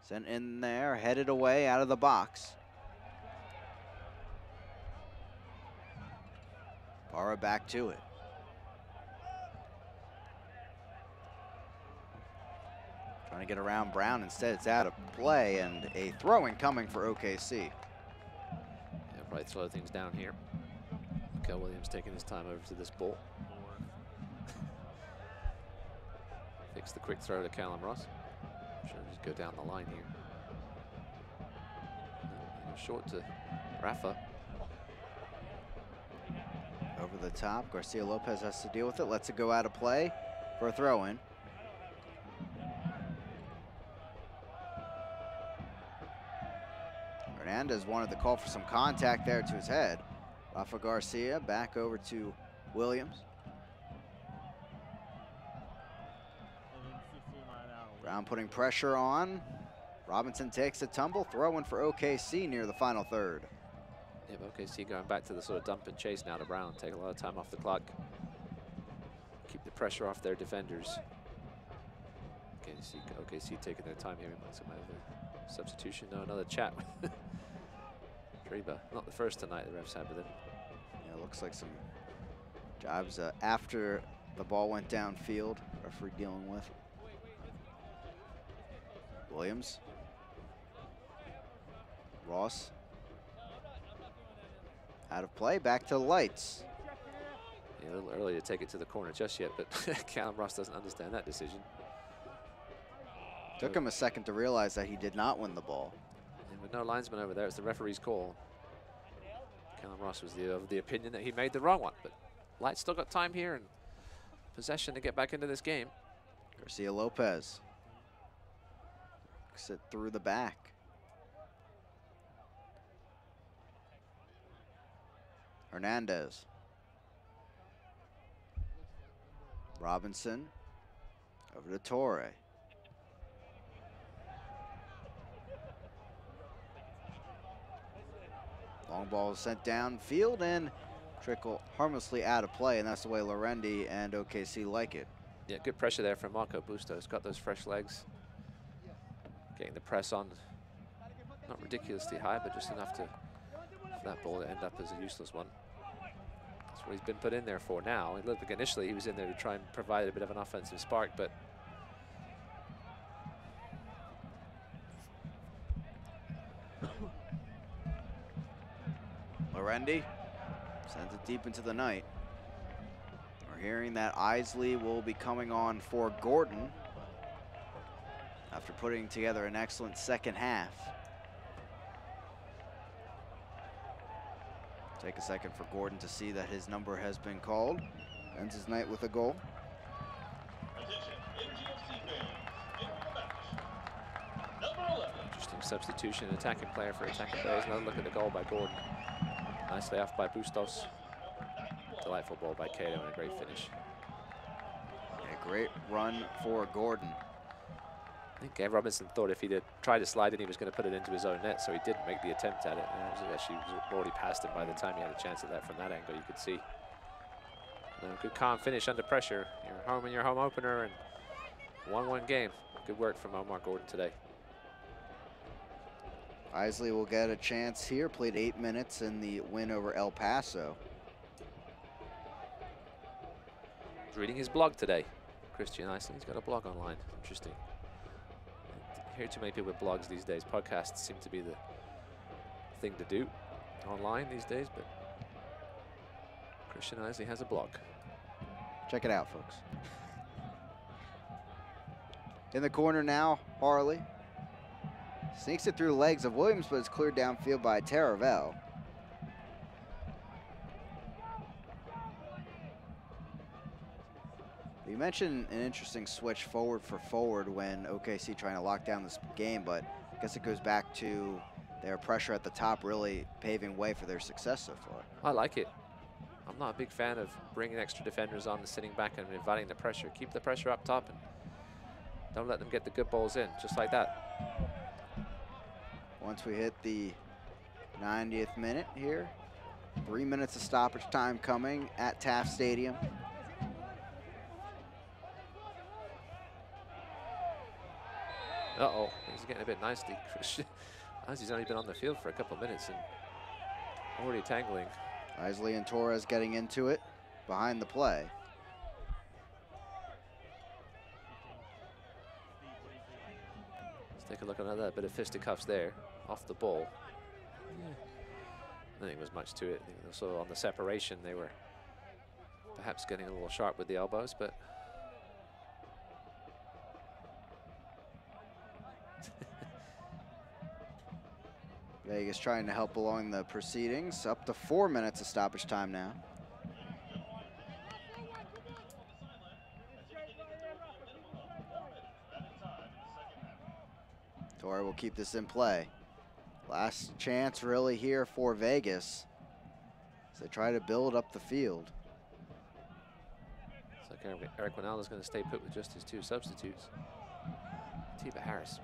[SPEAKER 1] Sent in there, headed away out of the box. Gara back to it. Trying to get around Brown. Instead, it's out of play, and a throw-in coming for OKC.
[SPEAKER 2] Yeah, probably slow things down here. Kel Williams taking his time over to this ball. Fix the quick throw to Callum Ross. Should just go down the line here. Short to Rafa.
[SPEAKER 1] Over the top, Garcia Lopez has to deal with it. Lets it go out of play for a throw-in. Hernandez wanted to call for some contact there to his head. Rafa Garcia back over to Williams. Brown putting pressure on. Robinson takes a tumble, throwing for OKC near the final third.
[SPEAKER 2] Yep, OKC going back to the sort of dump and chase now to Brown. Take a lot of time off the clock. Keep the pressure off their defenders. Okay, you see OKC taking their time here. Might have a substitution. No, another chat with Treba. Not the first tonight the refs had with him.
[SPEAKER 1] Yeah, looks like some jobs after the ball went downfield. Referee dealing with. Williams. Ross. Out of play, back to the lights.
[SPEAKER 2] Yeah, a little early to take it to the corner just yet, but Callum Ross doesn't understand that decision.
[SPEAKER 1] Took him a second to realize that he did not win the ball.
[SPEAKER 2] And with no linesman over there, it's the referee's call. Callum Ross was of the opinion that he made the wrong one, but Lights still got time here and possession to get back into this game.
[SPEAKER 1] Garcia Lopez. It through the back. Hernandez. Robinson. Over to Torre. Long ball is sent downfield and trickle harmlessly out of play, and that's the way Lorendi and OKC like it.
[SPEAKER 2] Yeah, good pressure there from Marco Bustos. Got those fresh legs. Getting the press on, not ridiculously high, but just enough for that ball to end up as a useless one. That's what he's been put in there for now. It looked like initially he was in there to try and provide a bit of an offensive spark, but
[SPEAKER 1] Lorendi sends it deep into the night. We're hearing that Isley will be coming on for Gordon after putting together an excellent second half. Take a second for Gordon to see that his number has been called. Ends his night with a goal.
[SPEAKER 2] Interesting substitution, attacking player for attacking players. Another look at the goal by Gordon. Nicely off by Bustos. Delightful ball by Cato and a great finish.
[SPEAKER 1] A great run for Gordon.
[SPEAKER 2] I think Gabe Robinson thought if he'd tried to slide in, he was going to put it into his own net, so he didn't make the attempt at it. And actually was already past him by the time he had a chance at that from that angle, you could see. Good calm finish under pressure. You're home in your home opener and 1-1 game. Good work from Omar Gordon today.
[SPEAKER 1] Isley will get a chance here. Played 8 minutes in the win over El Paso.
[SPEAKER 2] He's reading his blog today. Christian Isley, he's got a blog online. Interesting. I hear too many people with blogs these days. Podcasts seem to be the thing to do online these days, but Christian Isley has a blog.
[SPEAKER 1] Check it out, folks. In the corner now, Harley. Sneaks it through the legs of Williams, but it's cleared downfield by Taravel. You mentioned an interesting switch forward for forward when OKC trying to lock down this game, but I guess it goes back to their pressure at the top really paving way for their success so far.
[SPEAKER 2] I like it. I'm not a big fan of bringing extra defenders on and sitting back and inviting the pressure. Keep the pressure up top and don't let them get the good balls in, just like that.
[SPEAKER 1] Once we hit the 90th minute here, 3 minutes of stoppage time coming at Taft Stadium.
[SPEAKER 2] Uh-oh, he's getting a bit nicely. He's only been on the field for a couple of minutes and already tangling.
[SPEAKER 1] Isley and Torres getting into it. behind the play.
[SPEAKER 2] Let's take a look at another bit of fisticuffs there, off the ball. Yeah. I don't think there was much to it. I think also on the separation, they were perhaps getting a little sharp with the elbows, but
[SPEAKER 1] Vegas trying to help along the proceedings. Up to 4 minutes of stoppage time now. Torrey will keep this in play. Last chance really here for Vegas as they try to build up the field.
[SPEAKER 2] Looks like Eric Winaldo's going to stay put with just his 2 substitutes. Tiba Harris.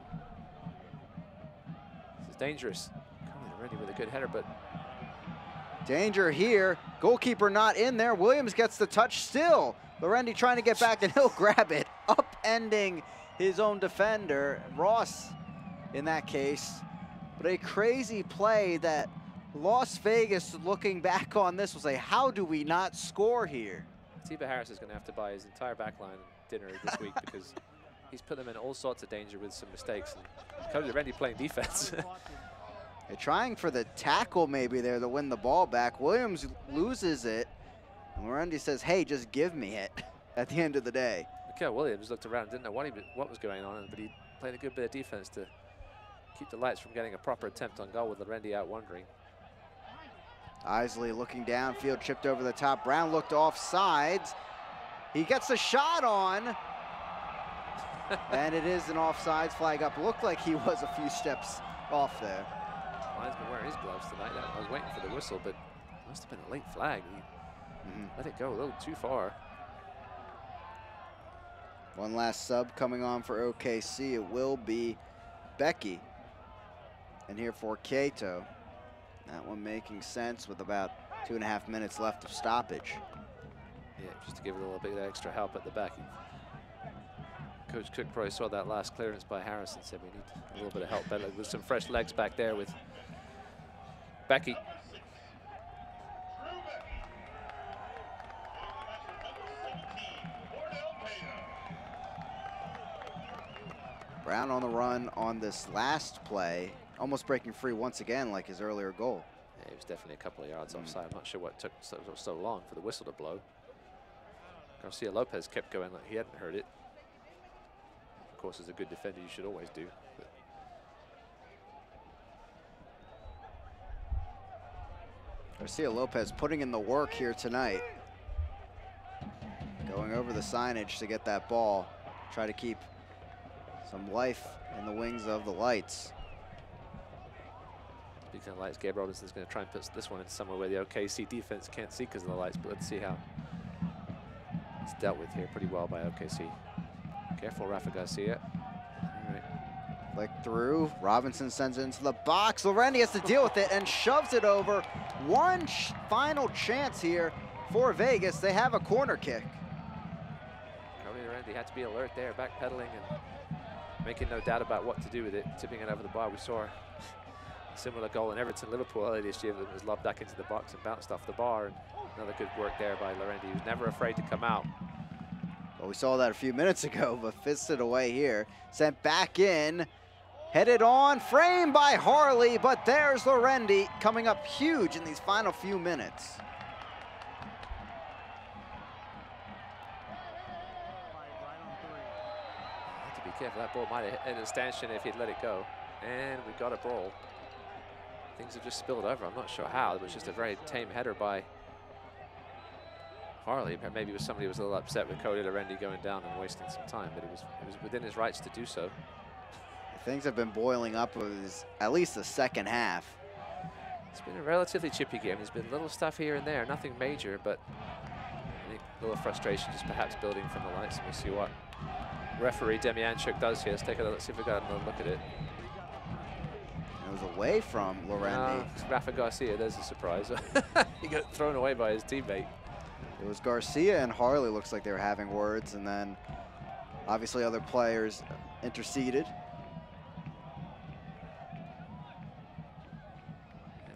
[SPEAKER 2] This is dangerous. Coming already with a good header, but
[SPEAKER 1] danger here. Goalkeeper not in there. Williams gets the touch still. Lorendi trying to get back and he'll grab it, upending his own defender, Ross in that case. But a crazy play that Las Vegas, looking back on this, was like, how do we not score here?
[SPEAKER 2] Tiba Harris is going to have to buy his entire back line dinner this week because he's put them in all sorts of danger with some mistakes. And Cody Lorendi playing defense.
[SPEAKER 1] They're trying for the tackle maybe there to win the ball back. Williams loses it. And Lorendi says, hey, just give me it at the end of the day.
[SPEAKER 2] Mikael Williams looked around, didn't know what was going on, but he played a good bit of defense to keep the Lights from getting a proper attempt on goal with Lorendi out wandering.
[SPEAKER 1] Isley looking downfield, chipped over the top. Brown looked off sides. He gets a shot on. And it is an offsides flag up. Looked like he was a few steps off there.
[SPEAKER 2] Linesman wearing his gloves tonight. I was waiting for the whistle, but it must have been a late flag. He let it go a little too far.
[SPEAKER 1] One last sub coming on for OKC. It will be Becky. And here for Cato. That one making sense with about 2.5 minutes left of stoppage.
[SPEAKER 2] Yeah, just to give it a little bit of extra help at the back. Coach Cook probably saw that last clearance by Harris and said we need a little bit of help better with some fresh legs back there with Becky.
[SPEAKER 1] Brown on the run on this last play, almost breaking free once again like his earlier goal.
[SPEAKER 2] Yeah, he was definitely a couple of yards offside. I'm not sure what took so long for the whistle to blow. Garcia Lopez kept going like he hadn't heard it. Of course, as a good defender, you should always do. But
[SPEAKER 1] Garcia Lopez putting in the work here tonight. Going over the signage to get that ball. Try to keep some life in the wings of the Lights.
[SPEAKER 2] Speaking of Lights, Gabe Robinson is going to try and put this one in somewhere where the OKC defense can't see because of the Lights, but let's see how it's dealt with here pretty well by OKC. Careful, Rafa Garcia. All right.
[SPEAKER 1] Flick through. Robinson sends it into the box. Lorendi has to deal with it and shoves it over. One final chance here for Vegas. They have a corner kick.
[SPEAKER 2] Cody Lorendi had to be alert there, backpedaling and making no doubt about what to do with it, tipping it over the bar. We saw a similar goal in Everton Liverpool earlier this year that was lobbed back into the box and bounced off the bar. And another good work there by Lorendi, who's never afraid to come out.
[SPEAKER 1] Well, we saw that a few minutes ago, but fisted away here. Sent back in, headed on, framed by Harley, but there's Lorendi coming up huge in these final few minutes.
[SPEAKER 2] Have to be careful, that ball might have hit a stanchion if he'd let it go. And we got a brawl. Things have just spilled over, I'm not sure how. It was just a very tame header by Harley. Maybe it was somebody who was a little upset with Cody Lorendi going down and wasting some time, but it was within his rights to do so.
[SPEAKER 1] Things have been boiling up with at least the second half.
[SPEAKER 2] It's been a relatively chippy game. There's been little stuff here and there, nothing major, but I think a little frustration just perhaps building from the Lights, and we'll see what referee Demianchuk does here. Let's take a look, see if we've got another look at it.
[SPEAKER 1] It was away from Lorendi.
[SPEAKER 2] Rafa Garcia, there's a surprise. He got thrown away by his teammate.
[SPEAKER 1] It was Garcia and Harley, looks like they were having words, and then obviously other players interceded.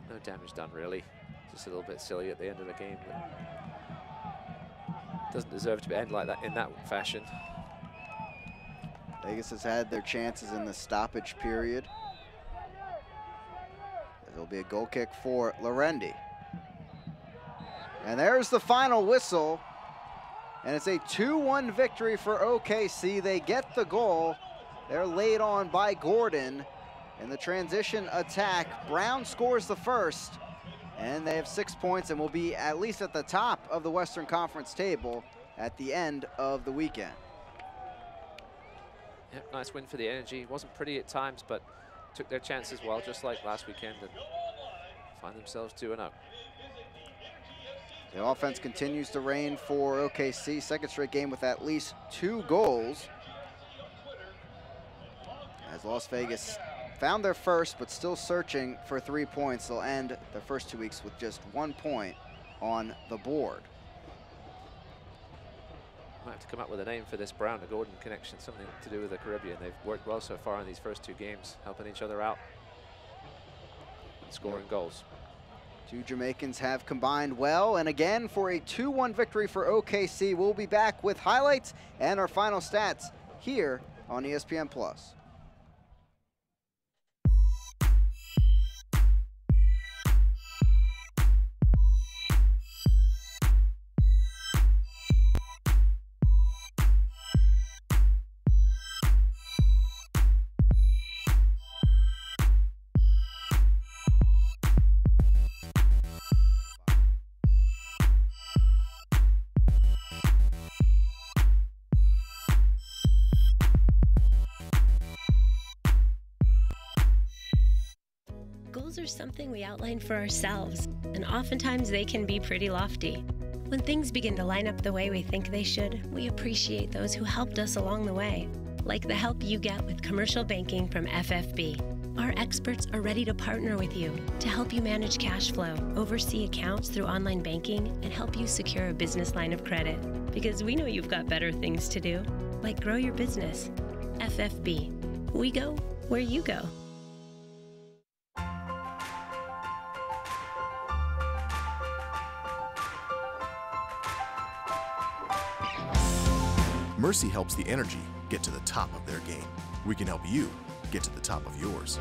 [SPEAKER 2] No damage done really. Just a little bit silly at the end of the game. But Doesn't deserve to end like that in that fashion.
[SPEAKER 1] Vegas has had their chances in the stoppage period. There'll be a goal kick for Lorendi. And there's the final whistle. And it's a 2-1 victory for OKC. They get the goal. They're laid on by Gordon in the transition attack. Brown scores the first, and they have 6 points and will be at least at the top of the Western Conference table at the end of the weekend.
[SPEAKER 2] Yep, nice win for the Energy. Wasn't pretty at times, but took their chances well, just like last weekend, and find themselves 2-0.
[SPEAKER 1] The offense continues to reign for OKC. Second straight game with at least 2 goals. As Las Vegas found their first, but still searching for 3 points. They'll end their first 2 weeks with just 1 point on the board.
[SPEAKER 2] Might have to come up with a name for this Brown to Gordon connection, something to do with the Caribbean. They've worked well so far in these first 2 games, helping each other out and scoring goals.
[SPEAKER 1] 2 Jamaicans have combined well, and again for a 2-1 victory for OKC. We'll be back with highlights and our final stats here on ESPN+.
[SPEAKER 3] Goals are something we outline for ourselves, and oftentimes they can be pretty lofty. When things begin to line up the way we think they should, we appreciate those who helped us along the way, like the help you get with commercial banking from FFB. Our experts are ready to partner with you to help you manage cash flow, oversee accounts through online banking, and help you secure a business line of credit. Because we know you've got better things to do, like grow your business. FFB. We go where you go.
[SPEAKER 4] Mercy helps the Energy get to the top of their game. We can help you get to the top of yours.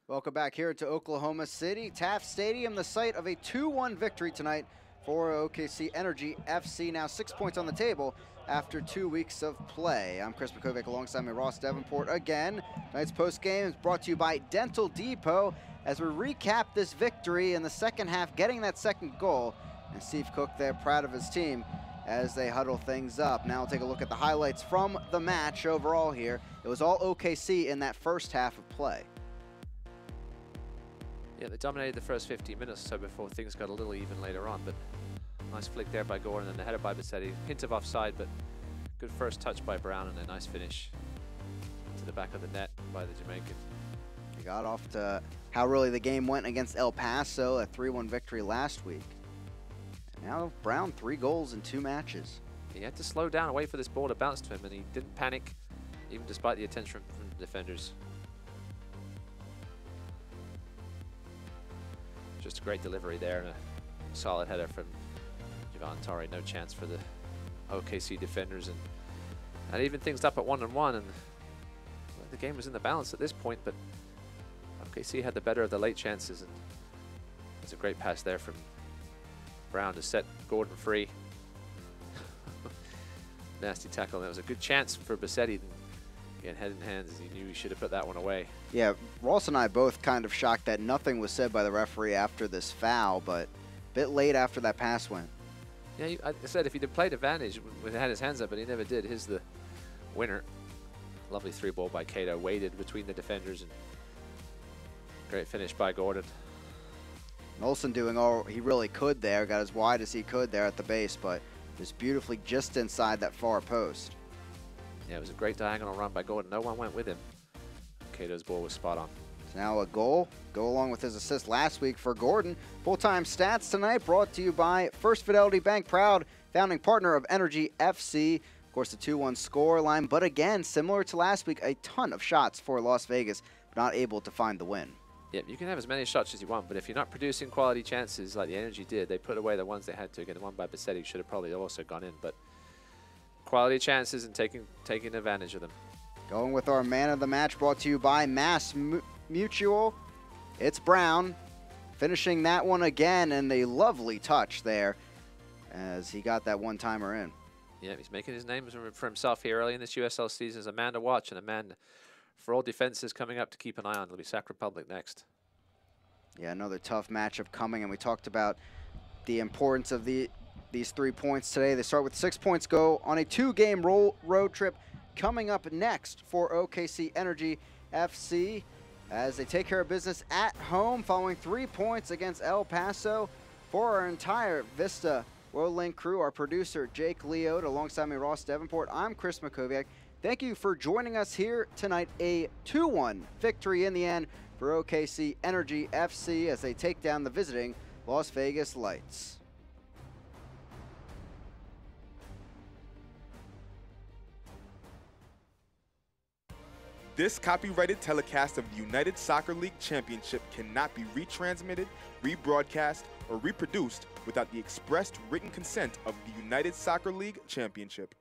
[SPEAKER 1] Welcome back here to Oklahoma City. Taft Stadium, the site of a 2-1 victory tonight for OKC Energy FC. Now 6 points on the table after 2 weeks of play. I'm Chris McCovic alongside me, Ross Davenport again. Tonight's postgame is brought to you by Dental Depot as we recap this victory in the second half, getting that second goal. And Steve Cook there, proud of his team as they huddle things up. Now we'll take a look at the highlights from the match overall here. It was all OKC in that first half of play.
[SPEAKER 2] Yeah, they dominated the first 15 minutes or so before things got a little even later on, but nice flick there by Gordon and the header by Bassetti. Hint of offside, but good first touch by Brown and a nice finish to the back of the net by the Jamaican.
[SPEAKER 1] He got off to how really the game went against El Paso, a 3-1 victory last week. And now Brown, 3 goals in 2 matches.
[SPEAKER 2] He had to slow down and wait for this ball to bounce to him, and he didn't panic, even despite the attention from the defenders. Just a great delivery there and a solid header from Javon Torre. No chance for the OKC defenders, and that evened things up at 1-1, and the game was in the balance at this point, but OKC had the better of the late chances, and there's a great pass there from Brown to set Gordon free. Nasty tackle. That was a good chance for Bassetti. Again, head in hands, as he knew he should have put that one away.
[SPEAKER 1] Yeah, Ross and I both kind of shocked that nothing was said by the referee after this foul, but a bit late after that pass went.
[SPEAKER 2] Yeah, I said if he'd have played advantage, would have had his hands up, but he never did. Here's the winner. Lovely 3 ball by Cato, weighted between the defenders, and great finish by Gordon.
[SPEAKER 1] Olsen doing all he really could there, got as wide as he could there at the base, but just beautifully just inside that far post.
[SPEAKER 2] Yeah, it was a great diagonal run by Gordon. No one went with him. Cato's ball was spot on.
[SPEAKER 1] So now a goal, go along with his assist last week for Gordon. Full-time stats tonight brought to you by First Fidelity Bank, proud founding partner of Energy FC. Of course, the 2-1 score line, but again, similar to last week, a ton of shots for Las Vegas, but not able to find the win.
[SPEAKER 2] Yep, you can have as many shots as you want, but if you're not producing quality chances like the Energy did, they put away the ones they had to. Again, the one by Bassetti should have probably also gone in, but quality chances and taking advantage of them.
[SPEAKER 1] Going with our man of the match, brought to you by Mass Mutual. It's Brown, finishing that one again, and a lovely touch there as he got that one-timer in.
[SPEAKER 2] Yeah, he's making his name for himself here early in this USL season as a man to watch and a man for all defenses coming up to keep an eye on. It'll be Sac Republic next.
[SPEAKER 1] Yeah, another tough matchup coming, and we talked about the importance of these 3 points today. They start with 6 points, go on a 2-game road trip coming up next for OKC Energy FC as they take care of business at home following 3 points against El Paso. For our entire Vista WorldLink crew, our producer Jake Leod, alongside me Ross Davenport, I'm Chris Makoviak. Thank you for joining us here tonight. A 2-1 victory in the end for OKC Energy FC as they take down the visiting Las Vegas Lights.
[SPEAKER 7] This copyrighted telecast of the United Soccer League Championship cannot be retransmitted, rebroadcast, or reproduced without the expressed written consent of the United Soccer League Championship.